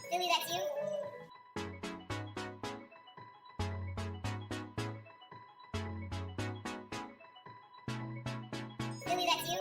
Billy, that's you? Billy, that's you?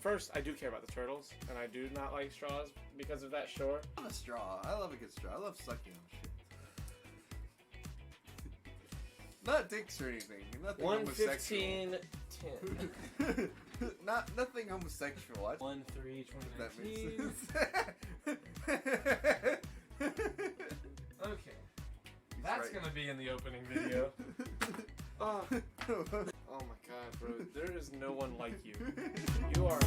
First, I do care about the turtles, and I do not like straws because of that, sure. I love a straw. I love a good straw. I love sucking on shit. Not dicks or anything. Nothing 115 10. Nothing homosexual. 1 3 That 2019. makes sense. Okay. That's right. gonna be in the opening video. Oh my god, bro. There is no one like you. You are.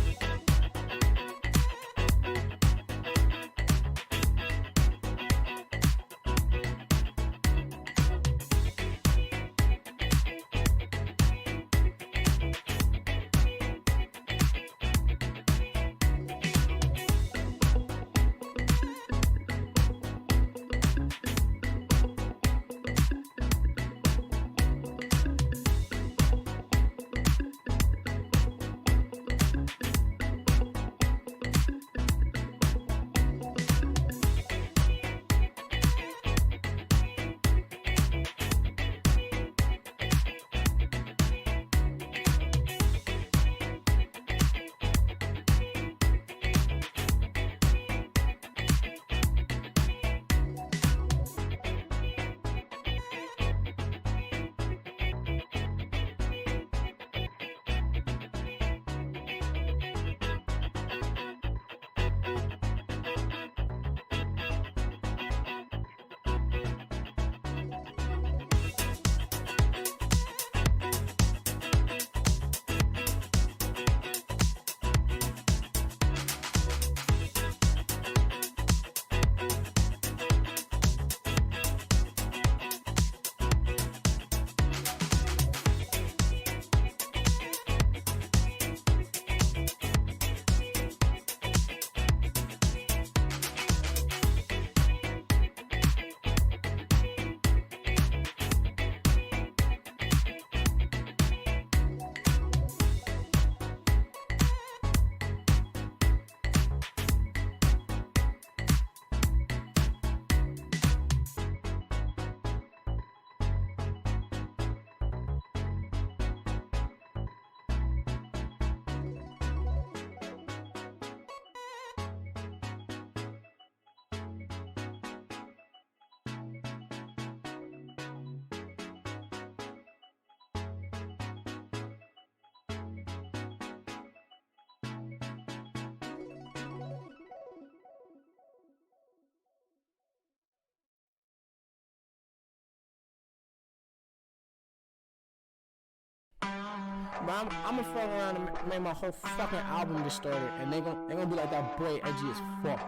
But I'm gonna fuck around and make my whole fucking album distorted, and they gonna be like, that boy edgy as fuck.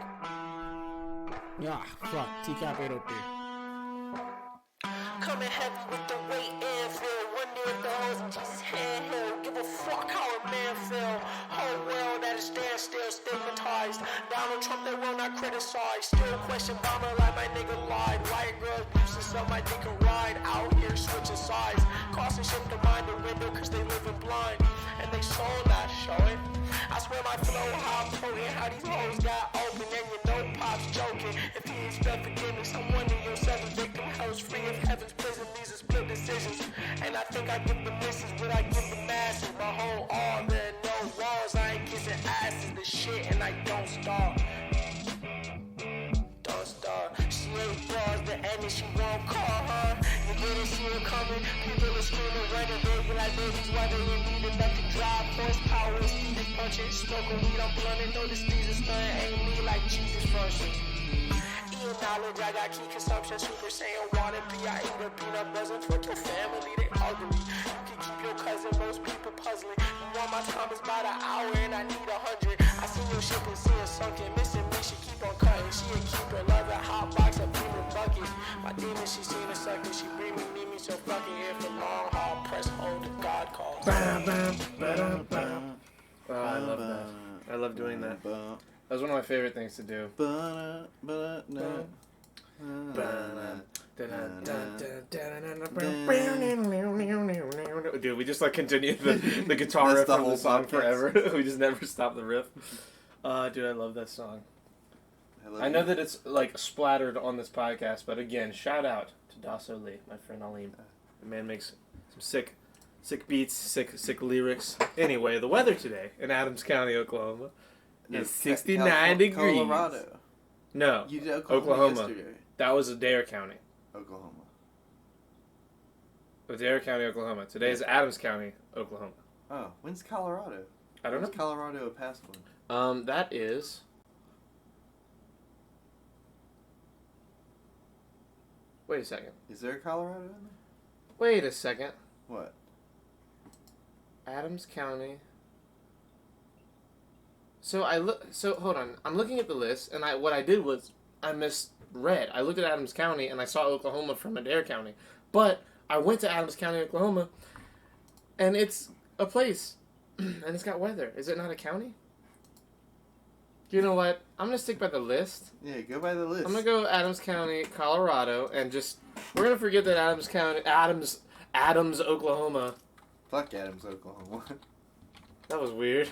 Yeah, fuck. TCAP 803. Coming heavy with the weight and feel. One day if the hoes in Jesus' handheld. Give a fuck how a man feel. Whole world at a standstill, stigmatized. Donald Trump, they will not criticize. Still question Obama like my nigga lied. White girls boosting so my dick can ride. Out here switching sides. Crossing ship to mind the window cause they living blind. And they sold that, show it. I swear my flow, how potent. How these hoes got open and you know Pop's joking. If he expect forgiveness, I'm wondering yourself a victim. Hell's free of heaven's prison. These are split decisions. And I think I give the misses what I give the masses. My whole all there are no walls. I ain't kissing asses. The shit and I don't stop. Don't stop. She ain't bras, the enemy she won't call her. You didn't see her coming. People are screaming, running, baby like babies. Why they didn't need enough to drive horsepower. It's speed punching, smoking weed, I'm blunting. Notice these are stunning, ain't me like Jesus versus. with knowledge. I got key consumption, Super Saiyan water. I eat a peanut butter. Fuck your family, they ugly. You can keep your cousin, most people puzzling. You want my time is about an hour and I need 100. I seen your ship and see it sunken. Missing me, she keep on cutting. She a keeper, love a hot box, a beamer bucket. My demon, she seen a sucker. She bring me, need me, so fucking here for long haul. Press hold, God calls. Oh, I love that. I love doing that. That was one of my favorite things to do. Dude, we just like continue the guitar That's riff the from the whole song podcast. forever. We just never stop the riff. Dude, I love that song. I know that it's like splattered on this podcast, but again, shout out to Dasso Lee, my friend Aleem. The man makes some sick beats, sick lyrics. Anyway, the weather today in Adams County, Oklahoma, is 69 degrees. Colorado. No, You did Oklahoma. yesterday. that was Adair County. Oklahoma. Adair County, Oklahoma. Today is Adams County, Oklahoma. Oh, when's Colorado? I don't know. When's Colorado a past one? That is. Wait a second. Is there a Colorado in there? Wait a second. What? Adams County. So hold on. I'm looking at the list, and what I did was I misread. I looked at Adams County, and I saw Oklahoma from Adair County, but I went to Adams County, Oklahoma, and it's a place, and it's got weather. Is it not a county? You know what? I'm gonna stick by the list. Yeah, go by the list. I'm gonna go Adams County, Colorado, and we're gonna forget that Adams, Oklahoma. Fuck Adams, Oklahoma. That was weird.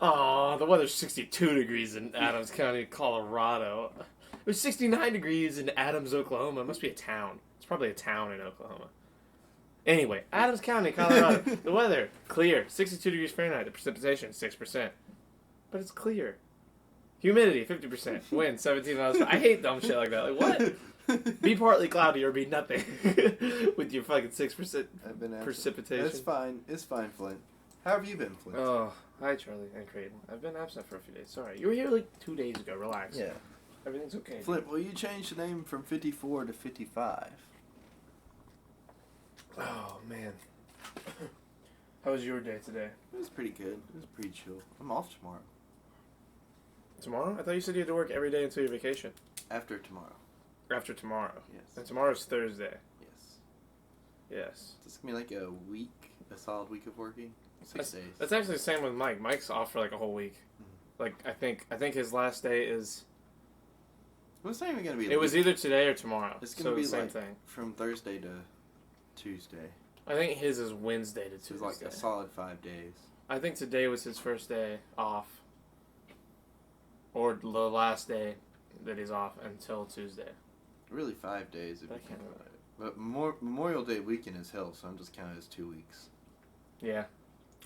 Aw, the weather's 62 degrees in Adams County, Colorado. It was 69 degrees in Adams, Oklahoma. It must be a town. It's probably a town in Oklahoma. Anyway, Adams County, Colorado. The weather, clear. 62 degrees Fahrenheit. The precipitation, 6%. But it's clear. Humidity, 50%. Wind, 17 miles per hour. I hate dumb shit like that. Like, what? Be partly cloudy or be nothing. With your fucking 6% I've been absent. precipitation. It's fine. It's fine, Flint. How have you been, Flint? Oh, hi, Charlie and Creighton. I've been absent for a few days. Sorry. You were here like 2 days ago. Relax. Yeah. Everything's okay. Flint, will you change the name from 54 to 55? Oh, man. How was your day today? It was pretty good. It was pretty chill. I'm off tomorrow. Tomorrow? I thought you said you had to work every day until your vacation. After tomorrow. After tomorrow. Yes. And tomorrow's Thursday. Yes. Yes. It's gonna be like a week, a solid week of working. 6 days. That's actually the same with Mike. Mike's off for like a whole week. Like, I think his last day is... Well, it's not even gonna be. It was either today or tomorrow. It's gonna so be the same like thing. from Thursday to Tuesday. I think his is Wednesday to Tuesday. It's like a solid 5 days. I think today was his first day off. Or the last day that he's off until Tuesday. Really 5 days if I you can't think about it. But Memorial Day weekend is hell, so I'm just counting it as 2 weeks. Yeah,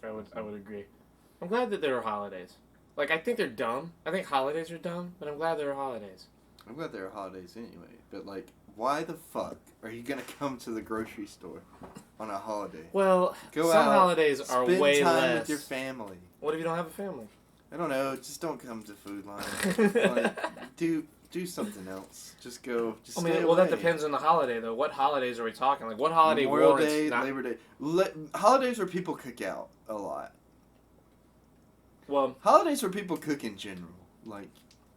I would agree. I'm glad that there are holidays. Like, I think they're dumb. I think holidays are dumb, but I'm glad there are holidays. I'm glad there are holidays anyway. But like, why the fuck are you gonna come to the grocery store on a holiday? Well, Go some out, holidays are Spend way time less. with your family. What if you don't have a family? I don't know. Just don't come to Food Line. Like, do something else. Just go. Just I stay mean, away. well, that depends on the holiday, though. What holidays are we talking? Like, what holiday Memorial warrants Day, not... Labor Day. Holidays where people cook out a lot. Well, Holidays where people cook in general, like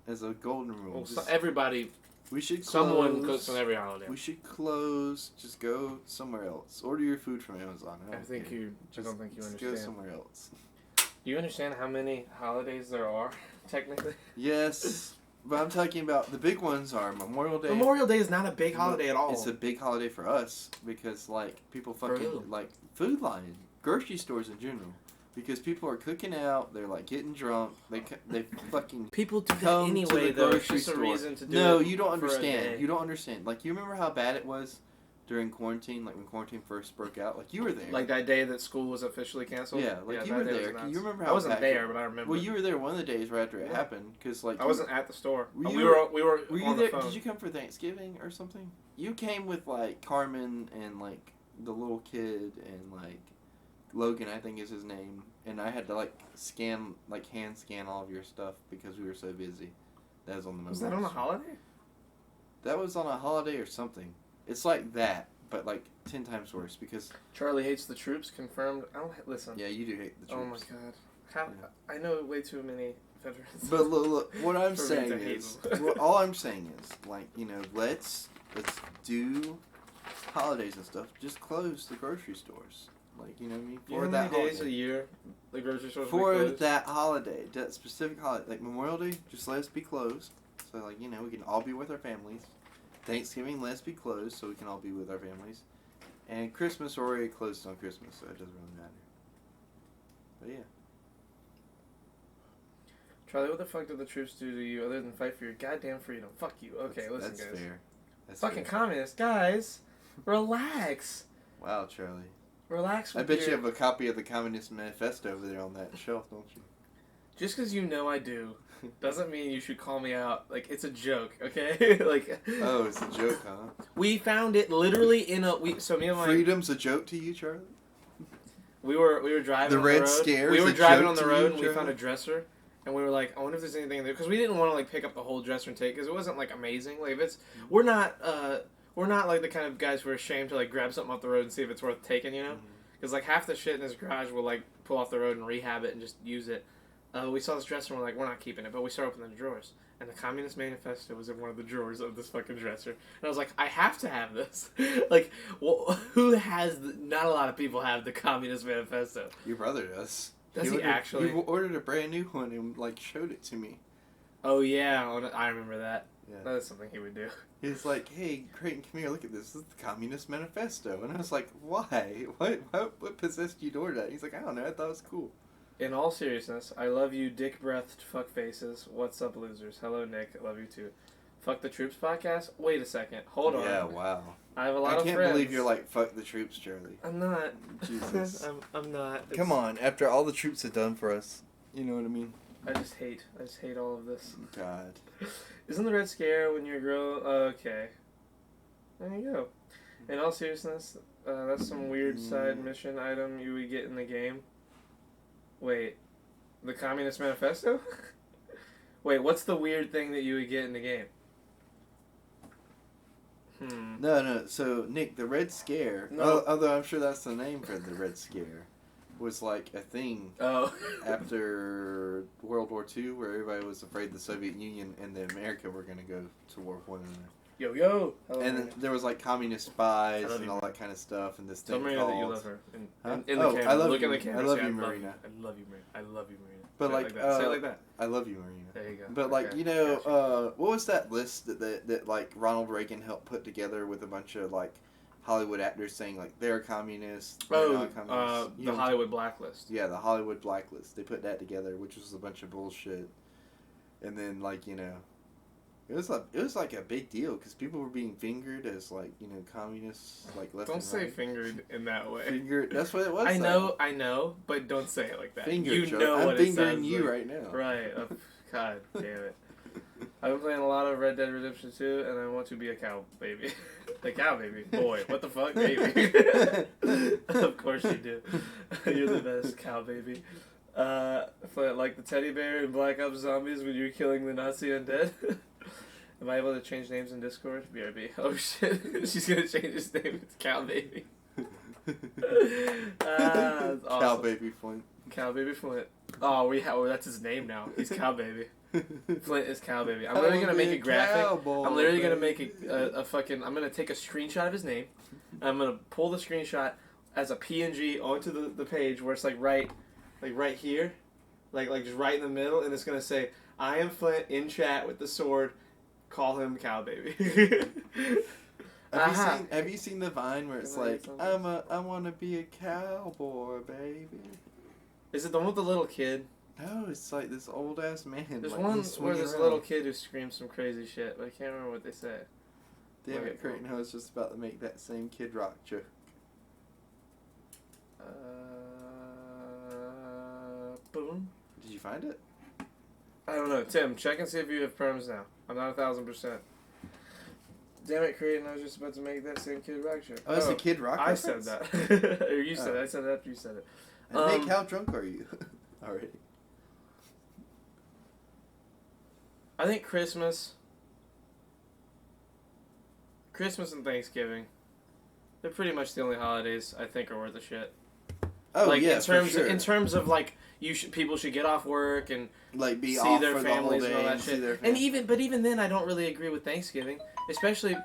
as a golden rule. well Just- everybody, we should close. someone cooks on every holiday. We should close. Just go somewhere else. Order your food from Amazon. I don't think care. you. I don't think you Just understand. go somewhere else. Do you understand how many holidays there are, technically? Yes, but I'm talking about the big ones are Memorial Day. Memorial Day is not a big No, holiday at all. It's a big holiday for us because like people For fucking who? like Food Line, grocery stores in general. Because people are cooking out, they're like getting drunk, they fucking People do that come to anyway, the though. It's grocery just a store. reason to do No, it. you don't for a understand. day. You don't understand. Like you remember how bad it was during quarantine, like when quarantine first broke out. Like you were there. Like that day that school was officially canceled. Yeah, like you that were day was there. nuts. You remember I how wasn't packed there, it- but I remember. Well, you were there one of the days right after it Yeah. happened, because like I wasn't at the store. Were we you- were Were you on there? the phone. Did you come for Thanksgiving or something? You came with like Carmen and like the little kid and like Logan, I think is his name, and I had to like hand scan all of your stuff because we were so busy. That was on the Was that on a holiday? That was on a holiday or something. It's like that, but like 10 times worse because. Charlie hates the troops. Confirmed. I don't listen. Yeah, you do hate the troops. Oh my god. How? Yeah. I know way too many veterans. But look, what I'm For me saying to hate is, them. all I'm saying is, like, let's do holidays and stuff. Just close the grocery stores, like, you know what I mean, You know for how that many days holiday. a year the grocery stores For will be closed? that holiday, that specific holiday, like Memorial Day, just let us be closed. So, like, we can all be with our families. Thanksgiving, let us be closed so we can all be with our families. And Christmas, we're already closed on Christmas, so it doesn't really matter. But yeah. Charlie, what the fuck did the troops do to you other than fight for your goddamn freedom? Fuck you. Okay, listen, That's guys. fair. That's Fucking fair. communists, guys. Relax. Wow, Charlie. Relax. I With bet your... you have a copy of the Communist Manifesto over there on that shelf, don't you? Just because you know I do, doesn't mean you should call me out. Like, it's a joke, okay? Like. Oh, it's a joke, huh? We found it literally in a. So me and my. Freedom's a joke to you, Charlie? We were driving. The on Red the road. Scare We is were a driving joke on the to road you, and we found Charlie? a dresser, and we were like, I wonder if there's anything in there because we didn't want to like pick up the whole dresser and take because it wasn't like amazing. Like if it's we're not like the kind of guys who are ashamed to like grab something off the road and see if it's worth taking, you know? Because like half the shit in his garage we'll like pull off the road and rehab it and just use it. We saw this dresser and we're like, we're not keeping it, but we started opening the drawers. And the Communist Manifesto was in one of the drawers of this fucking dresser. And I was like, I have to have this. Like, well, who has... not a lot of people have the Communist Manifesto. Your brother does. Does he actually? He ordered a brand new one and, like, showed it to me. Oh, yeah. I remember that. Yeah. That is something he would do. He's like, hey, Creighton, come here, look at this. This is the Communist Manifesto. And I was like, why? What possessed you to order that? He's like, I don't know, I thought it was cool. In all seriousness, I love you, dick-breathed fuckfaces. What's up, losers? Hello, Nick. I love you, too. Fuck the Troops podcast? Wait a second. Hold on. Yeah, wow. I have a lot I of can't friends. believe you're like, fuck the troops, Charlie. I'm not. Jesus. I'm not. Come on, after all the troops have done for us. You know what I mean? I just hate all of this. God. Isn't the Red Scare when you're okay. There you go. In all seriousness, that's some weird side mission item you would get in the game. Wait, the Communist Manifesto? Wait, what's the weird thing that you would get in the game? No, so, Nick, the Red Scare, No. although I'm sure that's the name for the Red Scare, was like a thing Oh. after World War II where everybody was afraid the Soviet Union and then America were going to go to war with one another. Yo, yo. Hello, And Marina. then there was like communist spies I love and you, all Marina. that kind of stuff and this Tell thing Marina called... that you love her. Huh? In the Oh, camera. I love Look you. in the camera. I love Say, you, Marina. I love you, Marina. I love you, Marina. But Say it like, that. Say it like that. I love you, Marina. There you go. But like, Okay, you know, gotcha. what was that list that like Ronald Reagan helped put together with a bunch of like Hollywood actors saying like they're communists, they're not communists. You The know, Hollywood Blacklist. yeah, the Hollywood Blacklist. They put that together, which was a bunch of bullshit. And then like, you know, it was like a big deal because people were being fingered as like, you know, communists like left Don't and say right. fingered in that way. Fingered. That's what it was. I though. know, but don't say it like that. Fingered. You Joe. know I'm what it fingering sounds you like. right now. Right. God damn it. I've been playing a lot of Red Dead Redemption 2, and I want to be a cow baby. A cow baby. Boy, what the fuck, baby? Of course you do. You're the best, cow baby. Like the teddy bear in Black Ops Zombies when you're killing the Nazi undead. Am I able to change names in Discord? BRB. Oh shit. She's gonna change his name to Cow Baby. That's awesome. Cow baby Flint. Cow Baby Flint. Oh, that's his name now. He's Cow Baby. Flint is Cow Baby. I'm I literally wanna gonna be make a a graphic. cowboy, I'm literally gonna baby. make a fucking. I'm gonna take a screenshot of his name. And I'm gonna pull the screenshot as a PNG onto the page where it's like right here, like just right in the middle, and it's gonna say, "I am Flint in chat with the sword. Call him Cow Baby." Have you seen the Vine where it's Can I like, get something? I want to be a cowboy, baby? Is it the one with the little kid? No, it's like this old ass man. There's like, one he's where swinging there's a around. little kid who screams some crazy shit, but I can't remember what they say. Damn Wait, it, Creighton, I was just about to make that same Kid Rock joke. Boom. Did you find it? I don't know. Tim, check and see if you have perms now. I'm not 1,000%. Damn it, Creighton, I was just about to make that same Kid Rock joke. Oh, it's a Kid Rock I reference? said that. Or you said Oh. it. I said it after you said it. Nick, how drunk are you? Already. I think Christmas and Thanksgiving, they're pretty much the only holidays I think are worth a shit. Oh like yeah, in terms of like people should get off work and like be see off their for the whole families day and all that and see shit. their And family. even then, I don't really agree with Thanksgiving, especially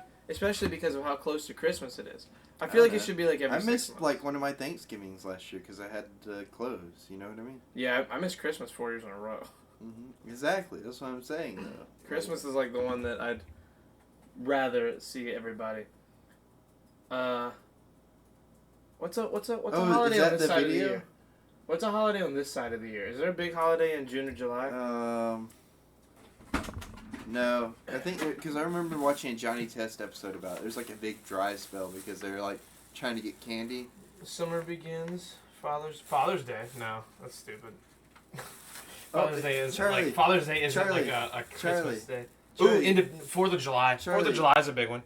because of how close to Christmas it is. I feel like it should be like every I 6 missed months. like one of my Thanksgivings last year because I had to close. You know what I mean? Yeah, I missed Christmas 4 years in a row. Exactly. That's what I'm saying. Though. Christmas is like the one that I'd rather see everybody. What's a holiday is on that this the side of the video? year? What's a holiday on this side of the year? Is there a big holiday in June or July? No, I think because I remember watching a Johnny Test episode about it. There's like a big dry spell because they're like trying to get candy. Summer begins. Father's Day. No, that's stupid. Father's Day is Charlie. like Father's Day isn't Charlie. like a Charlie. Christmas day. Charlie. Ooh, 4th of July. 4th Charlie. of July is a big one.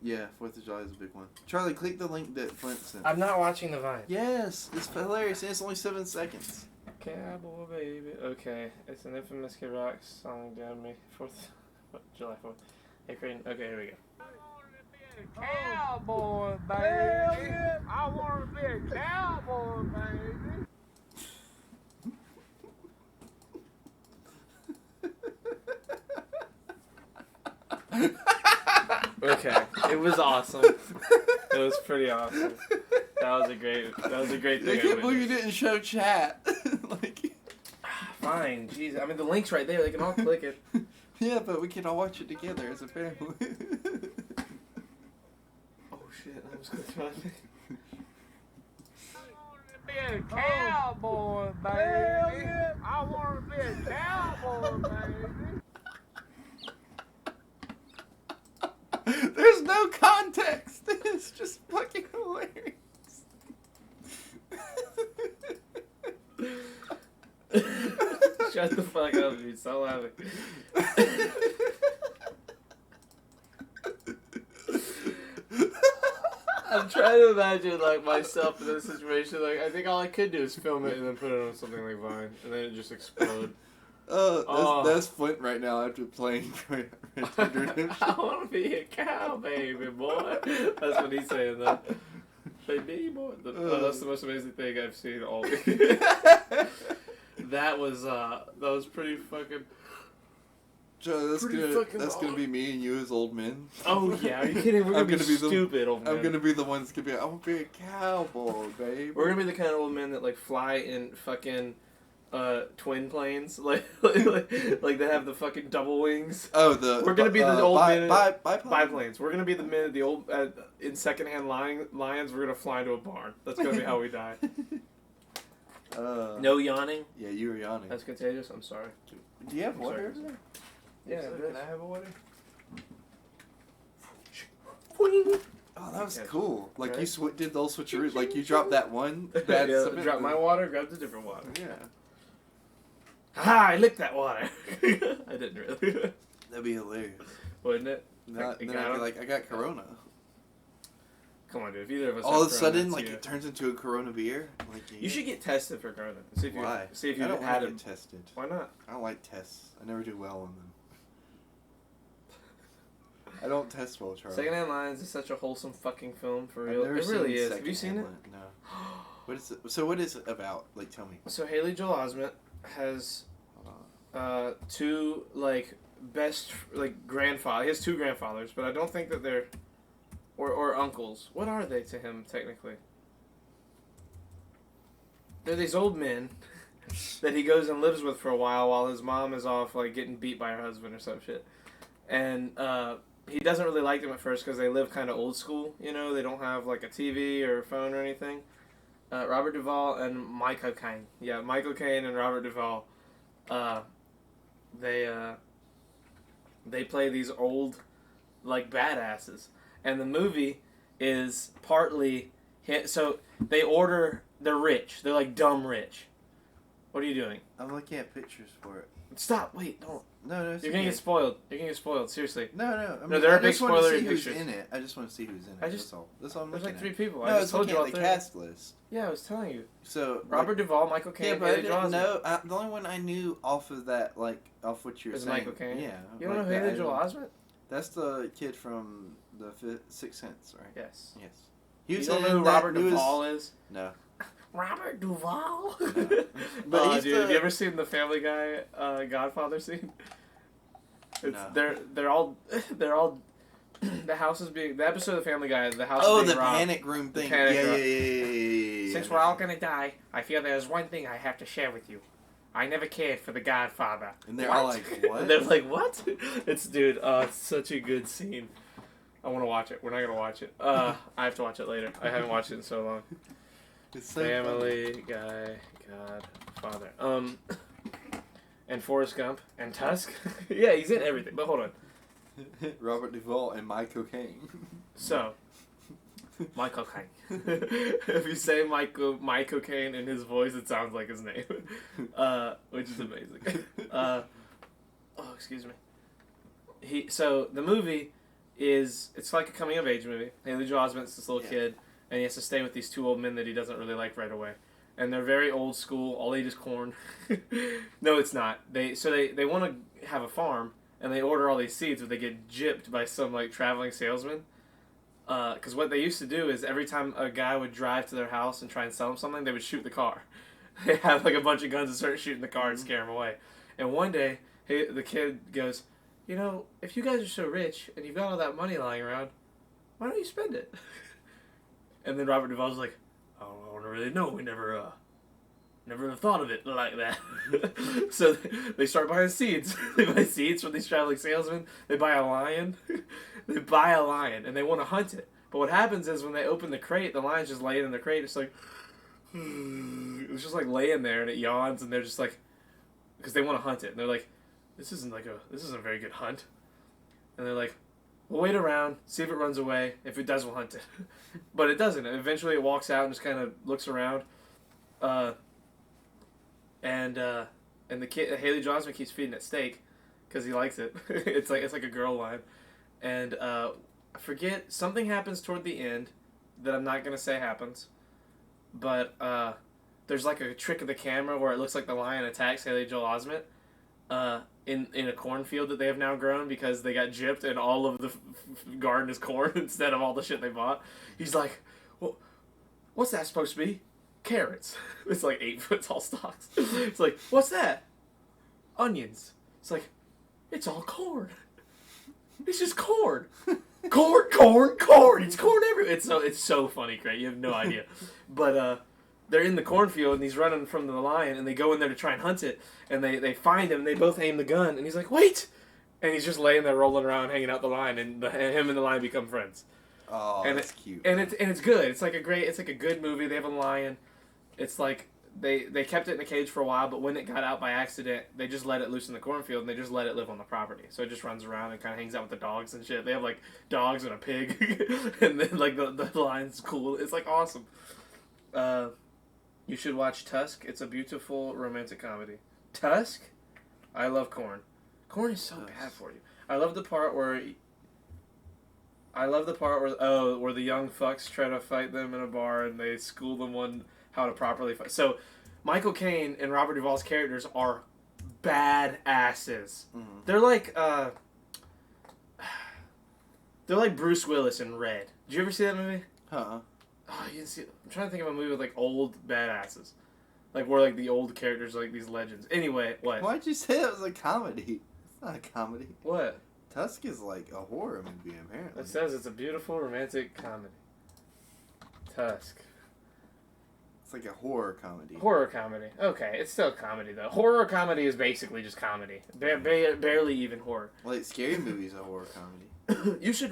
Yeah, 4th of July is a big one. Charlie, click the link that Flint sent. I'm not watching the Vine. Yes, it's hilarious. And it's only 7 seconds. Cowboy baby. Okay, it's an infamous Kid Rock song. Down me. July 4th. Hey, Creighton. Okay, here we go. Cowboy, baby. I want to be a cowboy, baby. Okay, it was awesome. It was pretty awesome. That was a great thing. I can't believe you didn't show chat. Like, Fine, jeez. I mean, the link's right there. They can all click it. yeah, but we can all watch it together as a family. Oh shit! I was gonna try. Be a cowboy, baby. I want to be a cowboy, baby. There's no context. It's just fucking hilarious. Shut the fuck up, dude. Stop laughing. I'm trying to imagine like myself in this situation. Like, I think all I could do is film it and then put it on something like Vine, and then it just explode. That's Flint right now after playing Red Dead Redemption. I want to be a cow, baby boy. That's what he's saying, though. Baby boy. That's the most amazing thing I've seen all week. That was pretty fucking. Joe, that's Pretty gonna fucking gonna be me and you as old men. Oh yeah, are you kidding? We're gonna be stupid old men. I'm gonna be the one that's gonna be. I want to be a cowboy, baby. We're gonna be the kind of old men that like fly in fucking twin planes, like they have the fucking double wings. Oh, We're gonna be the old men biplanes. biplanes. We're gonna be the men, the old in secondhand lions. We're gonna fly into a barn. That's gonna be how we die. No yawning. Yeah, you were yawning. That's contagious. I'm sorry. Do you have I'm water sorry. over there? Yeah. Can I have a water? Oh, that was Yeah. cool. Like Right? you did the old switcheroo. Like you dropped that one. Bad Yeah, cement. drop my water, grab the different water. Yeah. Ha! I licked that water. I didn't really. That'd be hilarious. Wouldn't it? Not, You then got I'd be him? like, I got Corona. Come on, dude. If either of us All of have a corona, sudden, it's like you. it turns into a Corona beer. Like You should get tested for corona. See if you Why? see if you I don't had want it. to get tested. Why not? I don't like tests. I never do well on them. I don't test well, Charlie. Secondhand Lions is such a wholesome fucking film for I've real. never It really seen is. Have you seen it? Secondhand Lion. No. What is it? So what is it about? Like, tell me. So Haley Joel Osment has Hold on. two like best like grandfather. He has two grandfathers, but I don't think that they're or uncles. What are they to him technically? They're these old men that he goes and lives with for a while his mom is off like getting beat by her husband or some shit. And he doesn't really like them at first because they live kind of old school. You know, they don't have like a TV or a phone or anything. Robert Duvall and Michael Caine. Yeah, Michael Caine and Robert Duvall. They play these old like badasses, and the movie is partly hit. So they're rich. They're like dumb rich, What are you doing? I'm looking at pictures for it. Stop! Wait, don't. No, it's You're gonna okay. get spoiled. You're gonna get spoiled. Seriously. No. I No, there are I big just want to spoilery see who's pictures. in it. I just want to see who's in it. That's all. That's all I'm There's looking like 3 at. people. No, I I just was told you looking all at the 3. cast list. Yeah, I was telling you. So Robert Duvall, Michael yeah, Caine, but I Haley didn't Joel Osment. know. The only one I knew off of that, like off what you were Is saying. Michael Caine? Yeah. You don't like know that, Haley Joel Osment? That's the kid from the Sixth Sense, right? Yes. Yes. You was don't know in who that- Robert he was- Duvall is? No. Robert Duvall. No. But But he's dude, have the- you ever seen the Family Guy Godfather scene? It's No. they're all the house is being the episode of the Family Guy. The house Oh, is being the robbed. panic room thing. panic yeah, room. yeah. Since we're all gonna die, I feel there's one thing I have to share with you. I never cared for the Godfather. And they're all like, what? And they're like, what? It's it's such a good scene. I want to watch it. We're not gonna watch it. I have to watch it later. I haven't watched it in so long. It's so Family Guy, Godfather. And Forrest Gump and Tusk. Yeah, he's in everything. But hold on. funny. Robert Duvall and Michael Caine. So, Michael Caine. If you say Michael Caine in his voice, it sounds like his name, which is amazing. Oh, excuse me. So the movie it's like a coming of age movie. Haley Joel Osment's this little kid, and he has to stay with these 2 old men that he doesn't really like right away. And they're very old school. All they eat is corn. No, it's not. They want to have a farm, and they order all these seeds, but they get gypped by some like traveling salesman. Because what they used to do is every time a guy would drive to their house and try and sell them something, they would shoot the car. They have like a bunch of guns and start shooting the car and scare him away. And one day, the kid goes, you know, if you guys are so rich and you've got all that money lying around, why don't you spend it? And then Robert Duvall's like, I don't really know. We never thought of it like that. So they start buying seeds. They buy seeds from these traveling salesmen. They buy a lion. They buy a lion and they want to hunt it. But what happens is when they open the crate, the lion's just laying in the crate. It's like, it's just like laying there and it yawns and they're just like, because they want to hunt it. And they're like, this isn't a very good hunt. And they're like, we'll wait around, see if it runs away. If it does, we'll hunt it. But it doesn't. And eventually it walks out and just kind of looks around. And the kid, Haley Joel Osment, keeps feeding it steak because he likes it. It's like a girl line. And I forget, something happens toward the end that I'm not going to say happens. But there's like a trick of the camera where it looks like the lion attacks Haley Joel Osment in a cornfield that they have now grown because they got gypped and all of the garden is corn instead of all the shit they bought. He's like, well, what's that supposed to be? Carrots. It's like 8-foot tall stalks. It's like, what's that? Onions. It's like, it's all corn. It's just corn. Corn. It's corn everywhere. It's so funny, Craig. You have no idea. But they're in the cornfield and he's running from the lion and they go in there to try and hunt it and they find him and they both aim the gun and he's like, wait! And he's just laying there rolling around hanging out the lion and him and the lion become friends. Oh, and that's cute. And it's good. It's like a good movie. They have a lion. It's like they kept it in a cage for a while, but when it got out by accident, they just let it loose in the cornfield and they just let it live on the property. So it just runs around and kind of hangs out with the dogs and shit. They have like dogs and a pig, and then like the lion's cool. It's like awesome. You should watch Tusk. It's a beautiful romantic comedy. Tusk? I love corn. Corn is so bad for you. I love the part where where the young fucks try to fight them in a bar and they school them on how to properly fight. So Michael Caine and Robert Duvall's characters are badasses. Mm-hmm. They're like Bruce Willis in Red. Did you ever see that movie? Huh. Oh, you didn't see it. I'm trying to think of a movie with like old badasses. Like where like the old characters are like these legends. Anyway, what? Why'd you say that was a comedy? It's not a comedy. What? Tusk is like a horror movie, apparently. It says it's a beautiful romantic comedy. Tusk. It's like a horror comedy. Horror comedy. Okay, it's still comedy though. Horror comedy is basically just comedy. Barely even horror. Like Scary Movie's a horror comedy. You should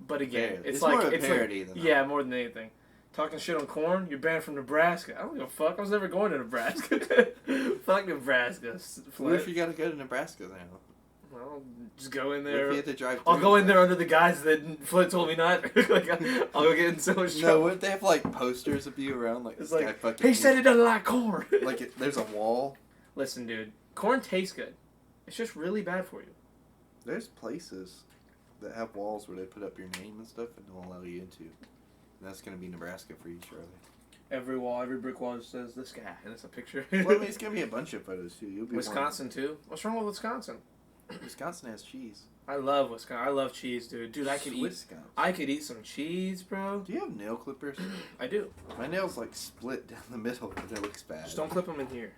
but again, Barely. it's It's like more of a it's parody like, than yeah, more than anything. Talking shit on corn, you're banned from Nebraska. I don't give a fuck. I was never going to Nebraska. Fuck Nebraska. What if you gotta go to Nebraska now? Well, just go in What if there. you had to drive I'll through go in that? there under the guise that Flint told me not. Like, I'll go get in so much No, trouble. what if they have like posters of you around? Like It's this guy like, fucking. he said it doesn't like corn. Like there's a wall. Listen, dude, corn tastes good. It's just really bad for you. There's places that have walls where they put up your name and stuff and they'll allow you into. And that's gonna be Nebraska for you, Charlie. Every wall, every brick wall just says this guy, and it's a picture. Well, I mean, it's gonna be a bunch of photos too. You'll be Wisconsin too. What's wrong with Wisconsin? Wisconsin has cheese. I love Wisconsin. I love cheese, dude. Dude, I could eat some cheese, bro. Do you have nail clippers? I do. My nails like split down the middle, but it looks bad. Just don't clip them in here.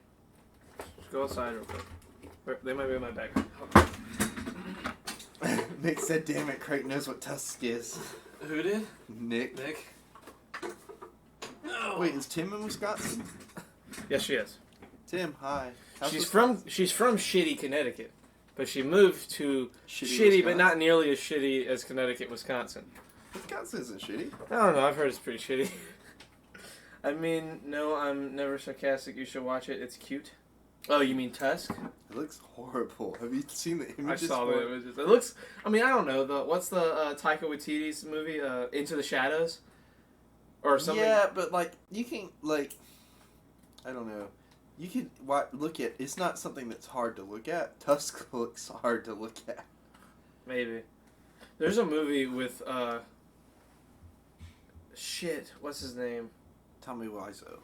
Just go outside real quick. They might be in my bag. Nick said, "Damn it, Craig knows what tusk is." Who did? Nick. No. Wait, is Tim in Wisconsin? Yes, she is. Tim, hi. How's She's Wisconsin? from shitty Connecticut, but she moved to shitty Wisconsin? but not nearly as shitty as Connecticut, Wisconsin. Wisconsin isn't shitty. I don't know. I've heard it's pretty shitty. I mean, no, I'm never sarcastic. You should watch it. It's cute. Oh, you mean Tusk? It looks horrible. Have you seen the I images? saw for the it? images. It looks. I mean, I don't know. What's the Taika Waititi's movie? Into the Shadows, or something. Yeah, but like you can like, I don't know. You can look at. It's not something that's hard to look at. Tusk looks hard to look at. Maybe. There's a movie with shit. What's his name? Tommy Wiseau.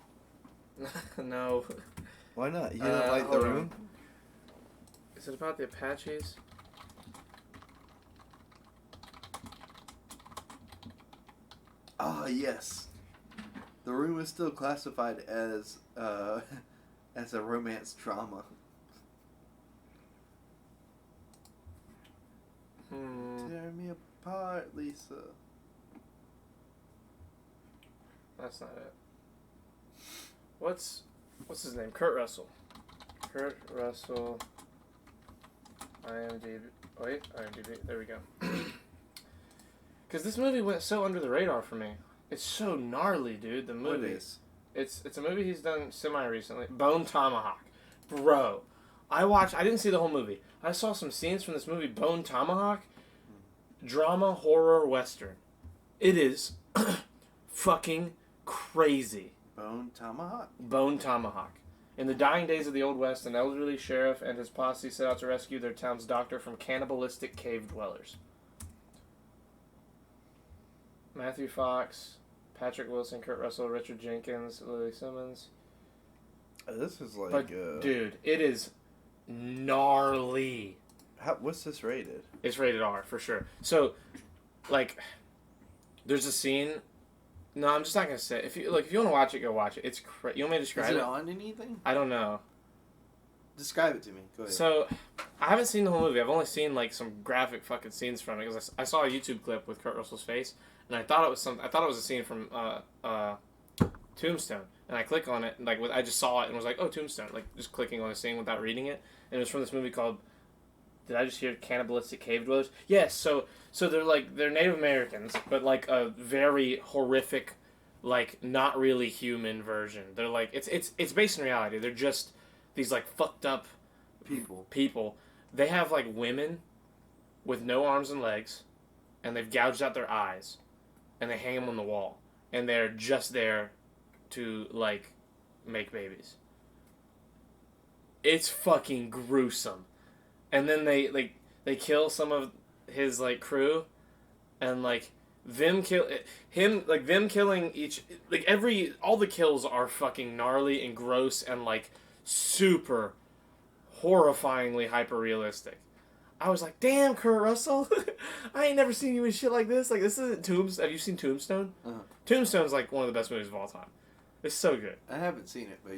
No. Why not? You don't like The hold on. Room? Is it about the Apaches? Ah, yes. The Room is still classified as as a romance drama. Tear me apart, Lisa. That's not it. What's his name? Kurt Russell. Kurt Russell. IMDb. Wait, IMDb. There we go. Because this movie went so under the radar for me. It's so gnarly, dude. The movie. What is? It's a movie he's done semi recently. Bone Tomahawk, bro. I didn't see the whole movie. I saw some scenes from this movie, Bone Tomahawk. Drama, horror, western. It is fucking crazy. Bone Tomahawk? Bone Tomahawk. In the dying days of the Old West, an elderly sheriff and his posse set out to rescue their town's doctor from cannibalistic cave dwellers. Matthew Fox, Patrick Wilson, Kurt Russell, Richard Jenkins, Lily Simmons. This is like. But, dude, it is gnarly. What's this rated? It's rated R, for sure. So, like, there's a scene... No, I'm just not going to say... If you want to watch it, go watch it. It's crazy. You want me to describe Is it? it on anything? I don't know. Describe it to me. Go ahead. So, I haven't seen the whole movie. I've only seen, like, some graphic fucking scenes from it. Because I saw a YouTube clip with Kurt Russell's face, and I thought it was a scene from Tombstone. And I click on it, and, like, I just saw it and was like, oh, Tombstone. Like, just clicking on the scene without reading it. And it was from this movie called... Did I just hear cannibalistic cave dwellers? Yes, so they're Native Americans, but like a very horrific, like not really human version. They're like it's based in reality. They're just these like fucked up people. They have like women with no arms and legs, and they've gouged out their eyes, and they hang them on the wall, and they're just there to like make babies. It's fucking gruesome. And then they kill some of his like crew, and like them killing each all the kills are fucking gnarly and gross and like super horrifyingly hyper realistic. I was like, damn, Kurt Russell, I ain't never seen you in shit like this. Like this isn't Tombstone. Have you seen Tombstone? Uh-huh. Tombstone's like one of the best movies of all time. It's so good. I haven't seen it, but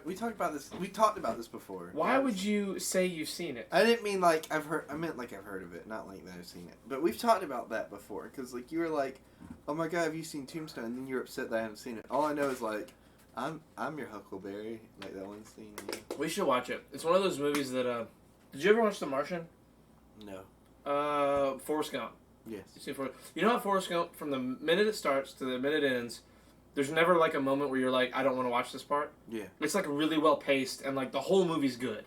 we talked about this. We talked about this before. Why would you say you've seen it? I didn't mean like I've heard. I meant like I've heard of it, not like that I've seen it. But we've talked about that before, because like you were like, "Oh my god, have you seen Tombstone?" And then you're upset that I haven't seen it. All I know is like, I'm your Huckleberry, like that one scene. Yeah. We should watch it. It's one of those movies that. Did you ever watch The Martian? No. Forrest Gump. Yes. You know how Forrest Gump, from the minute it starts to the minute it ends, there's never like a moment where you're like, I don't want to watch this part. Yeah. It's like really well paced, and like the whole movie's good.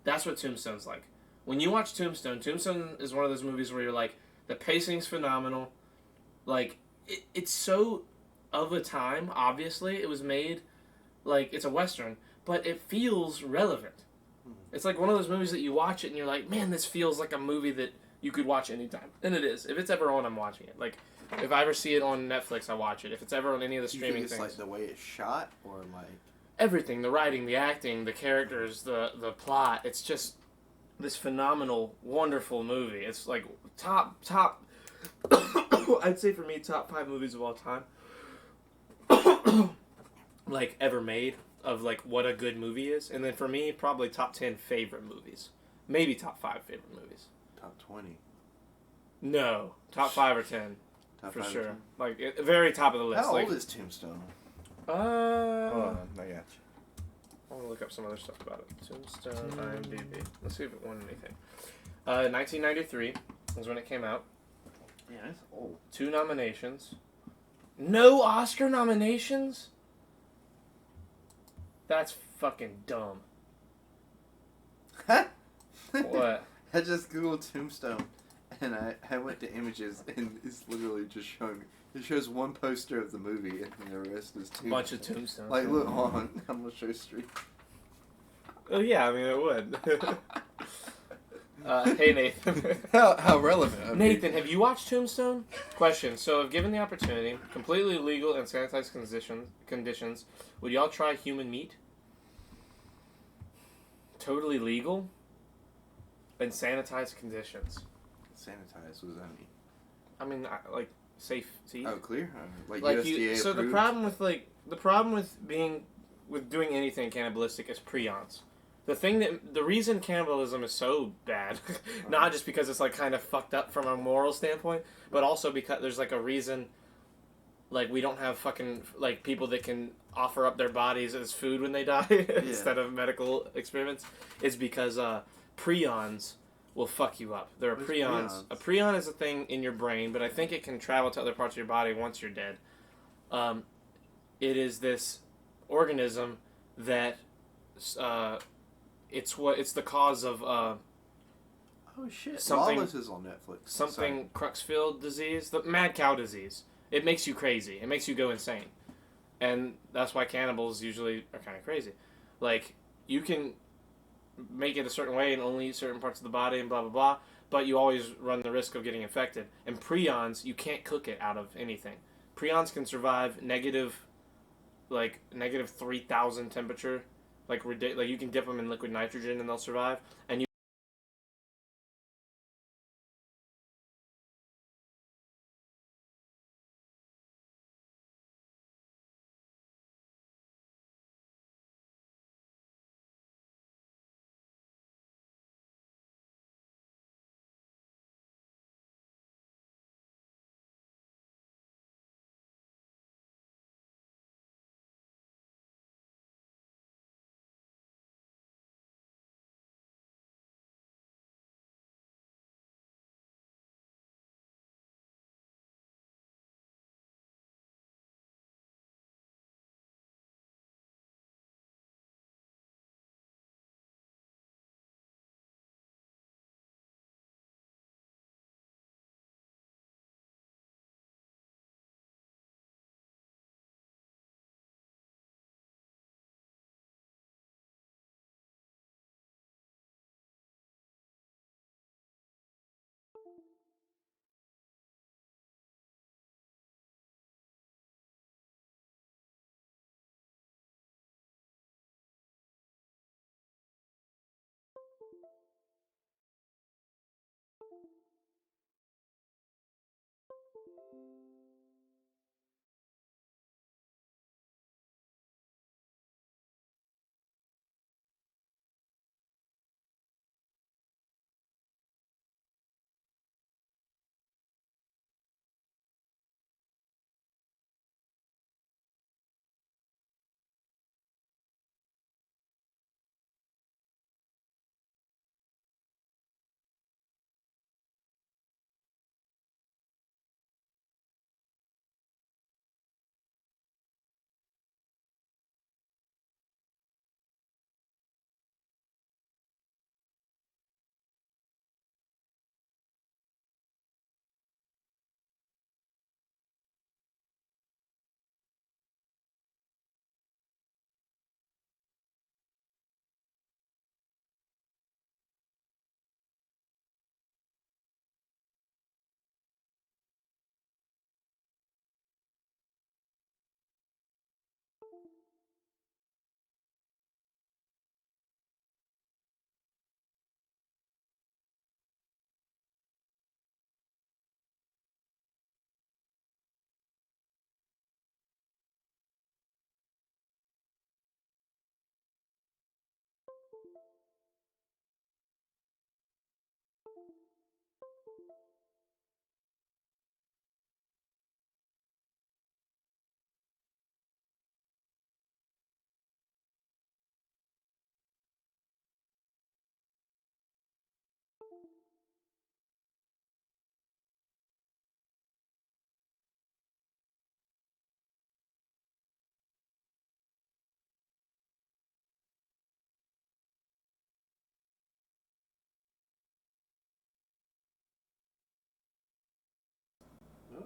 That's what Tombstone's like. When you watch Tombstone, Tombstone is one of those movies where you're like, the pacing's phenomenal. Like, it's so of a time, obviously. It was made, like, it's a Western, but it feels relevant. It's like one of those movies that you watch it and you're like, man, this feels like a movie that you could watch anytime. And it is. If it's ever on, I'm watching it. Like, if I ever see it on Netflix, I watch it. If it's ever on any of the You streaming think it's things. like the way it's shot, or like Everything, the writing, the acting, the characters, the plot. It's just this phenomenal, wonderful movie. It's like top I'd say for me, top 5 movies of all time. Like, ever made, of like what a good movie is. And then for me, probably top 10 favorite movies. Maybe top 5 favorite movies. top 20. No, top 5 or 10 Top for 5 or sure. 10. Like, very top of the list. How like, old is Tombstone? Hold I got you. I want to look up some other stuff about it. Tombstone, IMDb. Let's see if it won anything. 1993 was when it came out. Yeah, that's old. 2 nominations. No Oscar nominations? That's fucking dumb. What? I just googled Tombstone, and I went to images, and it's literally just showing. It shows one poster of the movie, and then the rest is Tombstone. Bunch of tombstones. Like, look, hold on. I'm gonna show Street. Oh yeah, I mean it would. Hey Nathan. How relevant? I mean, Nathan, have you watched Tombstone? Question. So, if given the opportunity, completely legal and sanitized conditions, would y'all try human meat? Totally legal and sanitized conditions. sanitized. What does that mean? I mean, like safe to eat. Oh, clear. Like Like USDA so, the approved? problem with doing anything cannibalistic is prions. The reason cannibalism is so bad, not just because it's like kind of fucked up from a moral standpoint, but also because there's like a reason, like we don't have fucking like people that can offer up their bodies as food when they die instead of medical experiments, is because prions will fuck you up. There are What's prions. prions? A prion is a thing in your brain, but I think it can travel to other parts of your body once you're dead. It is this organism that it's the cause of Oh shit! something- Lawless is on Netflix. something Creutzfeldt disease, the mad cow disease. It makes you crazy. It makes you go insane, and that's why cannibals usually are kind of crazy. Like, you can make it a certain way and only eat certain parts of the body and blah blah blah, but you always run the risk of getting infected. And prions, you can't cook it out of anything. Prions can survive negative 3,000 temperature. Like you can dip them in liquid nitrogen and they'll survive. And you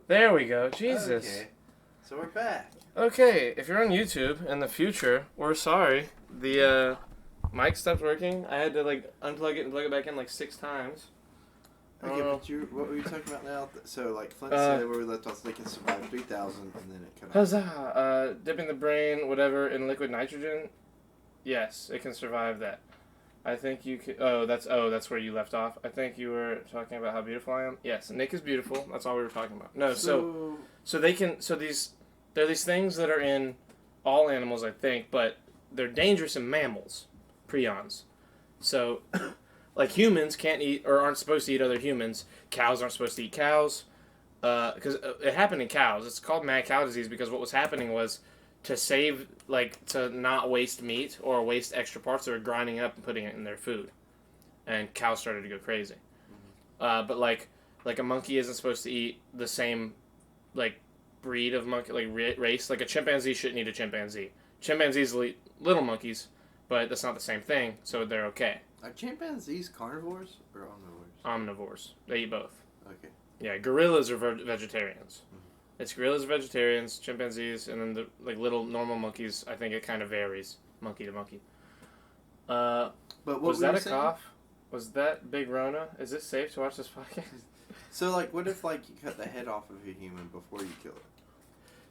There we go. Jesus. Okay. So we're back. Okay, if you're on YouTube in the future, we're sorry. The mic stopped working. I had to like unplug it and plug it back in like 6 times. Okay, but what were you talking about now? So, like, Flint said where we left off, they can survive 3,000, and then it cut off. Huzzah! Dipping the brain, whatever, in liquid nitrogen. Yes, it can survive that. I think you could. That's where you left off. I think you were talking about how beautiful I am. Yes, Nick is beautiful. That's all we were talking about. No, so they can. So there are these things that are in all animals, I think, but they're dangerous in mammals, prions. So. Like humans can't eat or aren't supposed to eat other humans. Cows aren't supposed to eat cows. Because it happened in cows. It's called mad cow disease because what was happening was to not waste meat or waste extra parts, they were grinding it up and putting it in their food. And cows started to go crazy. But like a monkey isn't supposed to eat the same like breed of monkey, like race. Like a chimpanzee shouldn't eat a chimpanzee. Chimpanzees eat little monkeys, but that's not the same thing, so they're okay. Are chimpanzees carnivores or omnivores? Omnivores. They eat both. Okay. Yeah, gorillas are vegetarians. It's gorillas are vegetarians, chimpanzees, and then the like little normal monkeys. I think it kind of varies, monkey to monkey. But what was were that you a saying? cough? Was that Big Rona? Is it safe to watch this podcast? So, like, what if, like, you cut the head off of a human before you kill it?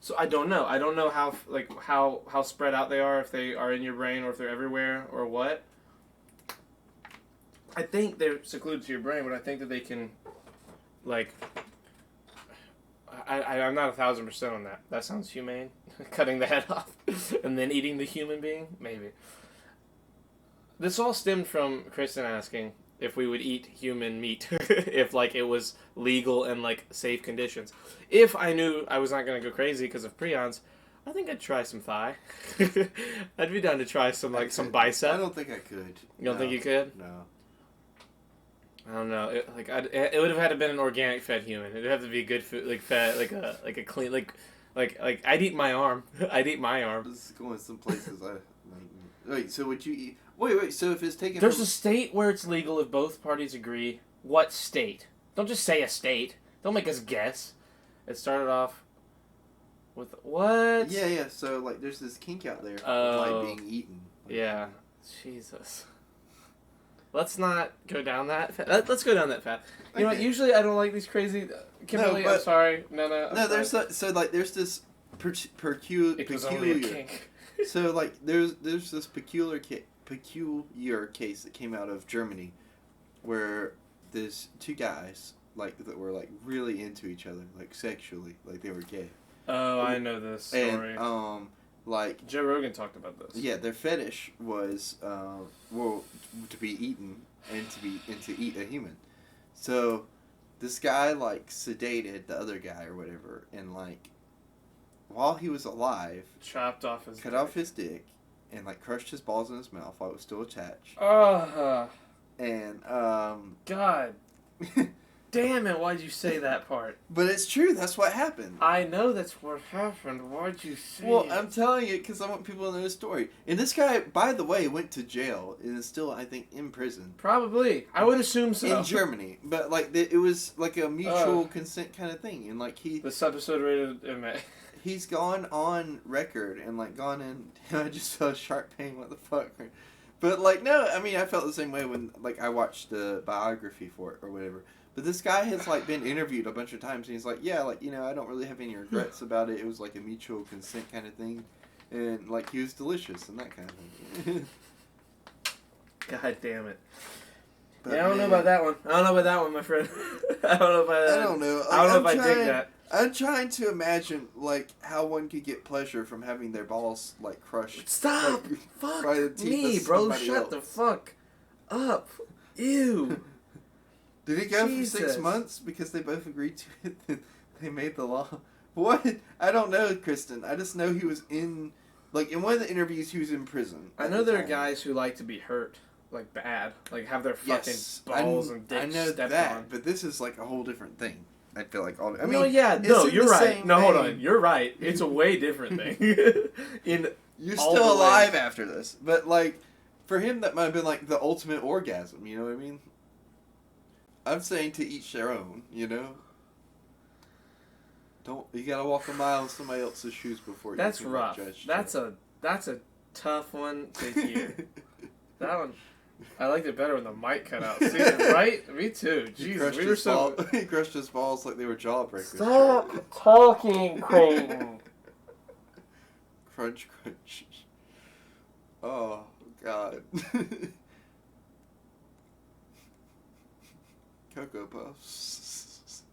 So I don't know. I don't know how spread out they are, if they are in your brain or if they're everywhere or what. I think they're secluded to your brain, but I think that they can, like, I'm not 1,000% on that. That sounds humane. Cutting the head off and then eating the human being? Maybe. This all stemmed from Kristen asking if we would eat human meat, if, like, it was legal and, like, safe conditions. If I knew I was not going to go crazy because of prions, I think I'd try some thigh. I'd be down to try some bicep. I don't think I could. You don't think you could? No. I don't know. It would have had to been an organic fed human. It'd have to be good food, like fed, like a clean, like I'd eat my arm. I'd eat my arm. This is going some places I like. Wait, so would you eat? Wait. So if it's taken, There's a state where it's legal if both parties agree. What state? Don't just say a state. Don't make us guess. It started off with what? Yeah. So like, there's this kink out there of Oh. like being eaten. Yeah. Jesus. Let's not go down that. Let's go down that path. You know what? Okay. Usually I don't like these crazy. Kimberly, No, but- I'm sorry. No. No, there's there's this It was only a peculiar. kink. So like there's this peculiar case that came out of Germany, where there's 2 guys like that were like really into each other, like sexually, like they were gay. Oh, I know this story. And like Joe Rogan talked about this. yeah, their fetish was to be eaten and to eat a human. So this guy like sedated the other guy or whatever, and like while he was alive, Chopped off his. cut off his dick and like crushed his balls in his mouth while it was still attached. Oh, And God. Damn it, why'd you say that part? but it's true. That's what happened. I know that's what happened. Why'd you say Well, it? I'm telling you because I want people to know the story. And this guy, by the way, went to jail and is still, I think, in prison. Probably. I would assume so. In Germany, but like it was like a mutual consent kind of thing, and like This episode rated MA. he's gone on record and like gone in. I just felt a sharp pain. What the fuck? But like no, I mean I felt the same way when like I watched the biography for it or whatever. But this guy has like been interviewed a bunch of times, and he's like, yeah, like I don't really have any regrets about it. It was like a mutual consent kind of thing, and like he was delicious and that kind of thing. God damn it. But, Yeah, I don't know man, about that one. I don't know about that one, my friend. I don't know about that. I don't know. I don't know Like, if I dig that. I'm trying to imagine like how one could get pleasure from having their balls like crushed. Stop! like, Fuck by the teeth me, of bro. somebody Shut else. the fuck up. Ew. Did it go for 6 Jesus. months because they both agreed to it? They made the law. What? I don't know, Kristen. I just know he was in, like, in one of the interviews, he was in prison. I know there are guys who like to be hurt, like bad, like have their fucking Yes, balls and dicks I know stepped that, on. but this is like a whole different thing. I feel like all. I mean, no, yeah, it's no, in you're the right. same No, hold vein. on, you're right. It's a way different thing. In You're all still the alive ways. after this, but like, for him, that might have been like the ultimate orgasm. You know what I mean? I'm saying to each their own. You know. You gotta walk a mile in somebody else's shoes before you That's can rough. judge. That's a tough one to hear. That one, I liked it better when the mic cut out. See, right? Me too. Jesus, we were so. He crushed his balls like they were jawbreakers. Stop talking, Creighton. Crunch, crunch. Oh God. Cocoa Puffs.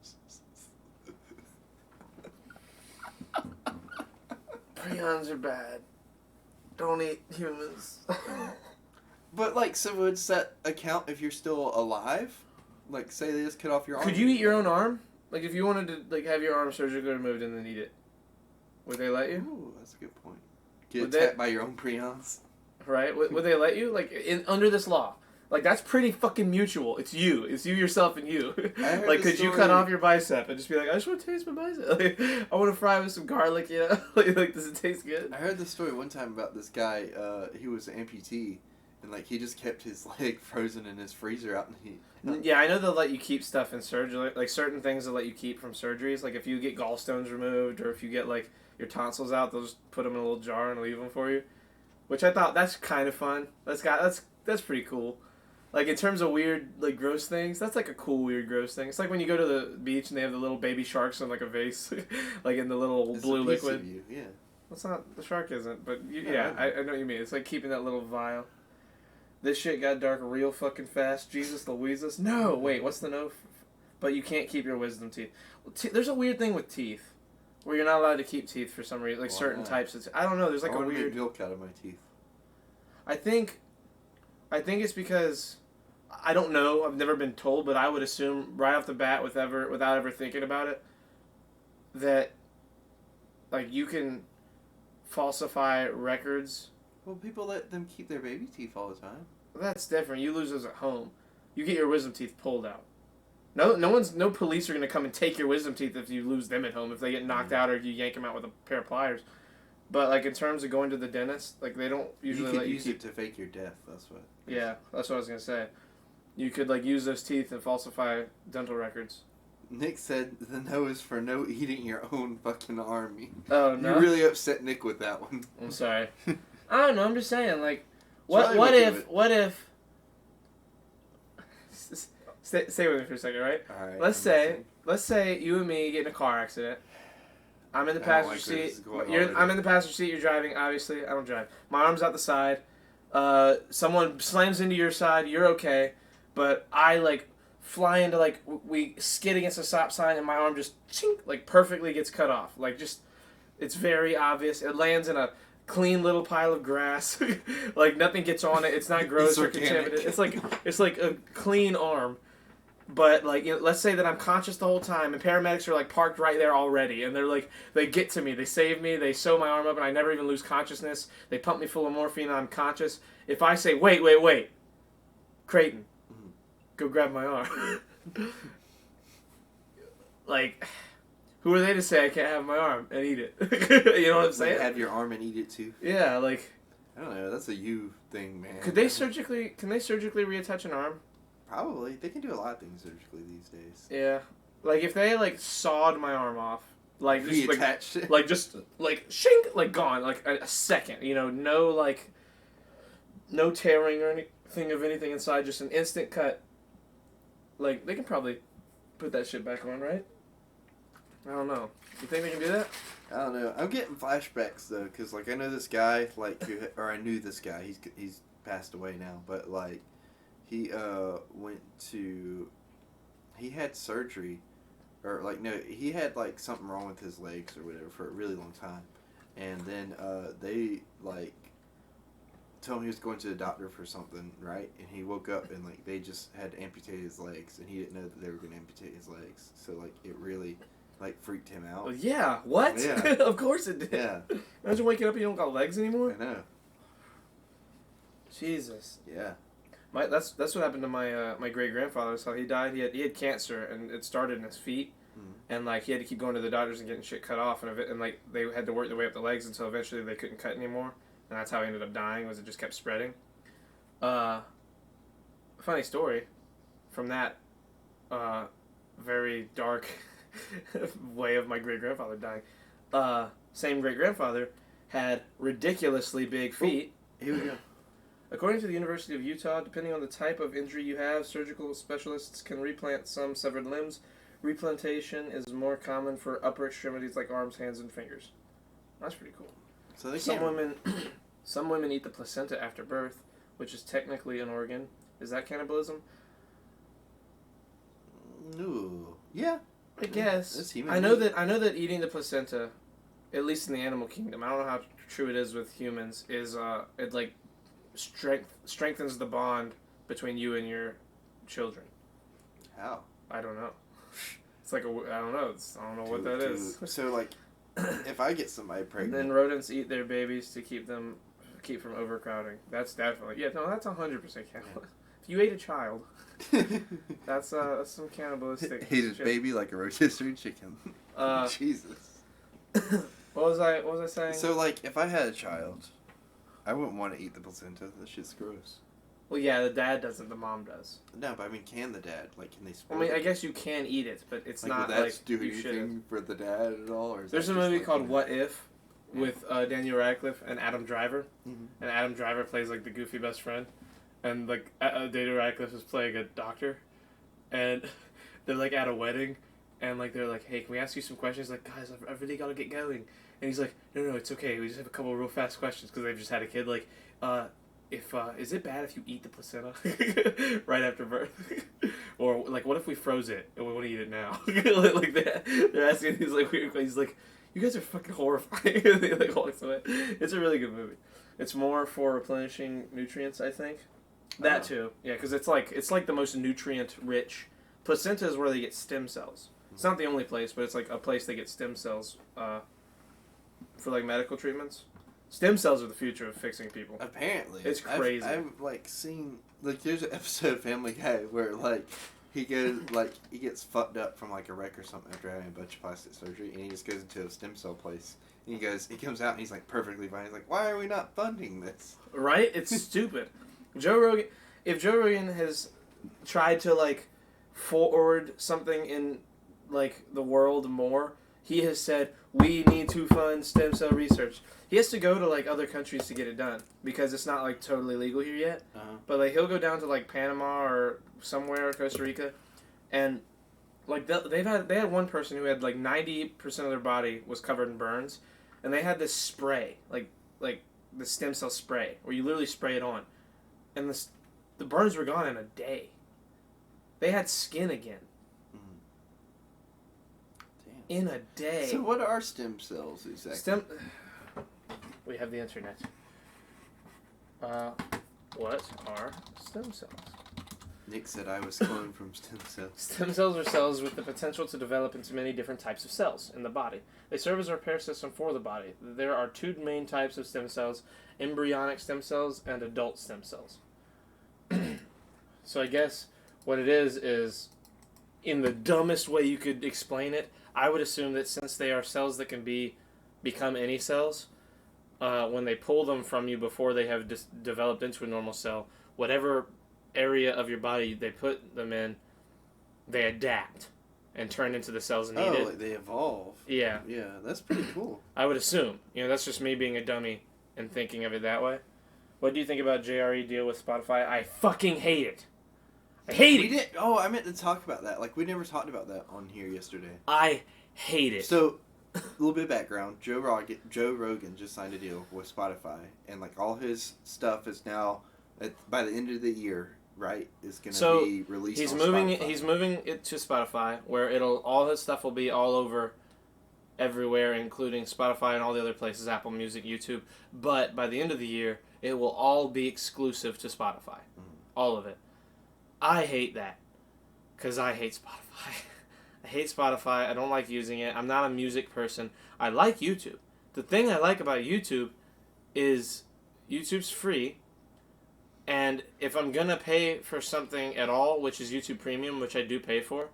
Prions are bad. Don't eat humans. But like, so would that account if you're still alive? Like, say they just cut off your arm. Could you eat your own arm? Like, if you wanted to, like, have your arm surgically removed and then eat it, would they let you? Ooh, that's a good point. Get Would attacked they- by your own prions. Right? Would they let you? Like, under this law. Like, that's pretty fucking mutual. It's you. It's you, yourself, and you. heard Like, the could you cut story- off your bicep and just be like, I just want to taste my bicep. Like, I want to fry with some garlic, you know? like, does it taste good? I heard the story one time about this guy. He was an amputee, and like he just kept his leg frozen in his freezer out in the heat. Yeah, I know they'll let you keep stuff in surgery. Like, certain things they'll let you keep from surgeries. Like, if you get gallstones removed or if you get, like, your tonsils out, they'll just put them in a little jar and leave them for you. Which I thought, that's kind of fun. That's pretty cool. Like, in terms of weird, like, gross things, that's, like, a cool, weird, gross thing. It's like when you go to the beach and they have the little baby sharks in, like, a vase. like, in the little It's blue a piece liquid. of you, yeah. That's not, the shark isn't, but, Yeah, I know what you mean. It's like keeping that little vial. This shit got dark real fucking fast. Jesus Louises. No, wait, what's the no? But you can't keep your wisdom teeth. Well, there's a weird thing with teeth. Where you're not allowed to keep teeth for some reason. Like, Why certain not? types of I don't know, there's like I a wanna weird... get milk out of my teeth. I think it's because I don't know. I've never been told, but I would assume right off the bat, without ever thinking about it, that like you can falsify records. Well, people let them keep their baby teeth all the time. That's different. You lose those at home. You get your wisdom teeth pulled out. No police are gonna come and take your wisdom teeth if you lose them at home. If they get knocked out or you yank them out with a pair of pliers. But like in terms of going to the dentist, like they don't usually You could let you use keep. it to fake your death. That's what. Yeah, that's what I was gonna say. You could like use those teeth and falsify dental records. Nick said the no is for no eating your own fucking arm. Oh You no! really upset Nick with that one. I'm sorry. I don't know. I'm just saying. Like, Try what to do if? it. What if? Stay with me for a second, right? All right. Let's say you and me get in a car accident. I'm in the I don't passenger like where this seat. is going I'm already. in the passenger seat. You're driving. Obviously, I don't drive. My arm's out the side. Someone slams into your side. You're okay, but I like fly into like we skid against a stop sign, and my arm just chink, like perfectly gets cut off. Like just, it's very obvious. It lands in a clean little pile of grass. Like nothing gets on it. It's not gross It's or organic. contaminated. It's like a clean arm. But like, you know, let's say that I'm conscious the whole time, and paramedics are like parked right there already, and they're like, they get to me, they save me, they sew my arm up, and I never even lose consciousness. They pump me full of morphine, and I'm conscious. If I say, wait, Creighton, go grab my arm. Like, who are they to say I can't have my arm and eat it? You know what I'm Like, saying? have your arm and eat it too. Yeah, like, I don't know. That's a you thing, man. can they surgically reattach an arm? Probably. They can do a lot of things surgically these days. Yeah. Like, if they, like, sawed my arm off, like, just, like, Reattached it. like, just, like, shink, like, gone, like, a second, you know, no, like, no tearing or anything of anything inside, just an instant cut. Like, they can probably put that shit back on, right? I don't know. You think they can do that? I don't know. I'm getting flashbacks though, cause like I know this guy, like, or I knew this guy. He's passed away now, but like, he had surgery, or like no, he had like something wrong with his legs or whatever for a really long time, and then they like told him he was going to the doctor for something, right? And he woke up and like they just had to amputate his legs, and he didn't know that they were going to amputate his legs. So like it really like freaked him out. Well, yeah. What? Yeah. Of course it did. Yeah, Imagine waking up and you don't got legs anymore. I know. Jesus. Yeah. That's what happened to my my great grandfather. So he died. He had cancer, and it started in his feet, and like he had to keep going to the doctors and getting shit cut off, and like they had to work their way up the legs until eventually they couldn't cut anymore, and that's how he ended up dying. Was it just kept spreading? Funny story from that very dark way of my great grandfather dying. Same great grandfather had ridiculously big feet. Here we go. According to the University of Utah, depending on the type of injury you have, surgical specialists can replant some severed limbs. Replantation is more common for upper extremities like arms, hands, and fingers. That's pretty cool. So they Some can't. some women eat the placenta after birth, which is technically an organ. Is that cannibalism? No. Yeah. I guess. That's human I know meat. that eating the placenta, at least in the animal kingdom, I don't know how true it is with humans, is it like strengthens the bond between you and your children. How? I don't know. It's like I don't know. I don't know what that is. So like, if I get somebody And pregnant, then rodents eat their babies to keep from overcrowding. That's definitely that's 100% cannibalism. If you ate a child, that's some cannibalistic. he's a shit. baby like a rotisserie chicken. Jesus. What was I saying? So like, if I had a child, I wouldn't want to eat the placenta. That shit's gross. Well, yeah, the dad doesn't. The mom does. No, but I mean, can the dad? Like, can they? I Spoil mean, I it? guess you can eat it, but it's Like, not would that like do you should. anything for the dad at all? Or is There's that a just movie like, called you know- What If, with Daniel Radcliffe and Adam Driver, Mhm. and Adam Driver plays like the goofy best friend, and like Daniel Radcliffe is playing a doctor, and they're like at a wedding, and like they're like, hey, can we ask you some questions? Like, guys, I've really got to get going, and he's like, no, it's okay. We just have a couple of real fast questions because they've just had a kid. Like, is it bad if you eat the placenta right after birth, or like what if we froze it and we want to eat it now? Like they're asking these like weird questions. He's like, you guys are fucking horrifying. They like walks away. It's a really good movie. It's more for replenishing nutrients, I think. That Oh. too, yeah, because it's like the most nutrient rich. Placenta is where they get stem cells. It's not the only place, but it's like a place they get stem cells for like medical treatments. Stem cells are the future of fixing people. Apparently, It's crazy. I've like seen like there's an episode of Family Guy where like he goes like he gets fucked up from like a wreck or something after having a bunch of plastic surgery, and he just goes into a stem cell place. And he comes out and he's like perfectly fine. He's like, why are we not funding this? Right? It's stupid. If Joe Rogan has tried to like forward something in like the world more, he has said we need to fund stem cell research. He has to go to like other countries to get it done because it's not like totally legal here yet. Uh-huh. But like he'll go down to like Panama or somewhere, Costa Rica, and like they had one person who had like 90% of their body was covered in burns, and they had this spray like the stem cell spray where you literally spray it on, and the burns were gone in a day. They had skin again Damn. in a day. So what are stem cells exactly? We have the internet. What are stem cells? Nick said I was cloned from stem cells. Stem cells are cells with the potential to develop into many different types of cells in the body. They serve as a repair system for the body. There are two main types of stem cells: embryonic stem cells and adult stem cells. So I guess what it is in the dumbest way you could explain it, I would assume that since they are cells that can become any cells, when they pull them from you before they have developed into a normal cell, whatever area of your body they put them in, they adapt and turn into the cells needed. Oh, like they evolve. Yeah, Yeah, that's pretty cool. I would assume. That's just me being a dummy and thinking of it that way. What do you think about JRE deal with Spotify? I fucking hate it. I hate We it. did. Oh, I meant to talk about that. Like we never talked about that on here yesterday. I hate it. So, a little bit of background. Joe Rogan just signed a deal with Spotify, and like all his stuff is now, by the end of the year, right, is going to be released. He's on moving Spotify. He's moving it to Spotify, where all his stuff will be all over, everywhere, including Spotify and all the other places, Apple Music, YouTube. But by the end of the year, it will all be exclusive to Spotify, all of it. I hate that, because I hate Spotify. I hate Spotify. I don't like using it. I'm not a music person. I like YouTube. The thing I like about YouTube is YouTube's free, and if I'm going to pay for something at all, which is YouTube Premium, which I do pay for,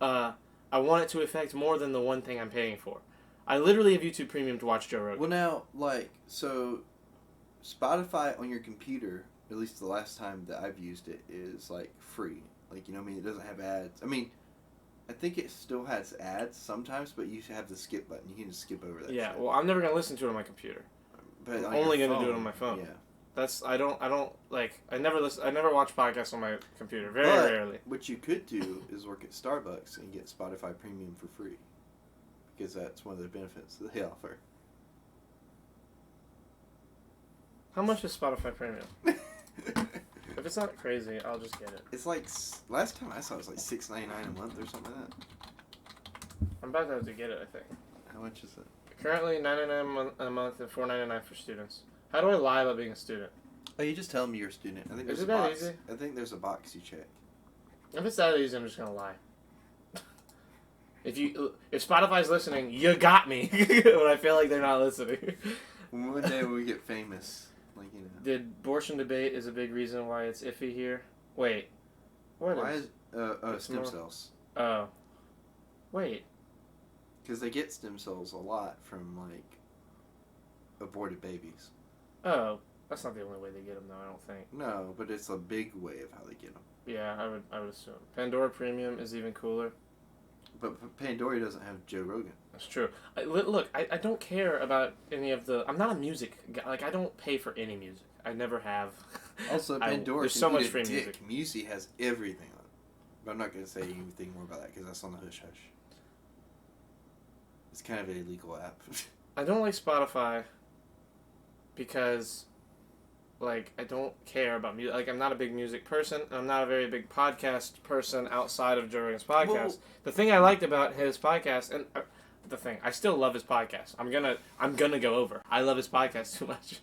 I want it to affect more than the one thing I'm paying for. I literally have YouTube Premium to watch Joe Rogan. Well, now, like, so Spotify on your computer, at least the last time that I've used it, is like free. Like, you know what I mean? It doesn't have ads. I mean, I think it still has ads sometimes, but you have the skip button. You can just skip over that. Yeah, shit. well, I'm never gonna listen to it on my computer. But I'm on only your gonna do it on my phone. Yeah. That's I don't like I never watch podcasts on my computer. Very But rarely. what you could do is work at Starbucks and get Spotify Premium for free, because that's one of the benefits that they offer. How much is Spotify Premium? If it's not crazy, I'll just get it. It's like last time I saw it was like $6.99 a month or something like that. I'm about to have to get it, I think. How much is it? Currently, $9.99 a month and $4.99 for students. How do I lie about being a student? Oh, you just tell them you're a student. I think Is there's it a that box. easy? I think there's a box you check. If it's that easy, I'm just gonna lie. If Spotify's listening, you got me. When I feel like they're not listening. One day when we get famous, like The abortion debate is a big reason why it's iffy here. Wait, what Why is? is stem more- cells? Oh, wait. Because they get stem cells a lot from like aborted babies. Oh, that's not the only way they get them, though. I don't think. No, but it's a big way of how they get them. Yeah, I would assume. Pandora Premium is even cooler. But Pandora doesn't have Joe Rogan. That's true. Look, I don't care about any of the. I'm not a music guy. Like, I don't pay for any music. I never have. Also, Pandora there's can so eat much a free dick. music. Musi has everything on it. But I'm not going to say anything more about that because that's on the hush hush. It's kind of an illegal app. I don't like Spotify because, like, I don't care about music. Like, I'm not a big music person, and I'm not a very big podcast person outside of Joe Rogan's podcast. Well- The thing I liked about his podcast, and the thing, I still love his podcast. I'm gonna go over. I love his podcast too much.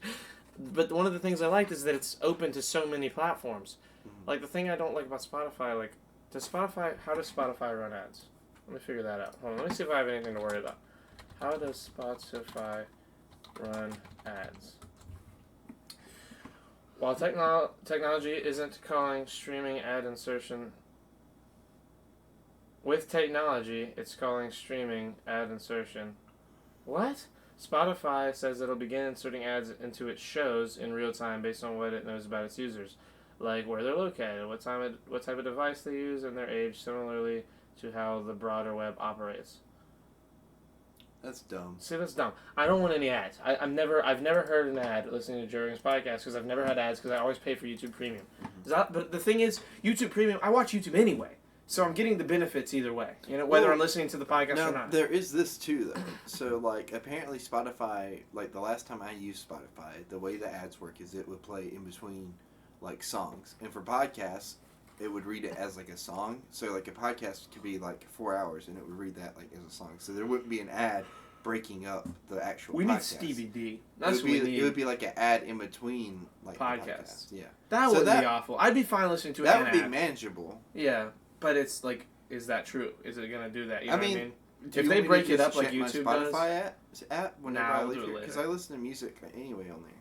But one of the things I liked is that it's open to so many platforms. Mhm. Like, the thing I don't like about Spotify, like, how does Spotify run ads? Let me figure that out. Hold on, let me see if I have anything to worry about. How does Spotify run ads? While technology isn't calling streaming ad insertion... With technology, it's calling streaming ad insertion. What? Spotify says it'll begin inserting ads into its shows in real time based on what it knows about its users, like where they're located, what type of device they use, and their age, similarly to how the broader web operates. That's dumb. See, that's dumb. I don't want any ads. I've never heard an ad listening to Joe Rogan's podcast because I've never had ads because I always pay for YouTube Premium. But the thing is, YouTube Premium, I watch YouTube anyway. So I'm getting the benefits either way, whether Well, I'm listening to the podcast or Now, not. there is this too, though. So, like, apparently Spotify, like, the last time I used Spotify, the way the ads work is it would play in between, like, songs. And for podcasts, it would read it as, like, a song. So, like, a podcast could be, like, 4 hours, and it would read that, like, as a song. So there wouldn't be an ad breaking up the actual We podcast. need Stevie D. That's it what would we be, need. It would be, like, an ad in between, like, the Podcasts. podcast. Yeah. That So would that- be awful. I'd be fine listening to That an would be ad. manageable. Yeah, but it's like, is that true? Is it going to do that? You know I mean, what I mean? Do If you they want me break to it just up like check my YouTube Spotify app whenever Nah, I I'll leave do it here? later. Because I listen to music anyway on there.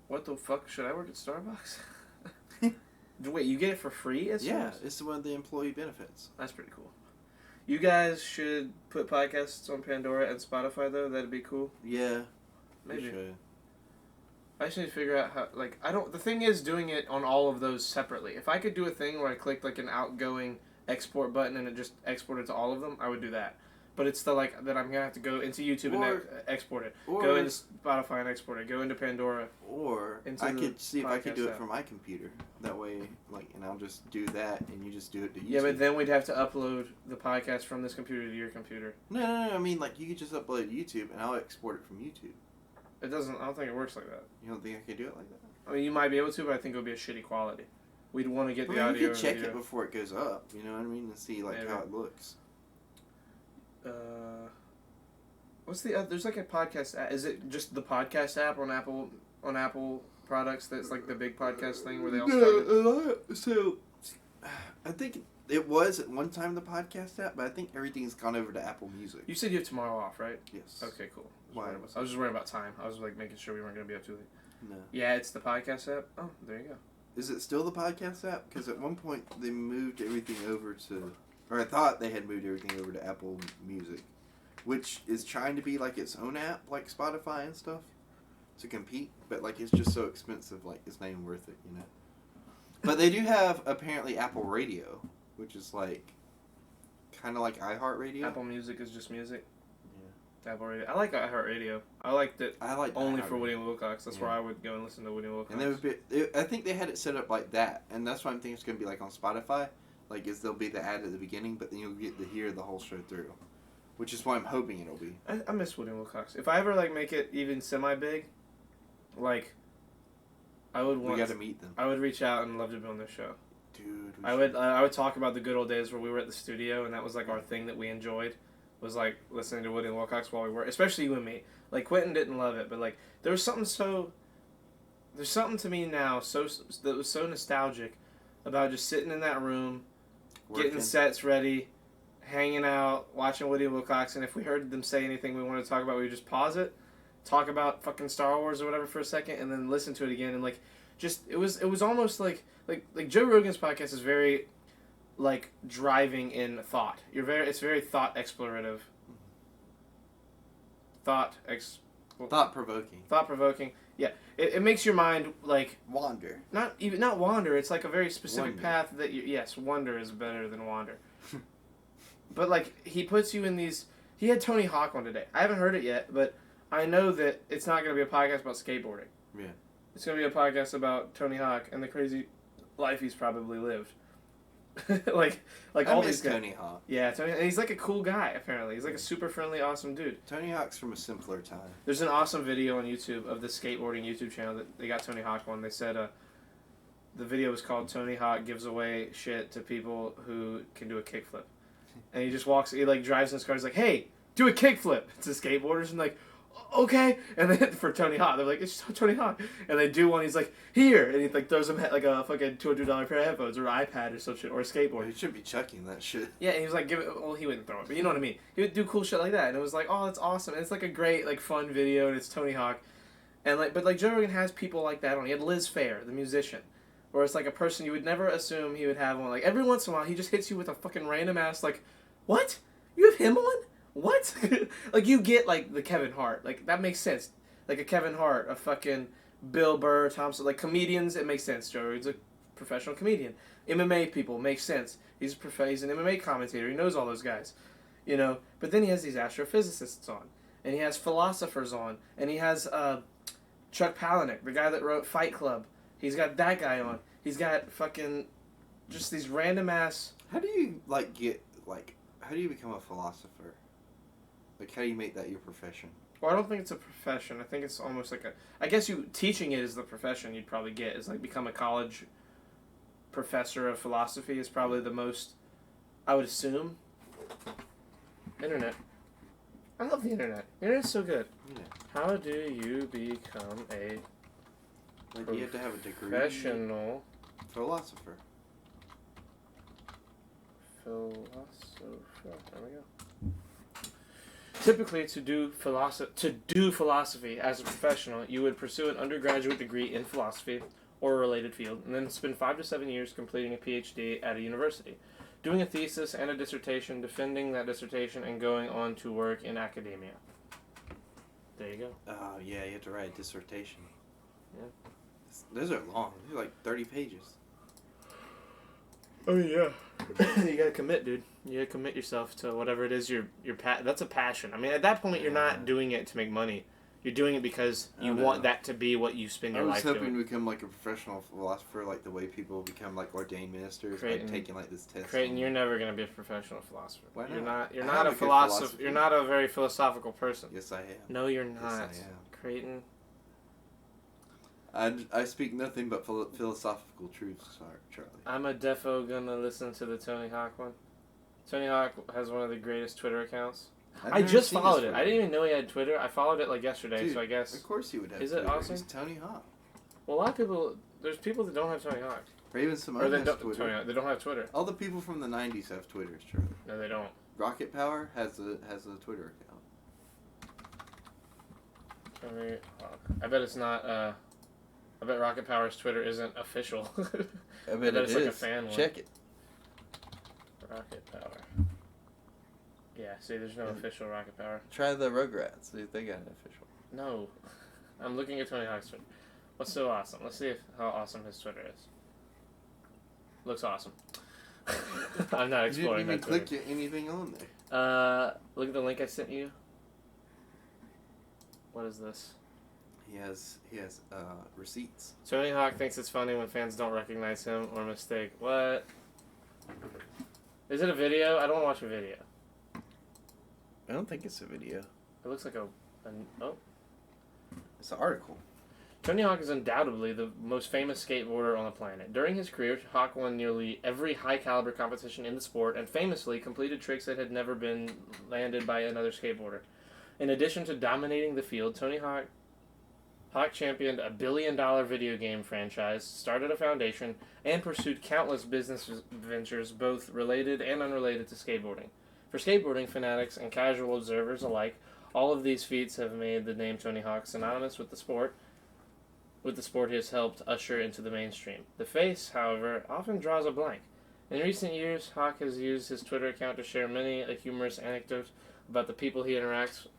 What the fuck? Should I work at Starbucks? Wait, you get it for free at Yeah, Starbucks? it's one of the employee benefits. That's pretty cool. You guys should put podcasts on Pandora and Spotify, though. That'd be cool. Yeah, Maybe. we should. I just need to figure out how, like, the thing is doing it on all of those separately. If I could do a thing where I clicked, like, an outgoing export button and it just exported to all of them, I would do that. But it's that I'm going to have to go into YouTube and export it. Or, Go into Spotify and export it. Go into Pandora. or into I the could see if I could podcast do it app. from my computer. That way, like, and I'll just do that, and you just do it to YouTube. Yeah, but then we'd have to upload the podcast from this computer to your computer. No, I mean, like, you could just upload it to YouTube, and I'll export it from YouTube. It doesn't, I don't think it works like that. You don't think I could do it like that? I mean, you might be able to, but I think it would be a shitty quality. We'd want to get the I mean, audio you and could check video. it before it goes up, you know what I mean, and see, like, Maybe. how it looks. What's the there's like a podcast app. Is it just the podcast app on Apple products that's like the big podcast thing where they all started? So, I think it was at one time the podcast app, but I think everything's gone over to Apple Music. You said you have tomorrow off, right? Yes. Okay, cool. Why? I was just worried about time. I was like making sure we weren't going to be up too late. No. Yeah, it's the podcast app. Oh, there you go. Is it still the podcast app? Because at one point they moved everything over to, or I thought they had moved everything over to Apple Music, which is trying to be like its own app, like Spotify and stuff, to compete. But like it's just so expensive, like it's not even worth it, you know. But they do have apparently Apple Radio, which is like kind of like iHeartRadio. Apple Music is just music. Yeah. Apple Radio. I like iHeartRadio. I liked it I like only iHeartRadio. for Woody and Wilcox. That's Yeah. where I would go and listen to Woody and Wilcox. And there would be, I think they had it set up like that, and that's why I'm thinking it's gonna be like on Spotify. Like, is there'll be the ad at the beginning, but then you'll get to hear the whole show through, which is why I'm hoping it'll be. I miss Woody and Wilcox. If I ever like make it even semi big, like, I would We want. got to meet them, I would reach out and love to be on their show. dude. I would talk about the good old days where we were at the studio and that was like our thing that we enjoyed, was like listening to Woody and Wilcox while we were, especially you and me. Like Quentin didn't love it, but like there's something to me now that was so nostalgic about just sitting in that room, getting the sets ready, hanging out, watching Woody and Wilcox, and if we heard them say anything we wanted to talk about, we would just pause it, talk about fucking Star Wars or whatever for a second, and then listen to it again, and like just it was almost like Joe Rogan's podcast is very like driving in thought. It's very thought explorative. Thought provoking. Yeah. It makes your mind like wander. not wander, it's like a very specific Wonder. path that yes, wonder is better than wander. But like he puts you in these he had Tony Hawk on today. I haven't heard it yet, but I know that it's not gonna be a podcast about skateboarding. Yeah. It's gonna be a podcast about Tony Hawk and the crazy life he's probably lived. like I all miss these guys. Tony Hawk. Yeah, Tony, and he's like a cool guy. Apparently, he's like a super friendly, awesome dude. Tony Hawk's from a simpler time. There's an awesome video on YouTube of the skateboarding YouTube channel that they got Tony Hawk on. They said the video was called "Tony Hawk Gives Away Shit to People Who Can Do a Kickflip," and he just he like drives in his car. He's like, "Hey, do a kickflip!" to skateboarders and like, okay. And then for Tony Hawk, they're like, "It's Tony Hawk," and they do one. He's like, "Here," and he like throws him like a fucking $200 pair of headphones or an iPad or some shit or a skateboard. He should be chucking that shit. Yeah, and he was like, give it. Well, he wouldn't throw it, but you know what I mean. He would do cool shit like that, and it was like, oh, that's awesome. And it's like a great, like, fun video, and it's Tony Hawk, and like, but like Joe Rogan has people like that on. He had Liz Phair, the musician, where it's like a person you would never assume he would have on. Like every once in a while, he just hits you with a fucking random ass like, what? You have him on? What? Like you get like the Kevin Hart, like that makes sense. Like a Kevin Hart, a fucking Bill Burr, Thompson, like comedians, it makes sense. Joe Rogan's a professional comedian. MMA people makes sense. He's an MMA commentator. He knows all those guys, you know. But then he has these astrophysicists on, and he has philosophers on, and he has Chuck Palahniuk, the guy that wrote Fight Club. He's got that guy on. He's got fucking just these random ass. How do you how do you become a philosopher? Like, how do you make that your profession? Well, I don't think it's a profession. I think it's almost like I guess teaching it is the profession you'd probably get. Is like become a college professor of philosophy is probably the most, I would assume. Internet. I love the internet. The internet's so good. Yeah. How do you become a Like, you have to have a degree. professional Philosopher. philosopher? There we go. Typically, to do philosophy as a professional, you would pursue an undergraduate degree in philosophy or a related field, and then spend 5 to 7 years completing a PhD at a university, doing a thesis and a dissertation, defending that dissertation, and going on to work in academia. There you go. Oh, yeah, you have to write a dissertation. Yeah. Those are long. They're like 30 pages. Oh yeah. You gotta commit, dude. You gotta commit yourself to whatever it is that's a passion. I mean, at that point, you're not doing it to make money. You're doing it because you want that to be what you spend your life doing. I was hoping to become like a professional philosopher, like the way people become like ordained ministers, Creighton, like taking like this test. Creighton, you're never gonna be a professional philosopher. Why You're not? not. You're I not have a a good philosopher. philosophy. You're not a very philosophical person. Yes, I am. No, you're not. Yes, I am. Creighton. I speak nothing but philosophical truths, sorry, Charlie. I'm a defo gonna listen to the Tony Hawk one. Tony Hawk has one of the greatest Twitter accounts. I've I never just seen followed his it. I didn't even know he had Twitter. I followed it like yesterday, Dude, so I guess. Of course he would have. Is it Twitter. awesome? He's Tony Hawk. Well, a lot of people. There's people that don't have Tony Hawk. Raven Or Simone they has don't. Twitter. Tony Hawk. They don't have Twitter. All the people from the '90s have Twitters, Charlie. No, they don't. Rocket Power has a Twitter account. Tony Hawk. I bet it's not. I bet Rocket Power's Twitter isn't official. I bet it's like a fan one. Check it. Rocket Power. Yeah, see, there's no official Rocket Power. Try the Rugrats. See if they got an official. No. I'm looking at Tony Hawk's Twitter. What's so awesome? Let's see how awesome his Twitter is. Looks awesome. I'm not You exploring didn't even that. click anything on there. Look at the link I sent you. What is this? He has receipts. Tony Hawk thinks it's funny when fans don't recognize him or mistake. What? Is it a video? I don't want to watch a video. I don't think it's a video. It looks like oh. It's an article. Tony Hawk is undoubtedly the most famous skateboarder on the planet. During his career, Hawk won nearly every high-caliber competition in the sport and famously completed tricks that had never been landed by another skateboarder. In addition to dominating the field, Tony Hawk championed a billion-dollar video game franchise, started a foundation, and pursued countless business ventures, both related and unrelated to skateboarding. For skateboarding fanatics and casual observers alike, all of these feats have made the name Tony Hawk synonymous with the sport he has helped usher into the mainstream. The face, however, often draws a blank. In recent years, Hawk has used his Twitter account to share many a humorous anecdote about the people he interacts with.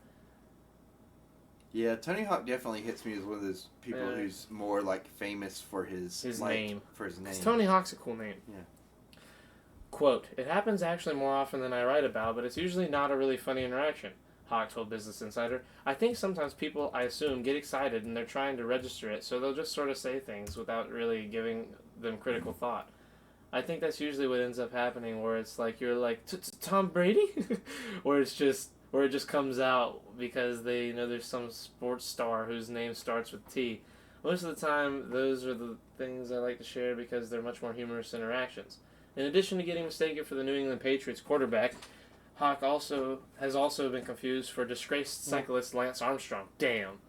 Yeah, Tony Hawk definitely hits me as one of those people Yeah. who's more like famous for his name. For his name. Tony Hawk's a cool name. Yeah. Quote, "It happens actually more often than I write about, but it's usually not a really funny interaction," Hawk told Business Insider. "I think sometimes people, I assume, get excited and they're trying to register it, so they'll just sort of say things without really giving them critical thought. I think that's usually what ends up happening, where it's like you're like, Tom Brady?" Where it just comes out because they know there's some sports star whose name starts with T. Most of the time, those are the things I like to share because they're much more humorous interactions. In addition to getting mistaken for the New England Patriots quarterback, Hawk has also been confused for disgraced cyclist Lance Armstrong. Damn.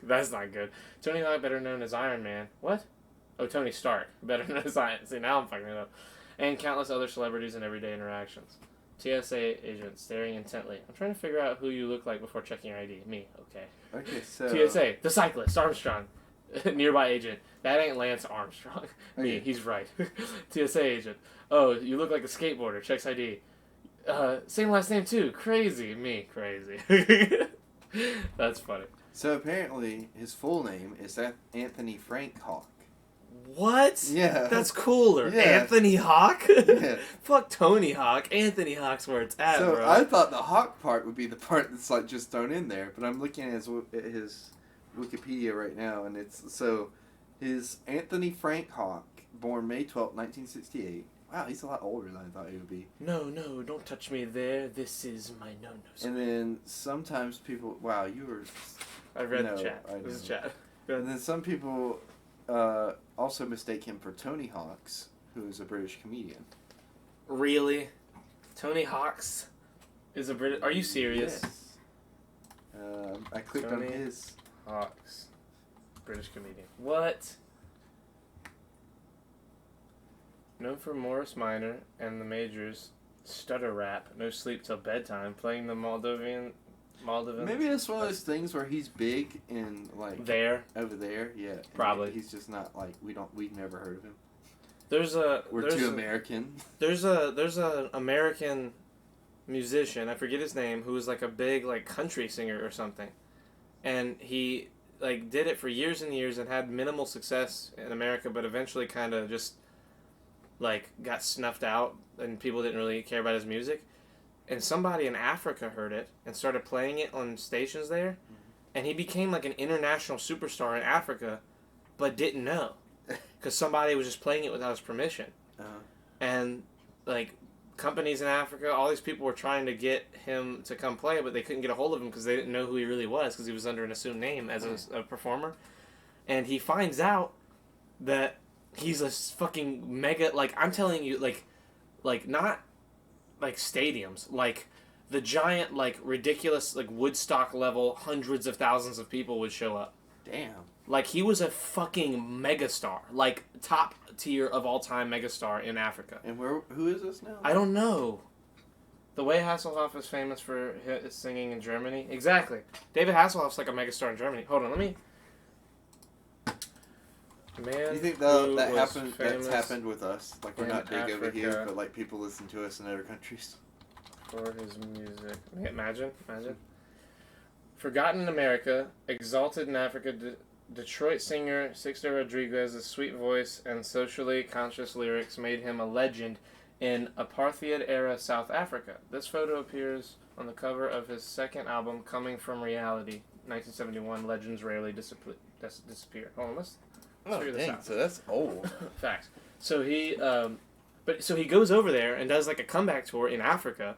That's not good. Tony Hawk, better known as Iron Man. What? Oh, Tony Stark, better known as Iron Man. See, now I'm fucking it up. And countless other celebrities in everyday interactions. TSA agent staring intently. I'm trying to figure out who you look like before checking your ID. Me, okay. Okay, so TSA, the cyclist, Armstrong. Nearby agent. That ain't Lance Armstrong. Me, Okay. he's right. TSA agent. Oh, you look like a skateboarder. Checks ID. Same last name too. Crazy. Me, crazy. That's funny. So apparently his full name is Anthony Frank Hawk. What? Yeah. That's cooler. Yeah. Anthony Hawk? Yeah. Fuck Tony Hawk. Anthony Hawk's where it's at, So bro. I thought the Hawk part would be the part that's like just thrown in there, but I'm looking at his Wikipedia right now, and his Anthony Frank Hawk, born May 12th, 1968. Wow, he's a lot older than I thought he would be. No, don't touch me there. This is my no-no. And then sometimes people, wow, you were. I read No, the chat. I This is know. chat. And then some people also mistake him for Tony Hawks, who is a British comedian. Really? Tony Hawk's is a British... Are you serious? Yes. I clicked Tony on his. Hawk's. British comedian. What? Known for Morris Minor and the Majors, stutter rap, no sleep till bedtime, playing the Moldovan... Maybe it's one of those things where he's big and like There. over there, yeah. and Probably. he's just not like we've never heard of him. We're We're too American. There's an American musician, I forget his name, who was like a big like country singer or something. And he like did it for years and years and had minimal success in America, but eventually kind of just like got snuffed out and people didn't really care about his music. And somebody in Africa heard it and started playing it on stations there, and he became like an international superstar in Africa, but didn't know because somebody was just playing it without his permission. And like companies in Africa, all these people were trying to get him to come play, but they couldn't get a hold of him because they didn't know who he really was because he was under an assumed name as a performer. And he finds out that he's a fucking mega, like I'm telling you, like not like stadiums, like the giant, like ridiculous, like Woodstock level, hundreds of thousands of people would show up. Damn. Like he was a fucking megastar, like top tier of all time megastar in Africa. And who is this now? I don't know. The way Hasselhoff is famous for his singing in Germany. Exactly. David Hasselhoff's like a megastar in Germany. Hold on, let me. Man, You think who that was happened? famous That's happened with us. Like we're in not big over here, Africa. but like people listen to us in other countries. for his music. Imagine. Forgotten in America, exalted in Africa, Detroit singer Sixto Rodriguez's sweet voice and socially conscious lyrics made him a legend in apartheid-era South Africa. This photo appears on the cover of his second album, Coming From Reality, 1971. Legends rarely disappear. Hold on, let's figure this out. So that's old. Facts. So he goes over there and does like a comeback tour in Africa,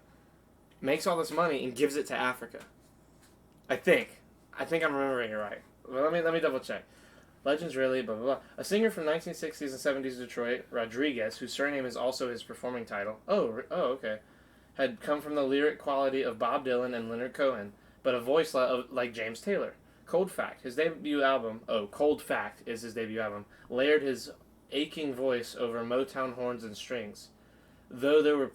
makes all this money and gives it to Africa. I think I'm remembering it right. Well, let me double check. Legends really, blah, blah, blah. A singer from 1960s and 70s Detroit, Rodriguez, whose surname is also his performing title. Oh, okay. Had come from the lyric quality of Bob Dylan and Leonard Cohen, but a voice like James Taylor. Cold Fact, his debut album, Cold Fact is his debut album, layered his aching voice over Motown horns and strings. Though there was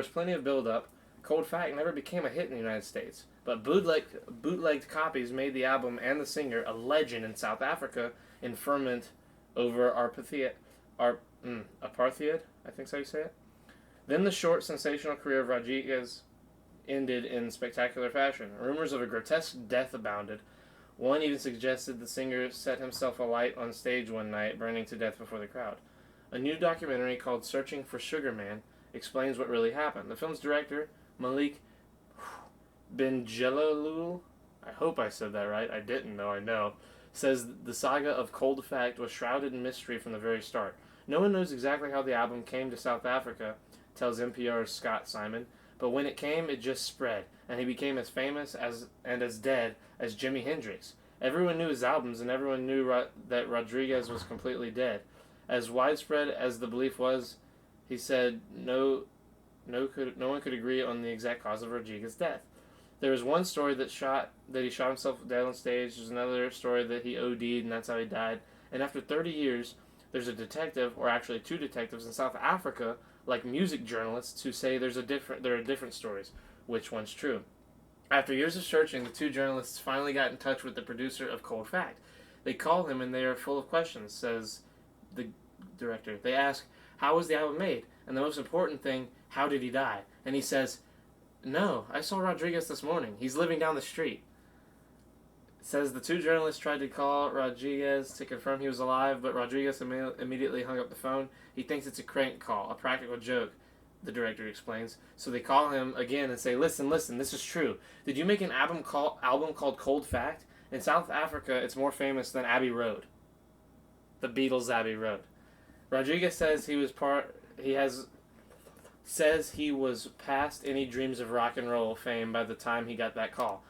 plenty of build-up, Cold Fact never became a hit in the United States. But bootlegged copies made the album and the singer a legend in South Africa in ferment over apartheid, I think so you say it. Then the short, sensational career of Rodriguez ended in spectacular fashion. Rumors of a grotesque death abounded. One even suggested the singer set himself alight on stage one night, burning to death before the crowd. A new documentary called Searching for Sugar Man explains what really happened. The film's director, Malik Benjelloul, I hope I said that right, I didn't though, I know, says the saga of Cold Fact was shrouded in mystery from the very start. No one knows exactly how the album came to South Africa, tells NPR's Scott Simon, but when it came, it just spread, and he became as famous and as dead as Jimi Hendrix. Everyone knew his albums, and everyone knew that Rodriguez was completely dead. As widespread as the belief was, he said no one could agree on the exact cause of Rodriguez's death. There was one story that he shot himself dead on stage. There's another story that he OD'd and that's how he died. And after 30 years, there's a detective, or actually two detectives in South Africa, like music journalists, who say there are different stories. Which one's true? After years of searching, the two journalists finally got in touch with the producer of Cold Fact. They call him and they are full of questions, says the director. They ask, how was the album made? And the most important thing, how did he die? And he says, no, I saw Rodriguez this morning. He's living down the street. It says the two journalists tried to call Rodriguez to confirm he was alive, but Rodriguez immediately hung up the phone. He thinks it's a crank call, a practical joke, the director explains. So they call him again and say, listen, this is true. Did you make an album called Cold Fact? In South Africa, it's more famous than Abbey Road. The Beatles' Abbey Road. Rodriguez says he was past any dreams of rock and roll fame by the time he got that call.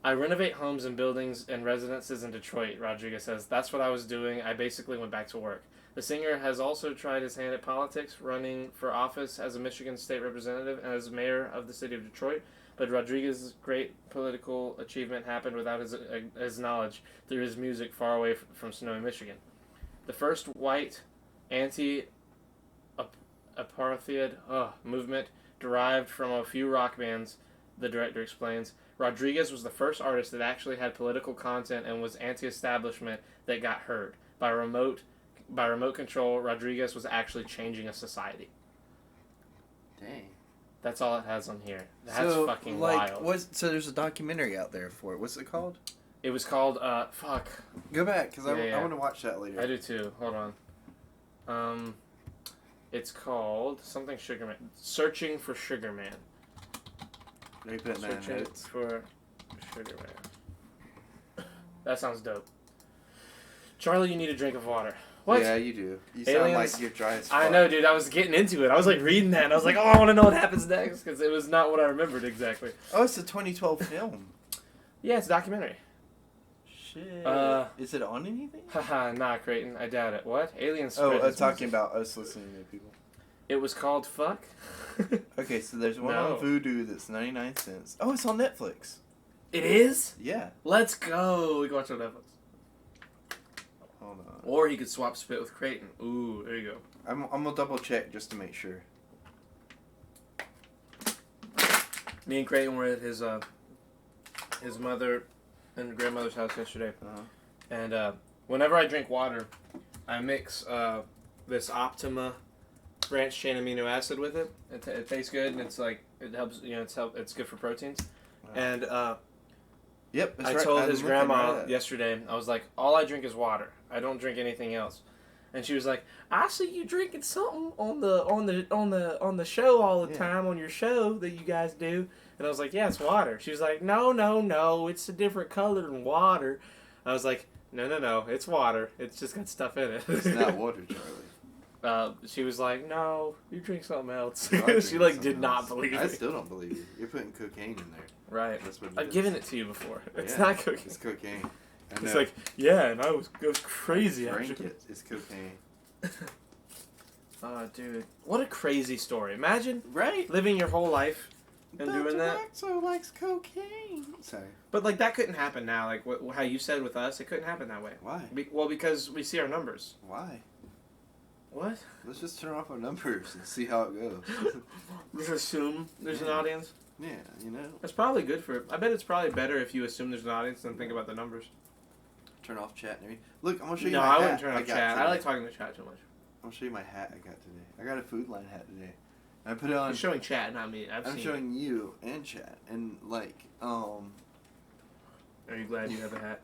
I renovate homes and buildings and residences in Detroit, Rodriguez says. That's what I was doing. I basically went back to work. The singer has also tried his hand at politics, running for office as a Michigan state representative and as mayor of the city of Detroit, but Rodriguez's great political achievement happened without his knowledge through his music far away from snowy Michigan. The first white anti-apartheid movement derived from a few rock bands, the director explains. Rodriguez was the first artist that actually had political content and was anti-establishment that got heard. By remote control, Rodriguez was actually changing a society. Dang. That's all it has on here. That's fucking wild. So there's a documentary out there for it. What's it called? It was called, Go back, because I Yeah. want to watch that later. I do too. Hold on. It's called something Sugar Man. Searching for Sugar Man. Let me put it in my Searching notes. for Sugar Man. That sounds dope. Charlie, you need a drink of water. What? Yeah, you do. You sound Aliens? like you're dry as fuck. I know, dude. I was getting into it. I was like reading that, and I was like, oh, I want to know what happens next, because it was not what I remembered exactly. Oh, it's a 2012 film. Yeah, it's a documentary. Shit. Is it on anything? Haha, nah, Creighton. I doubt it. What? Aliens. Oh, spread his talking music. about us listening to people. It was called Fuck. Okay, so there's one No. on Vudu that's 99 cents. Oh, it's on Netflix. It is? Yeah. Let's go. We can watch it on Netflix. Hold on. Or he could swap spit with Creighton. Ooh, there you go. I'm gonna double check just to make sure. Me and Creighton were at his mother and grandmother's house yesterday. Uh-huh. And whenever I drink water, I mix this Optima branched chain amino acid with it. It tastes good, and it's like it helps. It's good for proteins. Wow. And Yep. That's I right. told I'm his looking right grandma at it. yesterday. I was like, all I drink is water. I don't drink anything else. And she was like, I see you drinking something on the show all the Yeah. time on your show that you guys do. And I was like, yeah, it's water. She was like, no, it's a different color than water. I was like, no, it's water. It's just got stuff in it. It's not water, Charlie. She was like, no, you drink something else. You are She drinking like something did not else. believe I it. still don't believe you. You're putting cocaine in there. Right. That's what it I've is. given it to you before. It's Yeah, not cocaine. It's cocaine. I It's know. like, yeah, and I was crazy Drink actually. it. It's cocaine. Oh, dude. What a crazy story. Imagine Right? living your whole life and doing that. So likes cocaine. Sorry. But, like, that couldn't happen now. Like, how you said with us, it couldn't happen that way. Why? Well, because we see our numbers. Why? What? Let's just turn off our numbers and see how it goes. Just assume there's an Yeah. audience. Yeah, you know. That's probably good for... I bet it's probably better if you assume there's an audience than think about the numbers. Turn off chat and everything. Look, I'm gonna show you No, my I hat wouldn't turn I off got chat. today. I like talking to chat too much. I'm gonna show you my hat I got today. I got a Food Line hat today. And I put it on. You're showing chat, not me. I've I'm seen showing you and chat. And like, it. Are you glad you have a hat?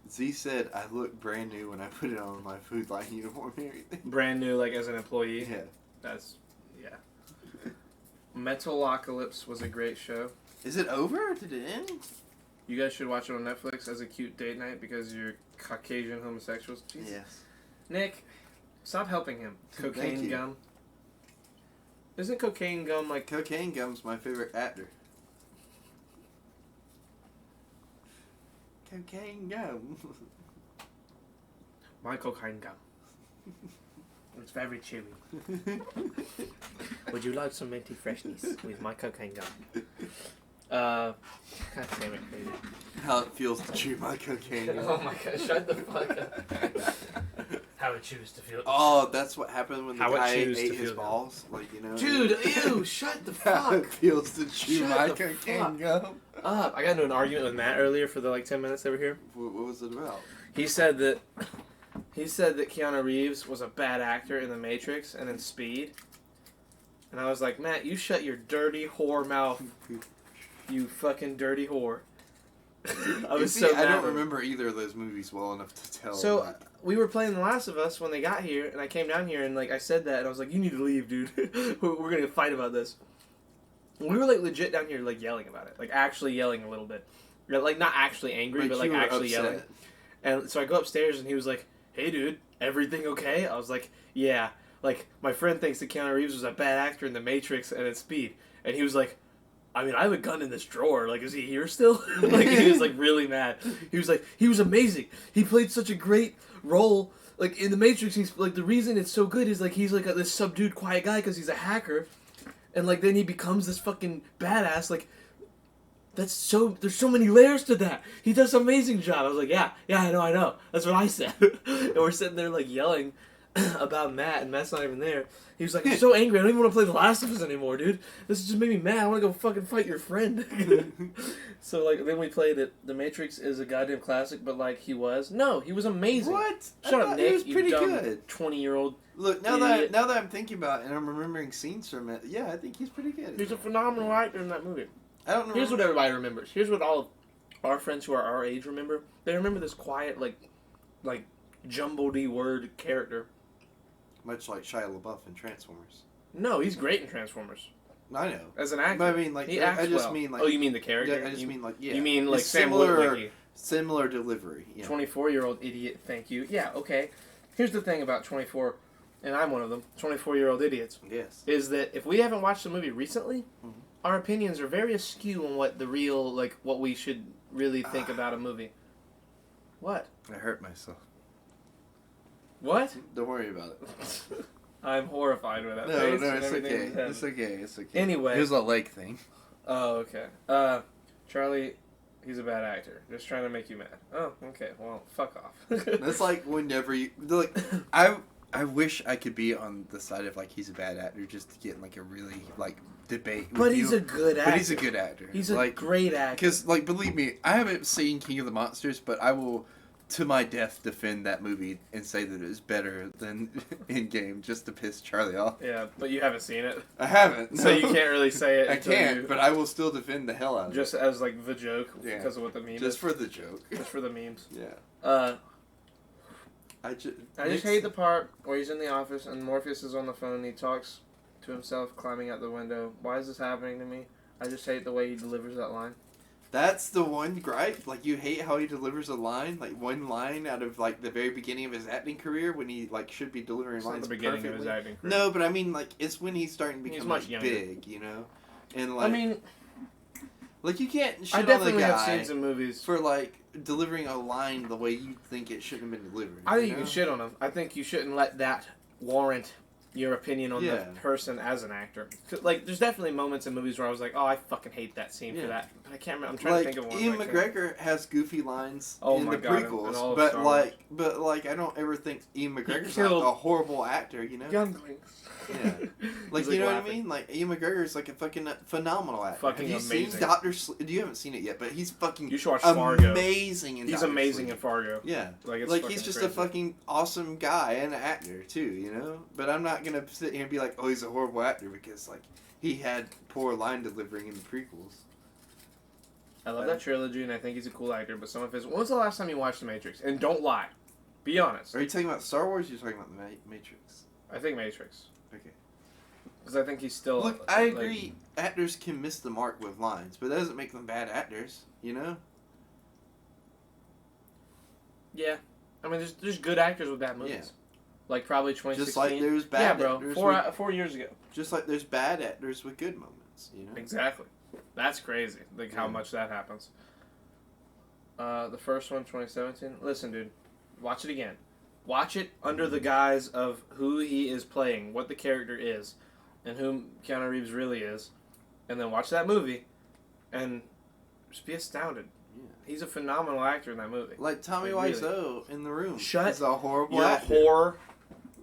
Z said I look brand new when I put it on my Food Line uniform and everything. Brand new, like, as an employee. Yeah. That's... Yeah. Metalocalypse was a great show. Is it over? Did it end? You guys should watch it on Netflix as a cute date night because you're Caucasian homosexuals. Jesus. Yes. Nick, stop helping him. Thank Cocaine you. gum. Isn't cocaine gum like... Cocaine Gum's my favorite actor. Cocaine Gum. My cocaine gum. It's very chewy. Would you like some minty freshness with my cocaine gum? God damn it, baby. How it feels to chew my cocaine gum. Oh my god, shut the fuck up. How it chews to feel... Oh, that's what happened when the How it guy chews ate to his feel balls. Like, you know. Dude, ew, shut the How it fuck feels to chew Shut my the cocaine fuck gum. up. I got into an argument with Matt earlier for the like 10 minutes they were here. What was it about? He said that Keanu Reeves was a bad actor in The Matrix and in Speed. And I was like, Matt, you shut your dirty whore mouth, you fucking dirty whore. I was See, so I mad. don't remember either of those movies well enough to tell. So that. we were playing The Last of Us when they got here, and I came down here and like I said that, and I was like, "You need to leave, dude. We're gonna fight about this." We were like legit down here, like yelling about it, like actually yelling a little bit, like not actually angry, but like you were actually upset. yelling. And so I go upstairs, and he was like, "Hey, dude, everything okay?" I was like, "Yeah." Like my friend thinks that Keanu Reeves was a bad actor in The Matrix and in Speed, and he was like, I mean, I have a gun in this drawer. Like, is he here still? Like, he was, like, really mad. He was like, he was amazing. He played such a great role. Like, in The Matrix, he's, like, the reason it's so good is, like, he's, like, this subdued, quiet guy because he's a hacker. And, like, then he becomes this fucking badass. Like, there's so many layers to that. He does an amazing job. I was like, yeah, I know. That's what I said. And we're sitting there, like, yelling about Matt, and Matt's not even there. He was like, I'm so angry, I don't even want to play The Last of Us anymore, dude. This just made me mad, I want to go fucking fight your friend. So, like, then we played it. The Matrix is a goddamn classic, but, like, he was amazing. What? Shut I up, thought Nick, he was pretty you dumb good. 20-year-old. Look, now idiot. that I'm thinking about it and I'm remembering scenes from it, yeah, I think he's pretty good. He's a phenomenal actor in that movie. I don't know. Here's what everybody remembers. Here's what all of our friends who are our age remember. They remember this quiet, like jumbledy word character. Much like Shia LaBeouf in Transformers. No, he's great in Transformers. I know. As an actor. But I mean, like, He I acts just well. mean, like... Oh, you mean the character? Yeah, I just mean, like, yeah. You mean, like, It's Sam similar, Witwicky. similar delivery, yeah. 24-year-old idiot, thank you. Yeah, okay. Here's the thing about 24, and I'm one of them, 24-year-old idiots, Yes. is that if we haven't watched the movie recently, Mhm. our opinions are very askew on what the real, like, what we should really think about a movie. What? I hurt myself. What? Don't worry about it. I'm horrified with that No, face no, and it's everything okay. that's happening. It's okay. It's okay. Anyway. It was a leg thing. Oh, okay. Charlie, he's a bad actor. Just trying to make you mad. Oh, okay. Well, fuck off. That's like whenever you... Like, I wish I could be on the side of, like, he's a bad actor just to get in, like, a really, like, debate with But you. he's a good actor. But he's a good actor. He's a like, great actor. Because, like, believe me, I haven't seen King of the Monsters, but I will, to my death, defend that movie and say that it is better than Endgame just to piss Charlie off. Yeah, but you haven't seen it. I haven't. So no. you can't really say it. I until can't, you, but I will still defend the hell out of just it. as like the joke Yeah. because of what the meme Just is. for the joke. Just for the memes. Yeah. I just hate the part where he's in the office and Morpheus is on the phone and he talks to himself climbing out the window. Why is this happening to me? I just hate the way he delivers that line. That's the one gripe. Like, you hate how he delivers a line, like one line out of like the very beginning of his acting career when he like should be delivering It's not lines the beginning perfectly. of his acting career. No, but I mean, like, it's when he's starting to He's become much like, younger. big, you know. And like, I mean, like you can't shit I on the definitely have guy seen some movies. for like delivering a line the way you think it shouldn't have been delivered. I think you know? can shit on him. I think you shouldn't let that warrant your opinion on Yeah. the person as an actor. 'Cause, like, there's definitely moments in movies where I was like, oh, I fucking hate that scene Yeah. for that. But I can't remember. I'm trying Like to think of one. Ian I can't. McGregor has goofy lines Oh in my the God, in prequels, all of but Star like I don't ever think Ian McGregor's like killed a horrible actor, you know? Younglings. Yeah. Like, He's, you know laughing. what I mean? Like, Ian McGregor is like a fucking phenomenal actor. Fucking Have you seen amazing. Doctor Sleep? You haven't seen it yet, but he's fucking You should watch Fargo. amazing in He's Dr. amazing Sleep. in Fargo. Yeah. Like, it's Like, fucking he's just crazy. a fucking awesome guy and an actor, too, you know? But I'm not gonna sit here and be like, oh, he's a horrible actor because, like, he had poor line delivering in the prequels. I love that trilogy, and I think he's a cool actor. But some of his. When was the last time you watched The Matrix? And don't lie. Be honest. Are you talking about Star Wars or are you talking about the Matrix? I think Matrix. Okay. Because I think he's still. Look, I like- agree. Actors can miss the mark with lines, but that doesn't make them bad actors. You know? Yeah. I mean, there's good actors with bad movies. Yeah. Like probably 2016. Just like there's bad yeah, bro. actors. 4 years ago. Just like there's bad actors with good moments. You know? Exactly. That's crazy. Like how Yeah. much that happens. The first one, 2017. Listen, dude. Watch it again. Watch it under the guise of who he is playing, what the character is, and who Keanu Reeves really is, and then watch that movie, and just be astounded. Yeah. He's a phenomenal actor in that movie. Like Tommy Like, really. Wiseau in The Room. Shut He's a horrible Your actor. whore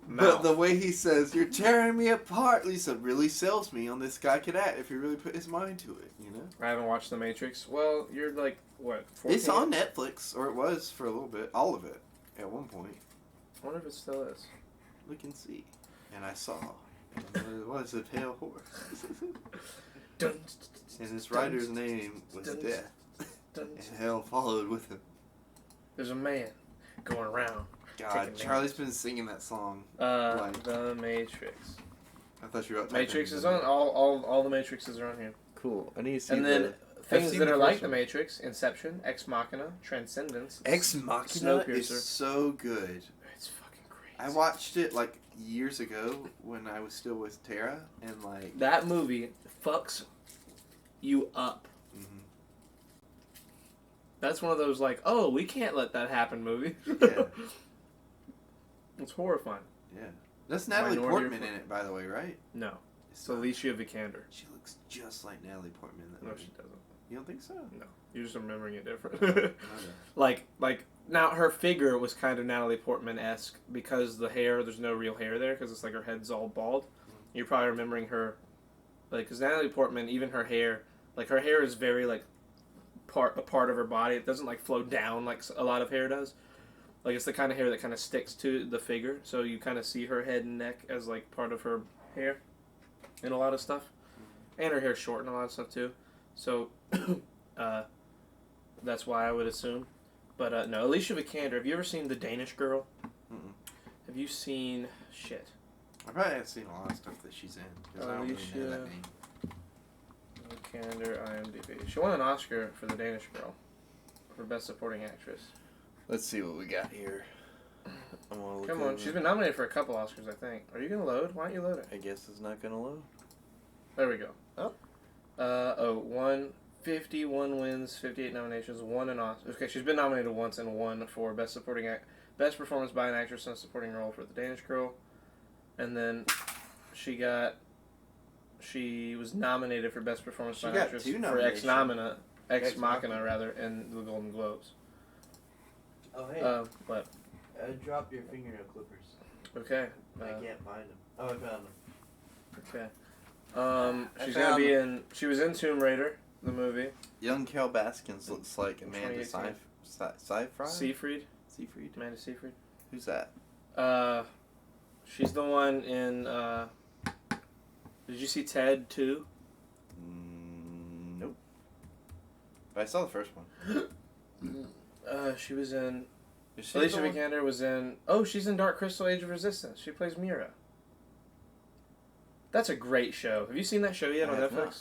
But mouth. the way he says, "You're tearing me apart," Lisa, really sells me on this guy could act if he really put his mind to it. You know. I haven't watched The Matrix. Well, you're like what? 14? It's on Netflix, or it was for a little bit, all of it, at one point. I wonder if it still is. Look and see. And I saw. And it was a pale horse. Dun, And his writer's name was dun, Death. dun. And hell followed with him. There's a man going around. God, Taking Charlie's been singing that song. The Matrix. I thought you were about to Matrix is on. All the Matrixes are on here. Cool. I need to see And then things seen that the are first like The one. Matrix: Inception, Ex Machina, Transcendence. Ex Machina is Snowpiercer. so good. It's fucking crazy. I watched it like years ago when I was still with Tara, and like, that movie. Fucks you up. mhm. That's one of those like, oh, we can't let that happen movie. Yeah. It's horrifying. Yeah, that's Natalie Minority Portman Report. in it, by the way, right? No, It's it's Alicia Vikander. She looks just like Natalie Portman in that No, movie. she doesn't. You don't think so? No, you're just remembering it different. Okay. like now her figure was kind of Natalie Portman-esque because the hair, there's no real hair there because it's like her head's all bald. You're probably remembering her, like, because Natalie Portman, even her hair, like her hair is very like a part of her body. It doesn't like flow down like a lot of hair does. Like it's the kind of hair that kind of sticks to the figure, so you kind of see her head and neck as like part of her hair in a lot of stuff, and her hair's short in a lot of stuff too. So that's why I would assume. But no, Alicia Vikander. Have you ever seen The Danish Girl? Mm-mm. Have you seen shit? I probably haven't seen a lot of stuff that she's in because I don't really know that Alicia. name. Vikander, IMDb. She won an Oscar for The Danish Girl for Best Supporting Actress. Let's see what we got here. Come on, she's been nominated for a couple Oscars, I think. Are you gonna load? Why don't you load it? I guess it's not gonna load. There we go. 151 wins, 58 nominations, won an Oscar. Okay, she's been nominated once and won for Best Supporting Best Performance by an Actress in a Supporting Role for The Danish Girl. And then she was nominated for Best Performance She by an got Actress two for Ex nominations. Machina, Machina. rather, in the Golden Globes. Oh, hey, But drop your fingernail clippers. okay. I can't find them. Oh, I found them. Okay. I She's gonna found- be in. She was in Tomb Raider, the movie. Young Carol Baskins looks like Amanda 2018. Seyfried? Seyfried, Seyfried? Amanda Seyfried. Who's that? She's the one in. Did you see Ted 2? Nope. But I saw the first one. She was in Is she Alicia the one- Vikander was in. Oh, she's in Dark Crystal: Age of Resistance. She plays Mira. That's a great show. Have you seen that show yet I on have Netflix? not.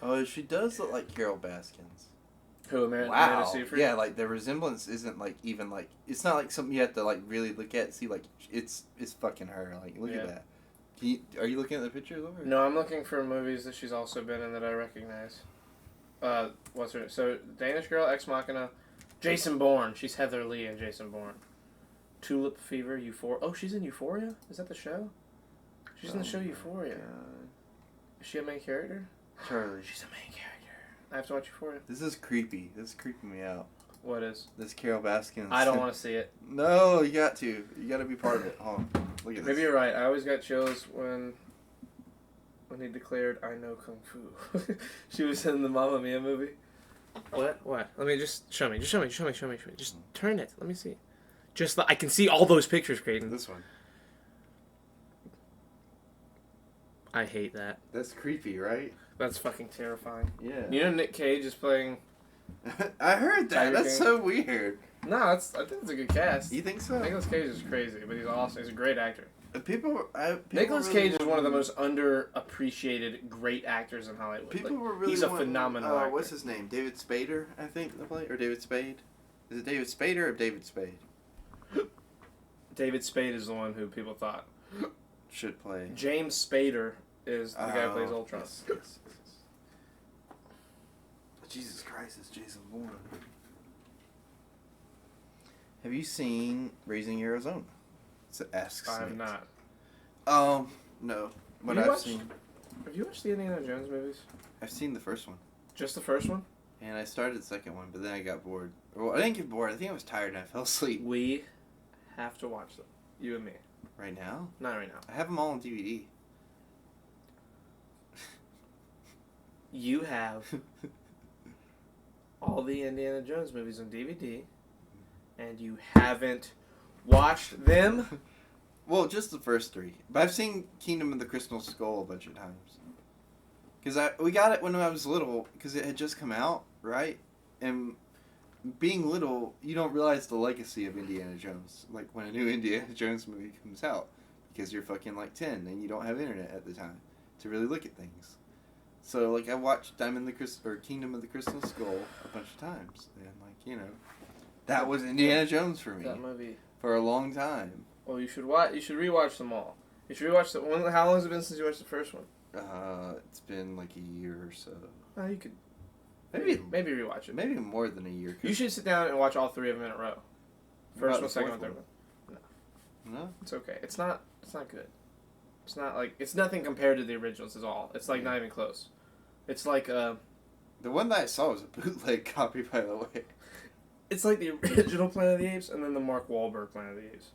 Oh, she does look like Carol Baskins. Who, Amanda Wow. Seyfried? Yeah, like the resemblance isn't like even like it's not like something you have to like really look at and see like it's fucking her. Like look Yeah. at that. Are you looking at the pictures of her? No, I'm looking for movies that she's also been in that I recognize. What's her? So Danish Girl, Ex Machina, Jason Bourne. She's Heather Lee in Jason Bourne. Tulip Fever, Euphoria. Oh, she's in Euphoria. Is that the show? She's in the show my Euphoria. God. Is she a main character? Charlie. She's a main character. I have to watch Euphoria. This is creepy. This is creeping me out. What is? This Carol Baskins. I don't want to see it. No, you got to. You got to be part of it. Hold on. Look at this. Maybe you're right. I always got chills when he declared, "I know kung fu." She was in the Mamma Mia movie. What? Let me just show me. Just show me. Just turn it. Let me see. I can see all those pictures, Creighton. This one. I hate that. That's creepy, right? That's fucking terrifying. Yeah. You know Nick Cage is playing. I heard that. Tiger That's King. so weird. No, I think it's a good cast. You think so? Nicolas Cage is crazy, but he's awesome. He's a great actor. People Nicolas really Cage is one of the most underappreciated great actors in Hollywood. People Like, were really. he's a wanting- phenomenal actor. What's his name? David Spader, I think, the play, or David Spade. Is it David Spader or David Spade? David Spade is the one who people thought. Should play. James Spader is the guy who plays Oh, Ultron. yes. Jesus Christ, it's Jason Bourne. Have you seen Raising Arizona? It's asks I have me. not. No. But You I've watched- seen. Have you watched the Indiana Jones movies? I've seen the first one, Just the first one? and I started the second one, but then I got bored. Well, I didn't get bored. I think I was tired and I fell asleep. We have to watch them. You and me. Right now, Not right now. I have them all on DVD. You have all the Indiana Jones movies on DVD, and you haven't watched them? Well, just the first three. But I've seen Kingdom of the Crystal Skull a bunch of times. Because we got it when I was little, because it had just come out, right? And being little, you don't realize the legacy of Indiana Jones. Like, when a new Indiana Jones movie comes out. Because you're fucking, like, 10, and you don't have internet at the time to really look at things. So, like, I watched Kingdom of the Crystal Skull a bunch of times. And, like, you know, that was Indiana Jones for me. That movie. For a long time. Well, you should rewatch them all. You should rewatch the one. How long has it been since you watched the first one? It's been like a year or so. Oh, you could Maybe maybe rewatch it. maybe more than a year. 'cause- You should sit down and watch all three of them in a row. First About one, the second one, fourth third one. No? It's okay. It's not good. It's not like it's nothing compared to the originals at all. It's like not even close. It's like The one that I saw was a bootleg copy, by the way. it's like the original Planet of the Apes and then the Mark Wahlberg Planet of the Apes.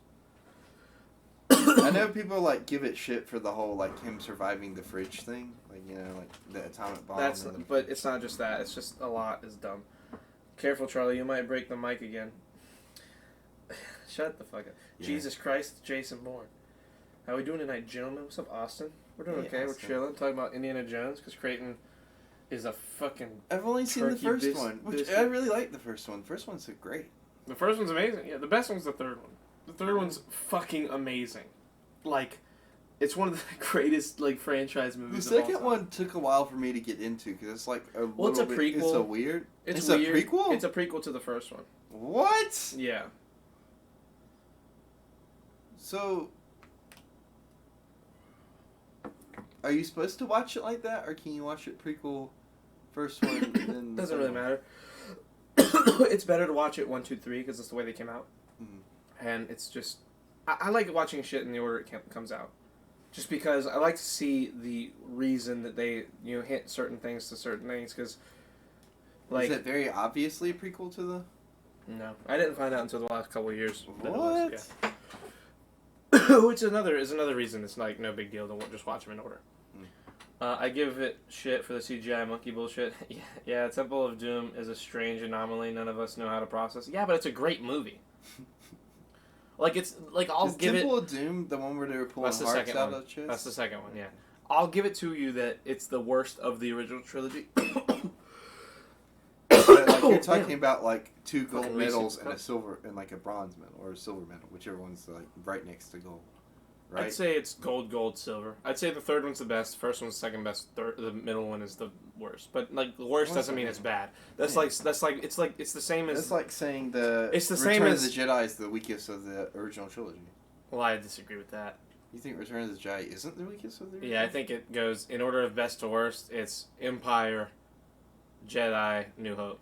I know people like give it shit for the whole like him surviving the fridge thing, like you know, like the atomic bomb. But it's not just that. It's just a lot is dumb. Careful, Charlie. You might break the mic again. Shut the fuck up. Yeah. Jesus Christ, Jason Bourne. How we doing tonight, gentlemen? What's up, Austin? We're doing Hey, okay. Austin. We're chilling. Talking about Indiana Jones because Creighton is a fucking. I've only seen the Turkey first one, which biscuit. I really like the first one. The first one's so great. The first one's amazing. Yeah, the best one's the third one. The third one's fucking amazing. Like, it's one of the greatest like franchise The movies. of all second time. one took a while for me to get into because it's like a Well, it's little a bit. It's prequel. a weird. It's a weird. prequel. It's a prequel to the first one. What? Yeah. So, are you supposed to watch it like that, or can you watch it prequel, first one, then the Doesn't third really one? matter. It's better to watch it 1, 2, 3 because that's the way they came out, and it's just I like watching shit in the order it comes out, just because I like to see the reason that they hint certain things to certain things because like Is it very obviously a prequel to the? no, I didn't find out until the last couple of years. that it What? was, yeah. Which is another reason it's like no big deal to just watch them in order. I give it shit for the CGI monkey bullshit. Yeah, Temple of Doom is a strange anomaly none of us know how to process. Yeah, but it's a great movie. I'll Is give Temple it. of Doom the one where they were pulling That's the hearts second out one. of chests? That's the second one. Yeah, I'll give it to you that it's the worst of the original trilogy. Is that like you're talking about like 2 gold Fucking medals Reese's and a Cups. silver and like a bronze medal or a silver medal, whichever one's like right next to gold. Right? I'd say it's gold, silver. I'd say the third one's the best. First one's the second best. The middle one is the worst. But like the worst What's doesn't that mean mean? it's bad. That's Yeah. like it's the same as. It's like saying the It's the Return same of as- the Jedi is the weakest of the original trilogy. Well, I disagree with that. You think Return of the Jedi isn't the weakest of the original? Yeah, I think it goes in order of best to worst. It's Empire, Jedi, New Hope.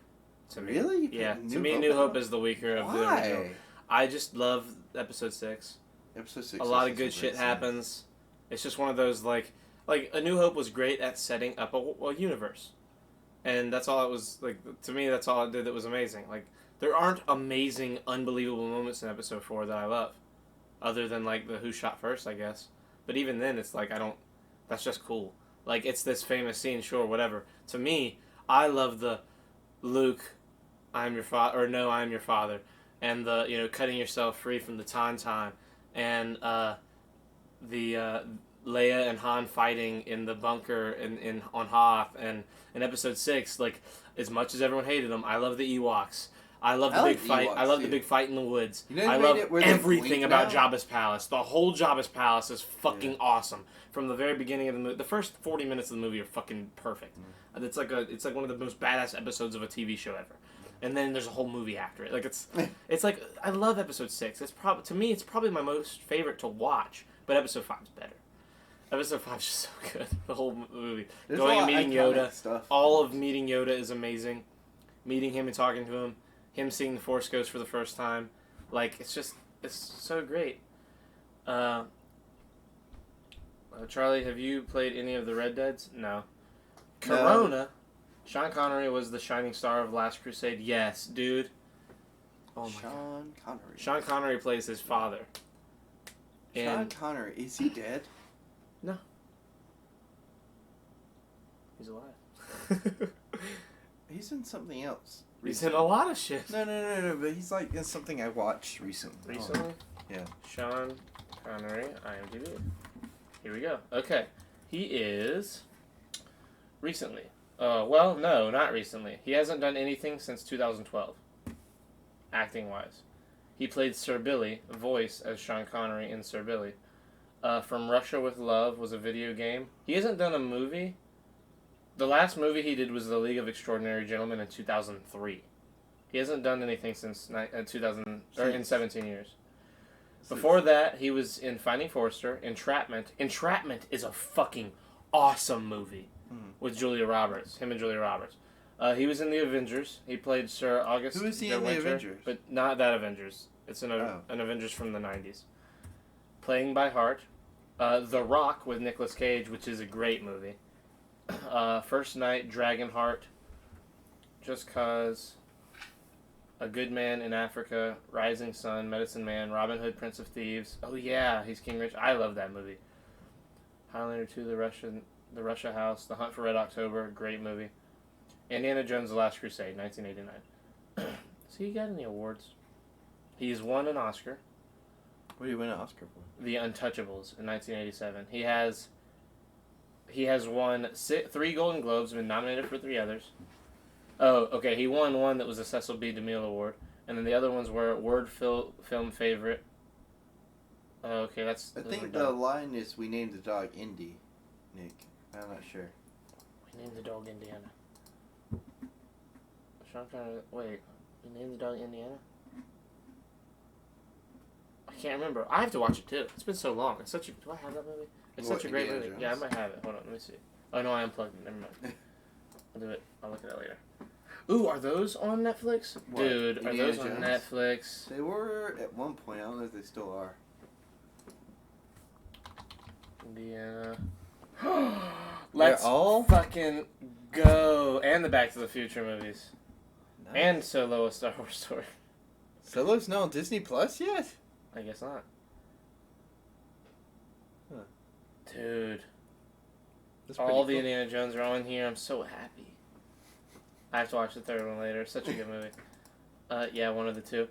To me. Really? You put Yeah. New To me, Hope New in Hope it? is the weaker of the original. Why? I just love Episode 6. Episode 6. A lot has of good some great shit scenes. happens. It's just one of those like A New Hope was great at setting up a universe, and that's all it was like. To me, that's all it did that was amazing. Like there aren't amazing, unbelievable moments in Episode 4 that I love, other than like the who shot first, I guess. But even then, it's like I don't. That's just cool. Like it's this famous scene, sure, whatever. To me, I love the Luke, I'm your father, or no, I'm your father, and the cutting yourself free from the Tauntaun, and the Leia and Han fighting in the bunker in on Hoth, and in Episode 6, like as much as everyone hated them, I love the Ewoks. I love the I big like fight. Ewoks, I love the too. big fight in the woods. You know I they love made it where they everything blink about now? Jabba's palace. The whole Jabba's palace is fucking Yeah. awesome. From the very beginning of the movie, the first 40 minutes of the movie are fucking perfect. Mm. And it's like one of the most badass episodes of a TV show ever. And then there's a whole movie after it. Like it's like I love Episode 6. To me it's probably my most favorite to watch. But Episode 5 is better. Episode 5 is just so good. The whole movie. There's Going a and lot meeting of iconic Yoda. stuff. All of meeting Yoda is amazing. Meeting him and talking to him seeing the Force Ghost for the first time. Like, it's so great. Charlie, have you played any of the Red Deads? No. No. Corona. Sean Connery was the shining star of Last Crusade. Yes, dude. Oh my god. Sean Connery. Sean Connery plays his father. Sean And Connery. Is he dead? he's alive. He's in something else. He's in a lot of shit. No, but he's like in something I watched recently. Recently? Yeah. Sean Connery, IMDb. Here we go. Okay. He is recently. Well, no, not recently. He hasn't done anything since 2012. Acting-wise. He played Sir Billy, voice as Sean Connery in Sir Billy. From Russia with Love was a video game. He hasn't done a movie. The last movie he did was The League of Extraordinary Gentlemen in 2003. He hasn't done anything since 2000 or in 17 years. Before that, he was in Finding Forrester, Entrapment. Entrapment is a fucking awesome movie with Julia Roberts. Him and Julia Roberts. He was in the Avengers. He played Sir August. Who is he de in the Winter, Avengers? But not that Avengers. It's an Avengers from the 90s. Playing by Heart. The Rock with Nicolas Cage, which is a great movie. First Night, Dragonheart. Just Cause. A Good Man in Africa, Rising Sun, Medicine Man, Robin Hood, Prince of Thieves. Oh yeah, he's King Rich. I love that movie. Highlander 2, The Russia House, The Hunt for Red October, great movie. Indiana Jones: The Last Crusade, 1989. So he got any awards? He's won an Oscar. What did he win an Oscar for? The Untouchables in 1987. He has won 3 Golden Globes, been nominated for 3 others. Oh, okay. He won one that was a Cecil B. DeMille Award, and then the other ones were Word Film Favorite. Oh, okay, that's. I those think were the done. line is we named the dog Indy, Nick. I'm not sure. We named the dog Indiana. Sean Connery. Wait, we named the dog Indiana. I can't remember. I have to watch it too. It's been so long. It's such a. Do I have that movie? It's What, such a great Indiana movie. Yeah, I Jones? might have it. Hold on, let me see. Oh no, I unplugged it. Never mind. I'll do it. I'll look at it later. Ooh, are those on Netflix? What, Dude, are Indiana those on Jones? Netflix? They were at one point. I don't know if they still are. Indiana. Let's all? fucking go. And the Back to the Future movies. And Solo, a Star Wars story. Solo's not on Disney Plus yet? I guess not. Huh. Dude, That's all pretty the cool. Indiana Jones are on here. I'm so happy. I have to watch the third one later. Such a good movie. Yeah, one of the two.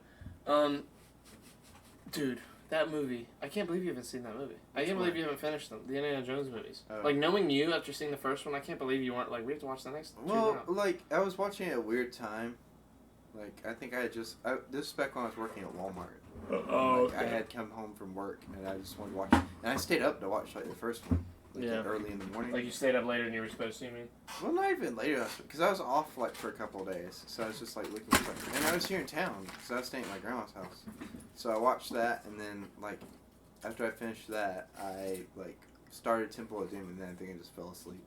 Dude, that movie. I can't believe you haven't seen that movie. I can't believe one? you haven't finished them. The Indiana Jones movies. Oh. Like, knowing you after seeing the first one, I can't believe you weren't like, we have to watch the next two Well, now. like, I was watching it at a weird time. Like I think I had just this was back when I was working at Walmart. Oh, Like, I had come home from work and I just wanted to watch it. And I stayed up to watch like the first one. Like, Yeah. early in the morning. Like you stayed up later than you were supposed to, you mean? Well, not even later, because I was off like for a couple of days, so I was just like looking for something. And I was here in town, because I was staying at my grandma's house. So I watched that, and then like after I finished that, I like started Temple of Doom, and then I think I just fell asleep.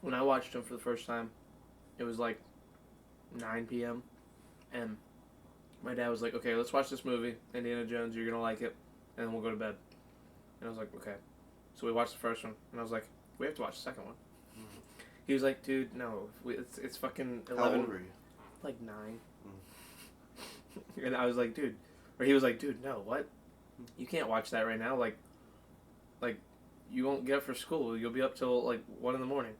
When I watched him for the first time, it was like 9 p.m. and my dad was like, "Okay, let's watch this movie, Indiana Jones. You're gonna like it, and then we'll go to bed." And I was like, "Okay." So we watched the first one, and I was like, "We have to watch the second one." He was like, "Dude, no, it's fucking 11." How old were you? Like 9. And I was like, "Dude," or he was like, "Dude, no, what? You can't watch that right now. Like, you won't get up for school. You'll be up till like 1 in the morning."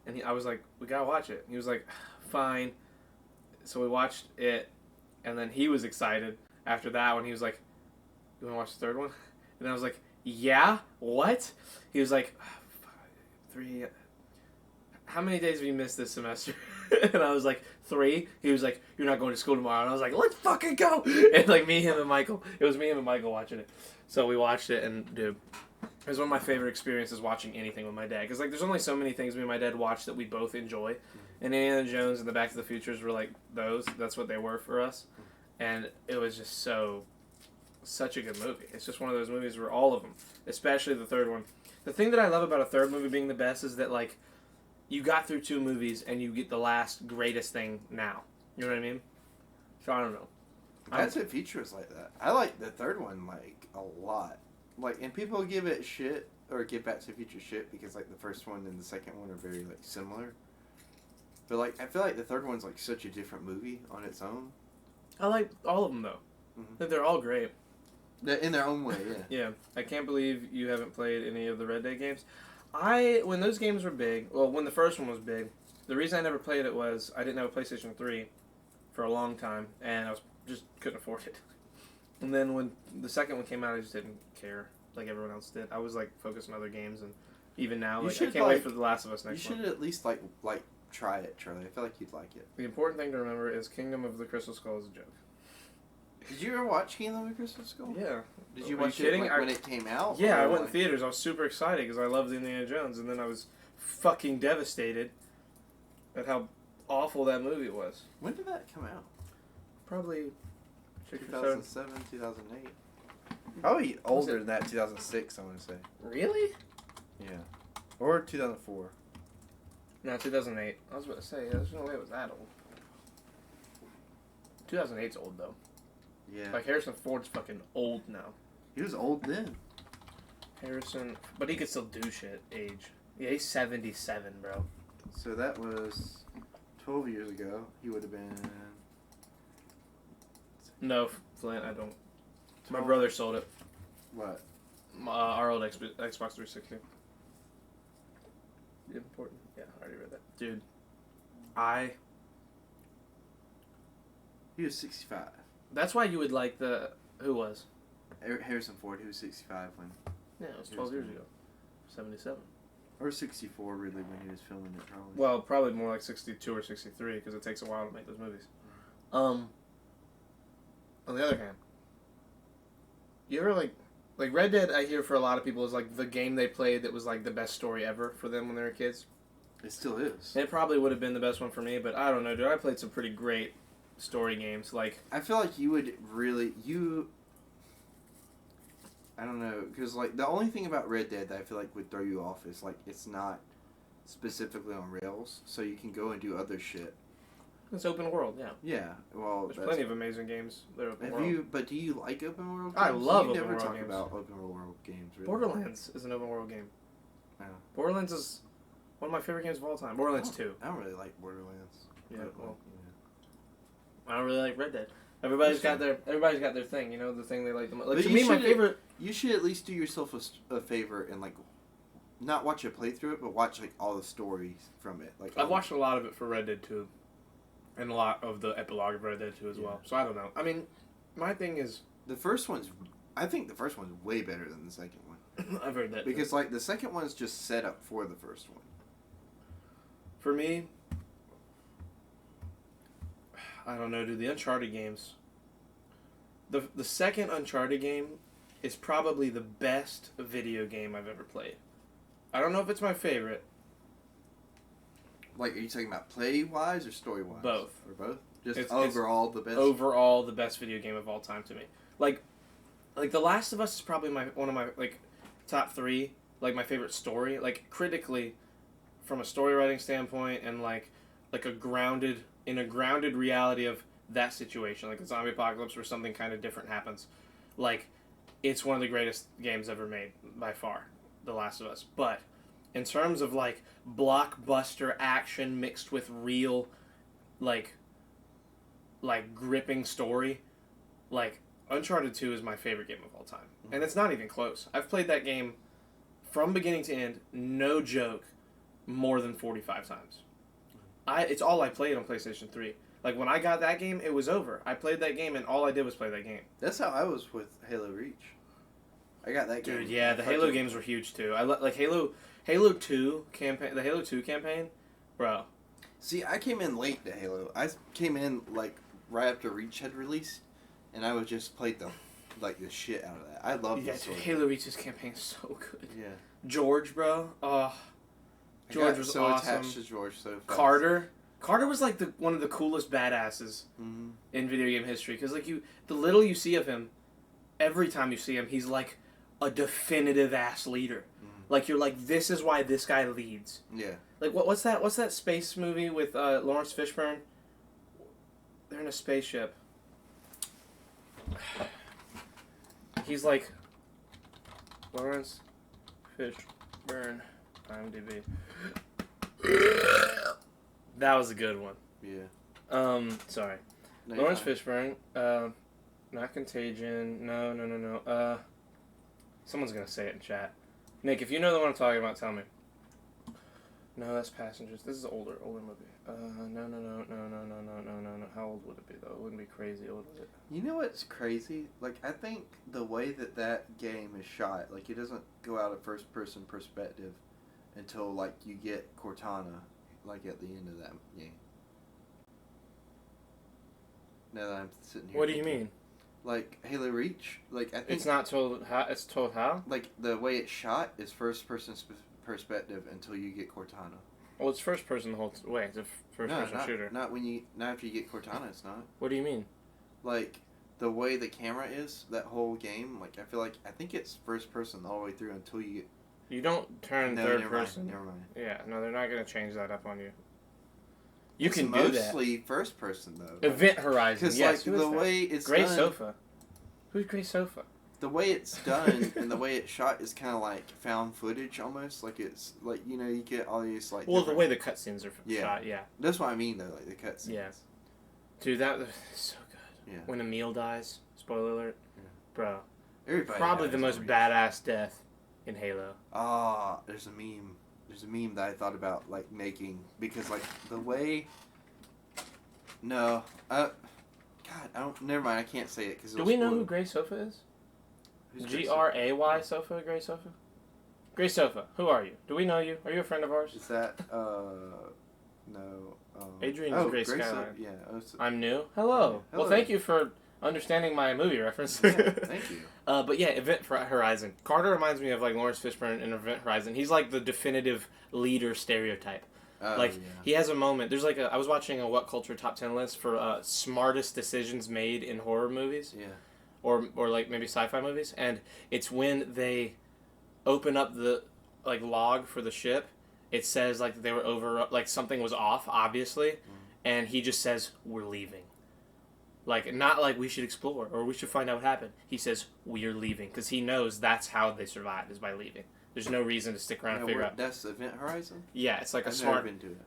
And I was like, "We gotta watch it." He was like, "Fine." So we watched it, and then he was excited after that one. He was like, "You wanna watch the third one?" And I was like, "Yeah, what?" He was like, 3. How many days have you missed this semester? And I was like, 3. He was like, "You're not going to school tomorrow." And I was like, "Let's fucking go!" And like me, him, and Michael. It was me, him, and Michael watching it. So we watched it, and dude, it was one of my favorite experiences watching anything with my dad. Because like, there's only so many things me and my dad watch that we both enjoy. And Indiana Jones and the Back to the Futures were like those. That's what they were for us. And it was just such a good movie. It's just one of those movies where all of them, especially the third one. The thing that I love about a third movie being the best is that like, you got through 2 movies and you get the last greatest thing now. You know what I mean? So I don't know. That's it. Features like that. I like the third one like a lot. Like, and people give it shit or give Back to the Future shit because like the first one and the second one are very like similar. But like, I feel like the third one's like such a different movie on its own. I like all of them though. Mhm. They're all great. In their own way, yeah. Yeah, I can't believe you haven't played any of the Red Dead games. When those games were big, well, when the first one was big, the reason I never played it was I didn't have a PlayStation 3 for a long time, and I just couldn't afford it. And then when the second one came out, I just didn't care like everyone else did. I was like focused on other games, and even now, You like, I should, can't wait like- for The Last of Us You next should month. at least like try it, Charlie. I feel like you'd like it. The important thing to remember is Kingdom of the Crystal Skull is a joke. Did you ever watch Kingdom of the Crystal Skull? Yeah. Did you Are you watch it kidding? like, when it came out? Yeah, I or, went in like- theaters. I was super excited because I loved Indiana Jones, and then I was fucking devastated at how awful that movie was. When did that come out? Probably 6 or 7. 2007, 2008. Probably older than that. 2006, I want to say. Really? Yeah, or 2004. No, 2008. I was about to say, there's no way it was that old. 2008's old, though. Yeah, Like, Harrison Ford's fucking old now. he was old then. Harrison... But he could still do shit, age. Yeah, he's 77, bro. So that was 12 years ago. He would have been. No, Flint, I don't. My 12 brother sold it. What? Our old Xbox 360. Important. Yeah, I already read that. Dude, He was 65. That's why you would like the... Who was? Harrison Ford. He was 65 when, Yeah, it was He 12 was years good. ago. 77. or 64 really when he was filming it probably. Well, probably more like 62 or 63 because it takes a while to make those movies. On the other hand, you ever like Red Dead, I hear for a lot of people is like the game they played that was like the best story ever for them when they were kids. It still is. It probably would have been the best one for me, but I don't know, dude. I played some pretty great story games. Like, I feel like you would really I don't know, because like the only thing about Red Dead that I feel like would throw you off is like it's not specifically on rails, so you can go and do other shit. it's open world, yeah. Yeah, well, There's plenty of amazing games that are open Have world. you? But do you like open world? I games? love you open never world talk games. about open world games. Really. Borderlands is an open world game. Yeah. Borderlands is one of my favorite games of all time. Borderlands 2. I don't really like Borderlands. Yeah, But, well, yeah. I don't really like Red Dead. Everybody's got their thing, you know, the thing they like the most. Like, But to you me, my should- favorite. You should at least do yourself a favor and like, not watch a playthrough it, but watch like all the stories from it. Like I've watched a lot of it for Red Dead 2, and a lot of the epilogue of Red Dead 2 as well. So I don't know. I mean, my thing is, the first one's. I think the first one's way better than the second one I've heard that because like the second one's just set up for the first one. For me, I don't know, dude. The Uncharted games. The second Uncharted game is probably the best video game I've ever played. I don't know if it's my favorite. Like, are you talking about play-wise or story-wise? Both. Or both? Just It's overall the best? Overall, the best video game of all time to me. Like The Last of Us is probably one of my like top 3. Like my favorite story. Like critically, from a story writing standpoint, and like a grounded reality of that situation, like a zombie apocalypse where something kind of different happens. Like, it's one of the greatest games ever made by far, The Last of Us. But in terms of like blockbuster action mixed with real, like gripping story, like Uncharted 2 is my favorite game of all time, and it's not even close. I've played that game from beginning to end, no joke, more than 45 times. It's all I played on PlayStation 3. Like, when I got that game, it was over. I played that game, and all I did was play that game. That's how I was with Halo Reach. I got that game. Dude, yeah, the Halo games were huge, too. Like, Halo 2 campaign, the Halo 2 campaign, bro. See, I came in late to Halo. I came in, like, right after Reach had released, and I would just play the shit out of that. I love Yeah, this dude, story. Halo Reach's campaign is so good. Yeah. George, bro. Oh, I George got was so awesome. attached to George so fast. Carter was like one of the coolest badasses Mm-hmm. in video game history, because like the little you see of him, every time you see him, he's like a definitive ass leader. Like, you're like, this is why this guy leads. Yeah. Like, what's that space movie with Lawrence Fishburne? They're in a spaceship. He's like Lawrence Fishburne, IMDb. That was a good one. Yeah. Sorry. No, Lawrence you're Fishburne, not Contagion. No. Someone's gonna say it in chat. Nick, if you know the one I'm talking about, tell me. No, that's Passengers. This is an older movie. No. How old would it be, though? It wouldn't be crazy old, would it? You know what's crazy? Like, I think the way that game is shot, like, it doesn't go out of first-person perspective until, like, you get Cortana, like, at the end of that game. Now that I'm sitting here. What do you thinking. mean? Like, Halo Reach, like, I think... It's not told how? It's told how? Like, the way it's shot is first-person perspective until you get Cortana. Well, it's first person the whole way. It's a first-person shooter. Not after you get Cortana, it's not. What do you mean? Like, the way the camera is, that whole game, like, I think it's first-person all the way through until you get... You don't turn No, third never mind, person. never mind. Yeah, no, they're not going to change that up on you. You It's can do that. mostly first-person, though. Event Horizon, Because, yes. like, who is the that? way it's Gray done... Sofa. Who's Gray Sofa? The way it's done and the way it's shot is kind of like found footage almost. Like, it's, like, you know, you get all these, like... Well, the different- way the cutscenes are Yeah. shot, yeah. That's what I mean, though, like, the cutscenes. Yeah. Dude, that was so good. Yeah. When Emil dies, spoiler alert, Yeah. bro. Everybody Probably dies the most on Reach. badass death in Halo. Ah, there's a meme. There's a meme that I thought about, like, making. Because, like, the way... No. God, I don't... Never mind, I can't say it. Cause Do we know who Gray Sofa is? Gray Sofa, Gray Sofa? Gray Sofa, who are you? Do we know you? Are you a friend of ours? Is that, no, Adrian is oh, Gray Grace, Skyline. yeah. I'm new. Hello. Hello. Well, thank you for understanding my movie reference. Yeah, thank you. But yeah, Event Horizon. Carter reminds me of like Lawrence Fishburne in Event Horizon. He's like the definitive leader stereotype. Oh, Like yeah. he has a moment. There's like I was watching a What Culture Top 10 list for smartest decisions made in horror movies, Yeah. or like maybe sci-fi movies, and it's when they open up the like log for the ship. It says like they were over, like something was off, obviously, and he just says we're leaving. Like, not like we should explore or we should find out what happened. He says we're leaving because he knows that's how they survived, is by leaving. There's no reason to stick around and figure out. That's Event Horizon? Yeah, it's like I've a smart. never been to it.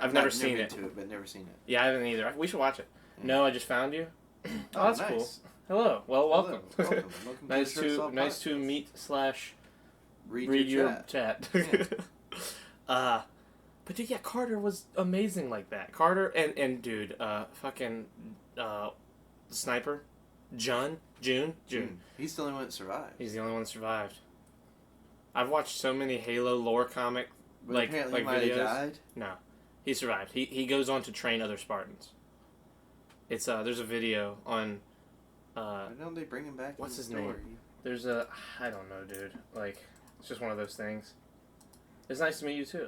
I've never seen it. Never been to it, but never seen it. Yeah, I haven't either. We should watch it. Yeah. No, I just found you. Oh, that's nice. cool. Hello. Well, welcome. Hello. Welcome. Welcome nice to the Short to Salt meet Podcast. / read your chat. Yeah. But dude, yeah, Carter was amazing like that. Carter and dude, fucking sniper, June. He's the only one that survived. He's the only one that survived. I've watched so many Halo lore comic But like apparently he might videos. have died. No, He survived. He goes on to train other Spartans. It's there's a video on Why don't they bring him back? what's in his the name? story? There's a I don't know, dude. Like it's just one of those things. It's nice to meet you too.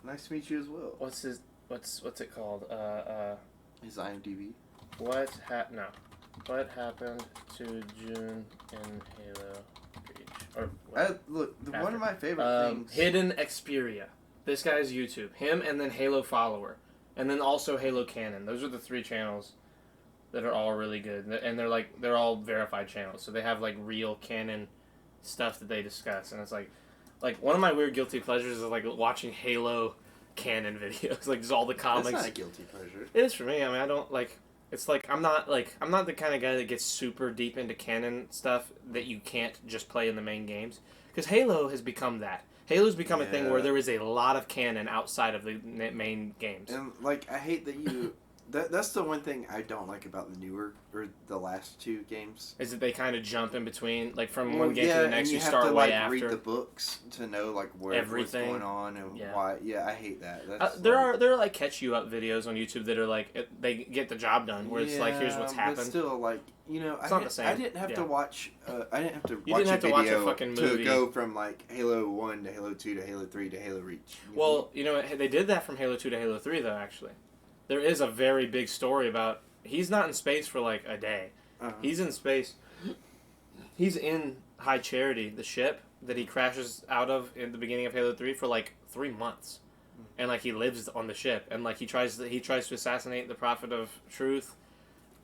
Nice to meet you as well. What's it called? His IMDb. What happened to June in Halo Reach? Or Look, one After. of my favorite things. Hidden Xperia. This guy's YouTube. Him and then Halo Follower. And then also Halo Canon. Those are the 3 channels that are all really good. And they're all verified channels. So they have like real canon stuff that they discuss. And it's like one of my weird guilty pleasures is like watching Halo canon videos. Like just all the comics. That's not a guilty pleasure. It is for me. I mean, I don't like. It's like I'm not the kind of guy that gets super deep into canon stuff that you can't just play in the main games. Because Halo has become that. Halo's become a thing where there is a lot of canon outside of the main games. And like, I hate that you. That's the one thing I don't like about the newer or the last 2 games. Is that they kind of jump in between, like from Well, one game to the next, and you have start to, way like, after. read the books to know like where what's Everything. going on and why. Yeah, I hate that. That's There are like catch you up videos on YouTube that are like they get the job done, where it's like here's what's But happened. still, like, you know, It's not the same. I didn't have to Yeah. watch. I didn't have to You watch didn't have a to watch a video fucking to movie. go from like Halo 1 to Halo 2 to Halo 3 to Halo Reach. You know? Well, you know they did that from Halo 2 to Halo 3 though. Actually, there is a very big story about he's not in space for like a day. He's in space. He's in High Charity, the ship that he crashes out of in the beginning of Halo 3 for like 3 months. And like he lives on the ship and like he tries to assassinate the Prophet of Truth.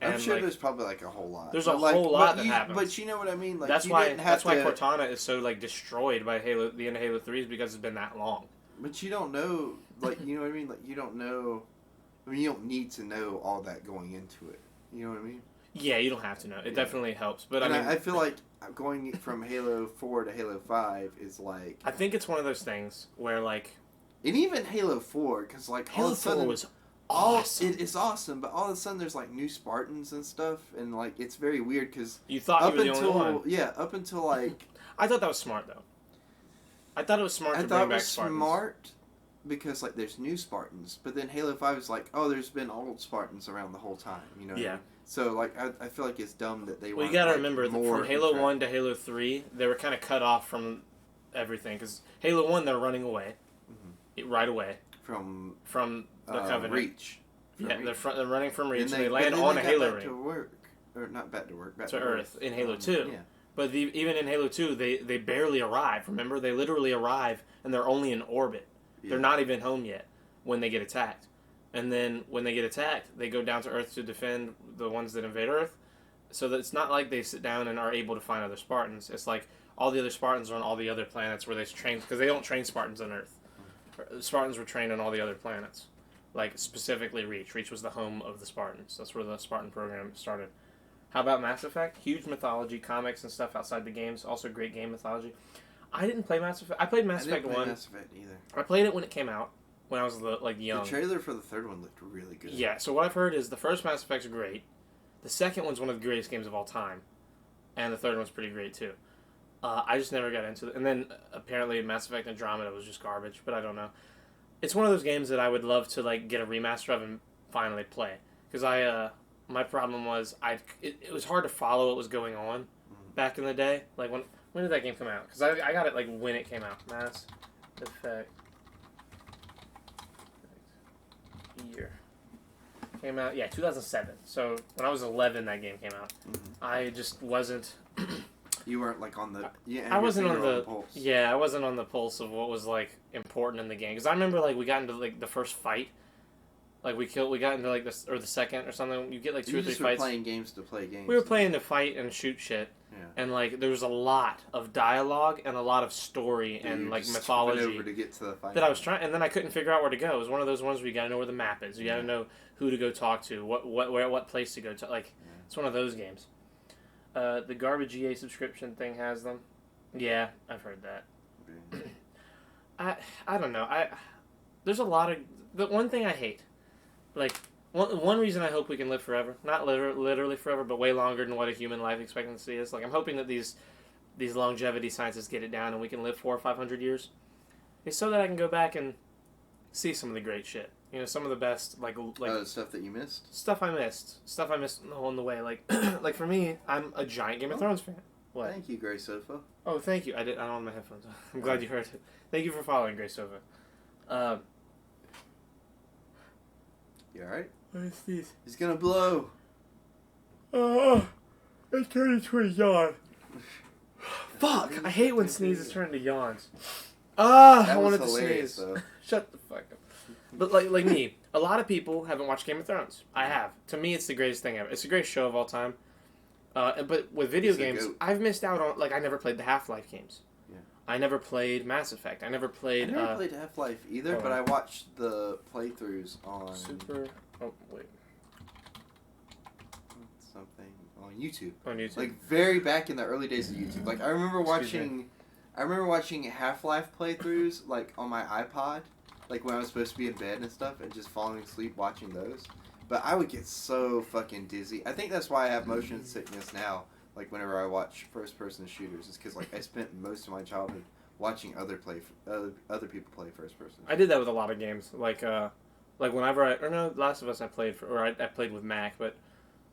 And I'm sure like, there's probably like a whole lot. There's But, a like, whole lot but that you, happens. But you know what I mean? Like that's you why didn't have why to, Cortana is so like destroyed by the end of Halo 3 is because it's been that long. But you don't know, like, you know what I mean? Like, you don't know. I mean, you don't need to know all that going into it. You know what I mean? Yeah, you don't have to know. It Yeah. definitely helps. But And I mean, I feel like going from Halo 4 to Halo 5 is like, I think it's one of those things where like and even Halo 4, because like all Halo of a 4 sudden was all awesome. it is awesome, but all of a sudden there's like new Spartans and stuff, and like it's very weird because You thought you up were the until only one. yeah, up until like I thought that was smart though. I thought it was smart I to thought bring it back was Spartans. smart because like there's new Spartans, but then Halo 5 is like, oh, there's been old Spartans around the whole time, you know? what I Yeah. mean? So like I feel like it's dumb that they. Well, you weren't, gotta like, remember that more from Halo interact- 1 to Halo 3, they were kind of cut off from everything because Halo 1 they're running away right away from from the Covenant. Reach. From Yeah, Reach. they're running from Reach. And And they but land then on they a got Halo back ring. to work, or not back to work, back To Earth in Halo 2. Yeah. But even in Halo 2, they barely arrive. Remember, they literally arrive and they're only in orbit. Yeah. They're not even home yet when they get attacked. And then when they get attacked, they go down to Earth to defend the ones that invade Earth. So that it's not like they sit down and are able to find other Spartans. It's like all the other Spartans are on all the other planets where they train, because they don't train Spartans on Earth. Spartans were trained on all the other planets, like specifically Reach. Reach was the home of the Spartans. That's where the Spartan program started. How about Mass Effect? Huge mythology, comics and stuff outside the games. Also great game mythology. I didn't play Mass Effect. I played Mass I didn't Effect play 1. Mass Effect either. I played it when it came out, when I was young. The trailer for the third one looked really good. Yeah, so what I've heard is the first Mass Effect's great. The second one's one of the greatest games of all time. And the third one's pretty great too. I just never got into it. And then apparently Mass Effect Andromeda was just garbage, but I don't know. It's one of those games that I would love to like get a remaster of and finally play. Because my problem was it was hard to follow what was going on back in the day. Like when did that game come out? Because I got it like when it came out. Mass Effect year. Came out, 2007. So when I was 11, that game came out. I just wasn't. You weren't like on the. Yeah, I wasn't on the. pulse. Yeah, I wasn't on the pulse of what was like important in the game. Because I remember like we got into like the first fight. Like we got into like this or the second or something. You get like two You or three just were fights. playing games to play games. We were playing to fight and shoot shit. Yeah. And like there was a lot of dialogue and a lot of story Yeah, and you're like just mythology. skipping over to get to the fight. That I was trying, and then I couldn't figure out where to go. It was one of those ones where you gotta know where the map is. You gotta know who to go talk to, what place to go to. Like, it's one of those games. The garbage EA subscription thing has them. Yeah, I've heard that. I don't know. There's a lot of the one thing I hate, like one reason I hope we can live forever, not literally forever, but way longer than what a human life expectancy is. Like I'm hoping that these longevity scientists get it down and we can live 400 or 500 years. It's so that I can go back and see some of the great shit. You know, some of the best like Stuff that you missed. stuff I missed on the way. Like like for me, I'm a giant Game of Thrones fan. What? Thank you, Gray Sofa. Oh, thank you. I don't have my headphones on. I'm glad you heard it. Thank you for following Grace Sova. You alright? What is this? He's gonna blow. Oh, it turned into a yawn. Fuck! I hate when sneezes turn into yawns. I That was wanted to hilarious, sneeze. though. Shut the fuck up. But like me, a lot of people haven't watched Game of Thrones. I have. To me, it's the greatest thing ever. It's the greatest show of all time. But with video It's a games, goat. I've missed out on. Like, I never played the Half-Life games. Yeah. I never played Mass Effect. I never I played. never played Half-Life either, oh. but I watched the playthroughs on Super. Oh wait. something on YouTube. On YouTube. Like very back in the early days of YouTube. Like I remember Excuse me. watching Half-Life playthroughs like on my iPod, like when I was supposed to be in bed and stuff, and just falling asleep watching those. But I would get so fucking dizzy. I think that's why I have motion sickness now. Like whenever I watch first-person shooters, is because like I spent most of my childhood watching other people play first-person. I did that with a lot of games. Like whenever Last of Us I played I played with Mac, but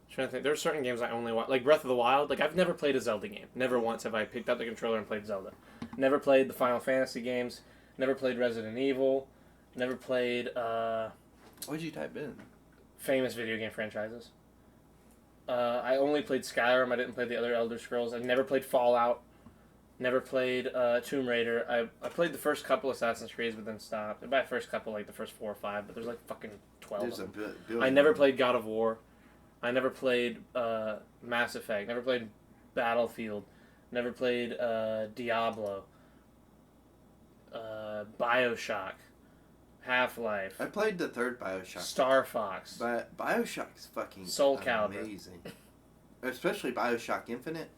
I'm trying to think. There are certain games I only watch, like Breath of the Wild. Like I've never played a Zelda game. Never once have I picked up the controller and played Zelda. Never played the Final Fantasy games. Never played Resident Evil. Never played What'd you type in? famous video game franchises. I only played Skyrim. I didn't play the other Elder Scrolls. I never played Fallout. Never played Tomb Raider. I played the first couple Assassin's Creeds, but then stopped. By first couple, like the first 4 or 5, but there's like fucking 12 There's of a them. billion. I never played God of War. I never played Mass Effect. Never played Battlefield. Never played Diablo. Bioshock. Half-Life. I played the third Bioshock. Star Fox. But Bioshock is fucking Soul Calibur. amazing. Especially Bioshock Infinite.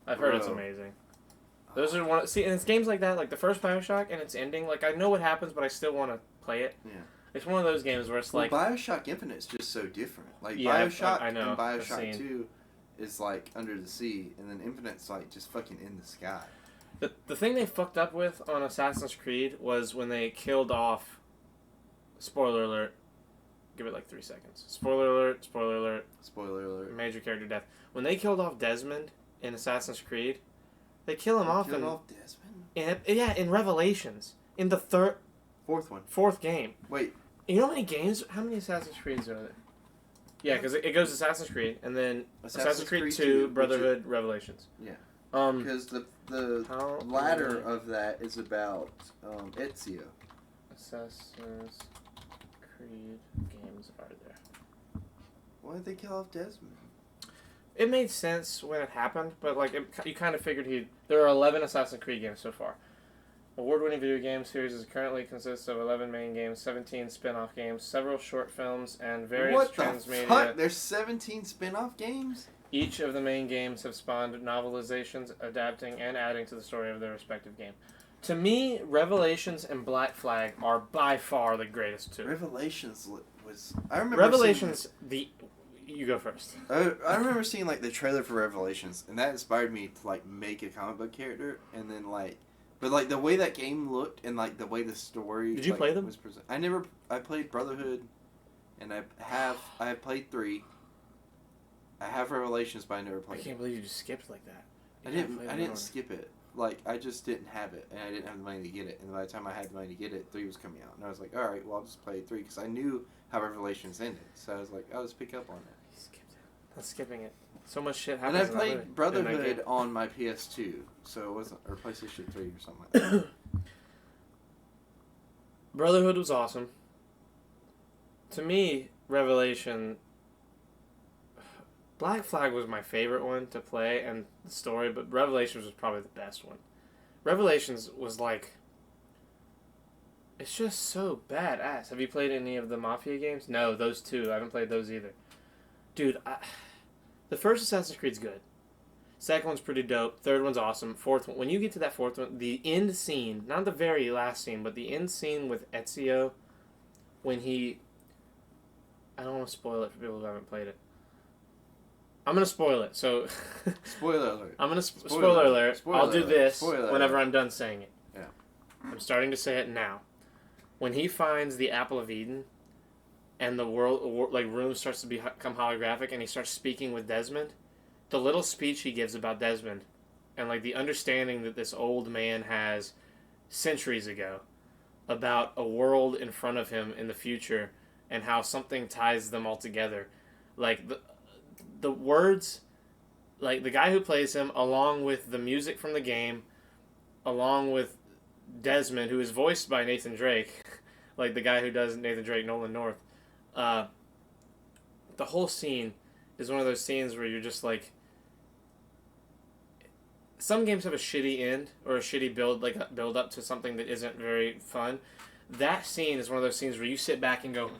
I've heard it's Bro. amazing. Those are one. See, and it's games like that, like the first Bioshock and its ending. Like I know what happens, but I still want to play it. Yeah. It's one of those games where it's like Bioshock Infinite is just so different. Like Yeah, Bioshock I know. and I've Bioshock seen. 2 is like under the sea, and then Infinite's like just fucking in the sky. the thing they fucked up with on Assassin's Creed was when they killed off. Spoiler alert. Give it like 3 seconds. Spoiler alert. Spoiler alert. Spoiler alert. Major character death. When they killed off Desmond in Assassin's Creed, they kill him off Killed in, off Desmond? in Revelations in the Fourth one. fourth game. Wait, You know how many games? How many Assassin's Creeds are there? Yeah, because it goes Assassin's Creed and then Assassin's Creed 2, Brotherhood, Revelations. Yeah. Um. because the How ladder many of that is about Ezio. Assassin's Creed games are there? Why did they kill off Desmond? It made sense when it happened, but like you kind of figured there are 11 Assassin's Creed games so far. Award-winning video game series currently consists of 11 main games, 17 spin-off games, several short films, and various What the transmedia. fuck? There's 17 spin-off games? Each of the main games have spawned novelizations, adapting and adding to the story of their respective game. To me, Revelations and Black Flag are by far the greatest two. Revelations was... I remember Revelations, you go first. I remember seeing like the trailer for Revelations, and that inspired me to like make a comic book character, and then like, but like the way that game looked and like the way the story. Did you play them? Was I played Brotherhood, and I have played 3. I have Revelations, but I never I played. can't believe you just skipped like that. I You can't play didn't the other skip it. Like I just didn't have it, and I didn't have the money to get it. And by the time I had the money to get it, 3 was coming out, and I was like, all right, well I'll just play 3 because I knew how Revelations ended. So I was like, I'll just pick up on it. You skipped it. I'm skipping it. So much shit And happens. I in that played movie. In Brotherhood that game. on my PS2, so it wasn't, or PlayStation 3 or something like that. Brotherhood was awesome. To me, Revelation. Black Flag was my favorite one to play and the story, but Revelations was probably the best one. Revelations was like. It's just so badass. Have you played any of the Mafia games? No, those 2. I haven't played those either. Dude, the first Assassin's Creed's good. Second one's pretty dope. Third one's awesome. Fourth one, when you get to that fourth one, the end scene, not the very last scene, but the end scene with Ezio, when he... I don't want to spoil it for people who haven't played it. I'm going to spoil it, so... Spoiler alert. I'm going to... Spoiler Spoiler alert. Spoiler I'll do alert. this Spoiler whenever alert. I'm done saying it. Yeah. I'm starting to say it now. when he finds the Apple of Eden, and the room starts to become holographic, and he starts speaking with Desmond, the little speech he gives about Desmond, and like the understanding that this old man has centuries ago about a world in front of him in the future, and how something ties them all together, like the words, like the guy who plays him, along with the music from the game, along with Desmond, who is voiced by Nathan Drake, like the guy who does Nathan Drake, Nolan North. The whole scene is one of those scenes where you're just like, some games have a shitty end or a shitty build up to something that isn't very fun. That scene is one of those scenes where you sit back and go,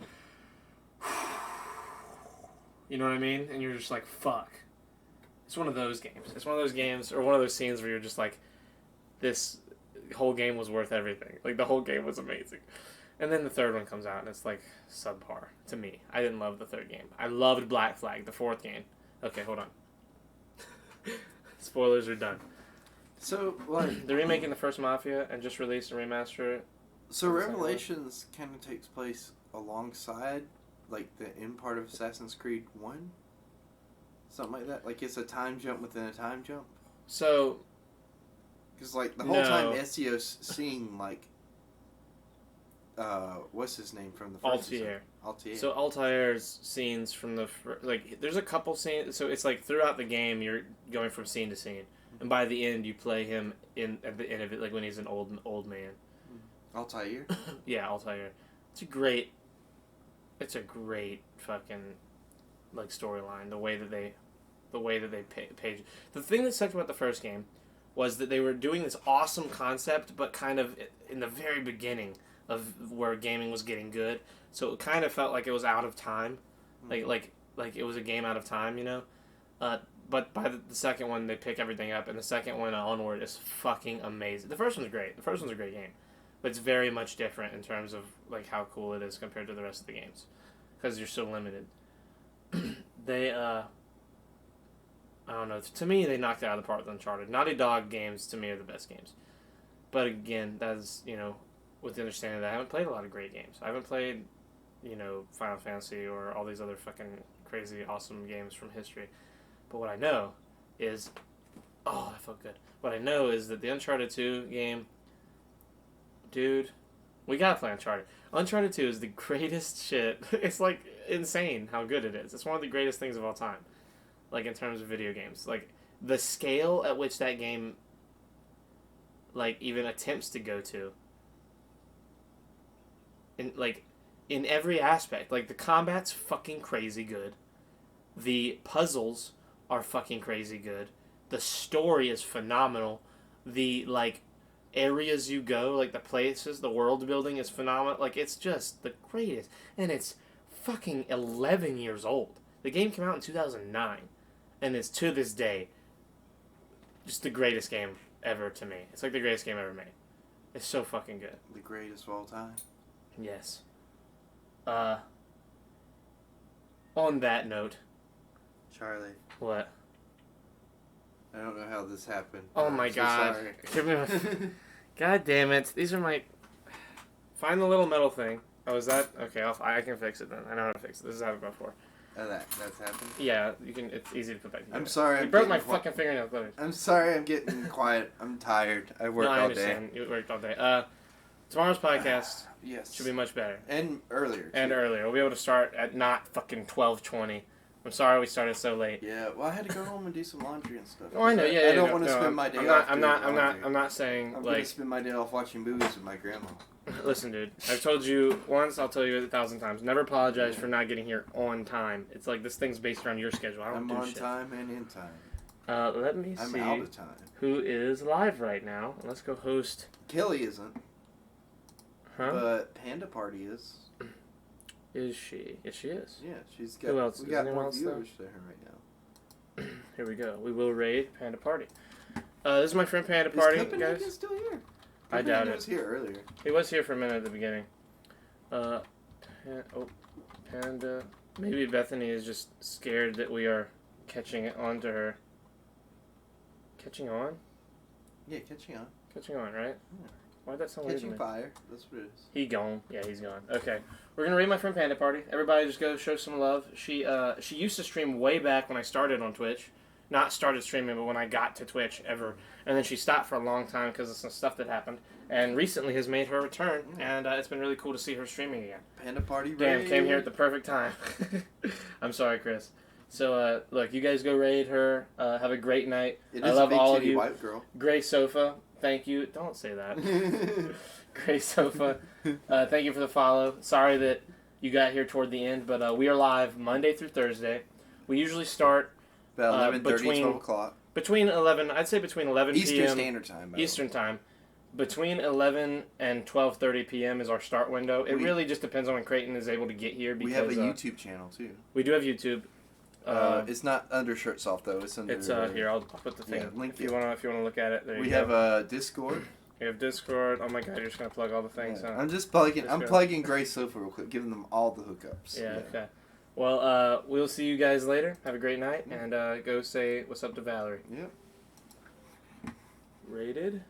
you know what I mean? And you're just like, fuck. It's one of those games. It's one of those games, or one of those scenes where you're just like, this whole game was worth everything. Like, the whole game was amazing. And then the third one comes out, and it's like subpar to me. I didn't love the third game. I loved Black Flag, the fourth game. Okay, hold on. Spoilers are done. So, like, They're remaking the first Mafia and just released a remaster. so Revelations kind of takes place alongside, like, the end part of Assassin's Creed 1? Something like that? Like, it's a time jump within a time jump? So, Because, like, the whole No. time Ezio's seeing, like, what's his name from the first Altair. Altair. So Altair's scenes from the there's a couple scenes. So it's like throughout the game you're going from scene to scene, and by the end you play him at the end of it, like when he's an old man. Altair? Yeah, Altair. It's a great fucking like storyline. The way that they page. The thing that sucked about the first game was that they were doing this awesome concept, but kind of in the very beginning of where gaming was getting good, so it kind of felt like it was out of time, like it was a game out of time, you know. But by the second one, they pick everything up, and the second one onward is fucking amazing. The first one's great. The first one's a great game, but it's very much different in terms of like how cool it is compared to the rest of the games, because you're so limited. They I don't know. To me, they knocked it out of the park with Uncharted. Naughty Dog games to me are the best games, but again, that's with the understanding that I haven't played a lot of great games. I haven't played, Final Fantasy or all these other fucking crazy, awesome games from history. But what I know is... Oh, that felt good. What I know is that the Uncharted 2 game... Dude, we gotta play Uncharted. Uncharted 2 is the greatest shit. It's, like, insane how good it is. It's one of the greatest things of all time. Like, in terms of video games. Like, the scale at which that game, like, even attempts to go to... in every aspect. Like, the combat's fucking crazy good. The puzzles are fucking crazy good. The story is phenomenal. The, like, areas you go, like, the places, the world building is phenomenal. Like, it's just the greatest. And it's fucking 11 years old. The game came out in 2009. And it's, to this day, just the greatest game ever to me. It's, like, the greatest game ever made. It's so fucking good. The greatest of all time. Yes. On that note, Charlie, what? I don't know how this happened. Oh I'm my so god. sorry. Give me God damn it. These are my... Find the little metal thing. Oh, is that... Okay, I can fix it then. I know how to fix it. This has happened before. Oh, that's happened? Yeah, you can. It's easy to put back together. I'm sorry. You I'm broke my getting fucking fingernail clippers. I'm sorry, I'm getting quiet. I'm tired. I worked No, I all day. understand. You worked all day. Tomorrow's podcast Yes. should be much better. And earlier. Too. And earlier. We'll be able to start at not fucking 12:20. I'm sorry we started so late. Yeah, well, I had to go home and do some laundry and stuff. Oh, I know. Yeah, I don't want to spend my day off. I'm not saying I'm like. gonna spend my day off watching movies with my grandma. Listen, dude. I've told you once. I'll tell you 1,000 times. Never apologize for not getting here on time. It's like this thing's based around your schedule. I don't I'm do on shit. time and in time. Let me I'm see out of time. who is live right now. Let's go host. Kelly isn't, Huh? but Panda Party is. Is she? Yes, she is. Yeah, she's got. Who else? We Is got anyone more else there? viewers to her right now. Here we go. We will raid Panda Party. This is my friend Panda Is Party, Copenhagen guys. still here? I doubt Copenhagen it. was here earlier. He was here for a minute at the beginning. Panda. Maybe Bethany is just scared that we are catching on to her. Catching on? Yeah, catching on. Catching on, right? Yeah. Why'd that sound weird to Catching me? fire. That's what it is. He gone. Yeah, he's gone. Okay. We're gonna raid my friend Panda Party. Everybody just go show some love. She used to stream way back when I started on Twitch. Not started streaming, but when I got to Twitch ever. And then she stopped for a long time because of some stuff that happened. And recently has made her return. And it's been really cool to see her streaming again. Panda Party Damn, raid. came here at the perfect time. I'm sorry, Chris. So, look, you guys go raid her. Have a great night. It I is love a big all of titty you. white girl. Gray Sofa, thank you. Don't say that. Gray Sofa, thank you for the follow. Sorry that you got here toward the end, but we are live Monday through Thursday. We usually start About 11:30, between- 12 o'clock. between 11, I'd say between 11 Eastern p.m. Standard Time. by the way. Eastern Time. Between 11 and 12:30 p.m. is our start window. It We- really just depends on when Creighton is able to get here because We have a YouTube channel too. we do have YouTube. It's not under Shirts Off though. It's under. It's here. I'll put the thing. Yeah, link if you it. wanna look at it. There We you have go. a Discord. We have Discord. Oh my God, you're just gonna plug all the things. Yeah. Huh? I'm just plugging. I'm Discord. plugging Gray Sofa real quick, giving them all the hookups. Yeah. Okay. Well, we'll see you guys later. Have a great night, and go say what's up to Valerie. Yep. Rated.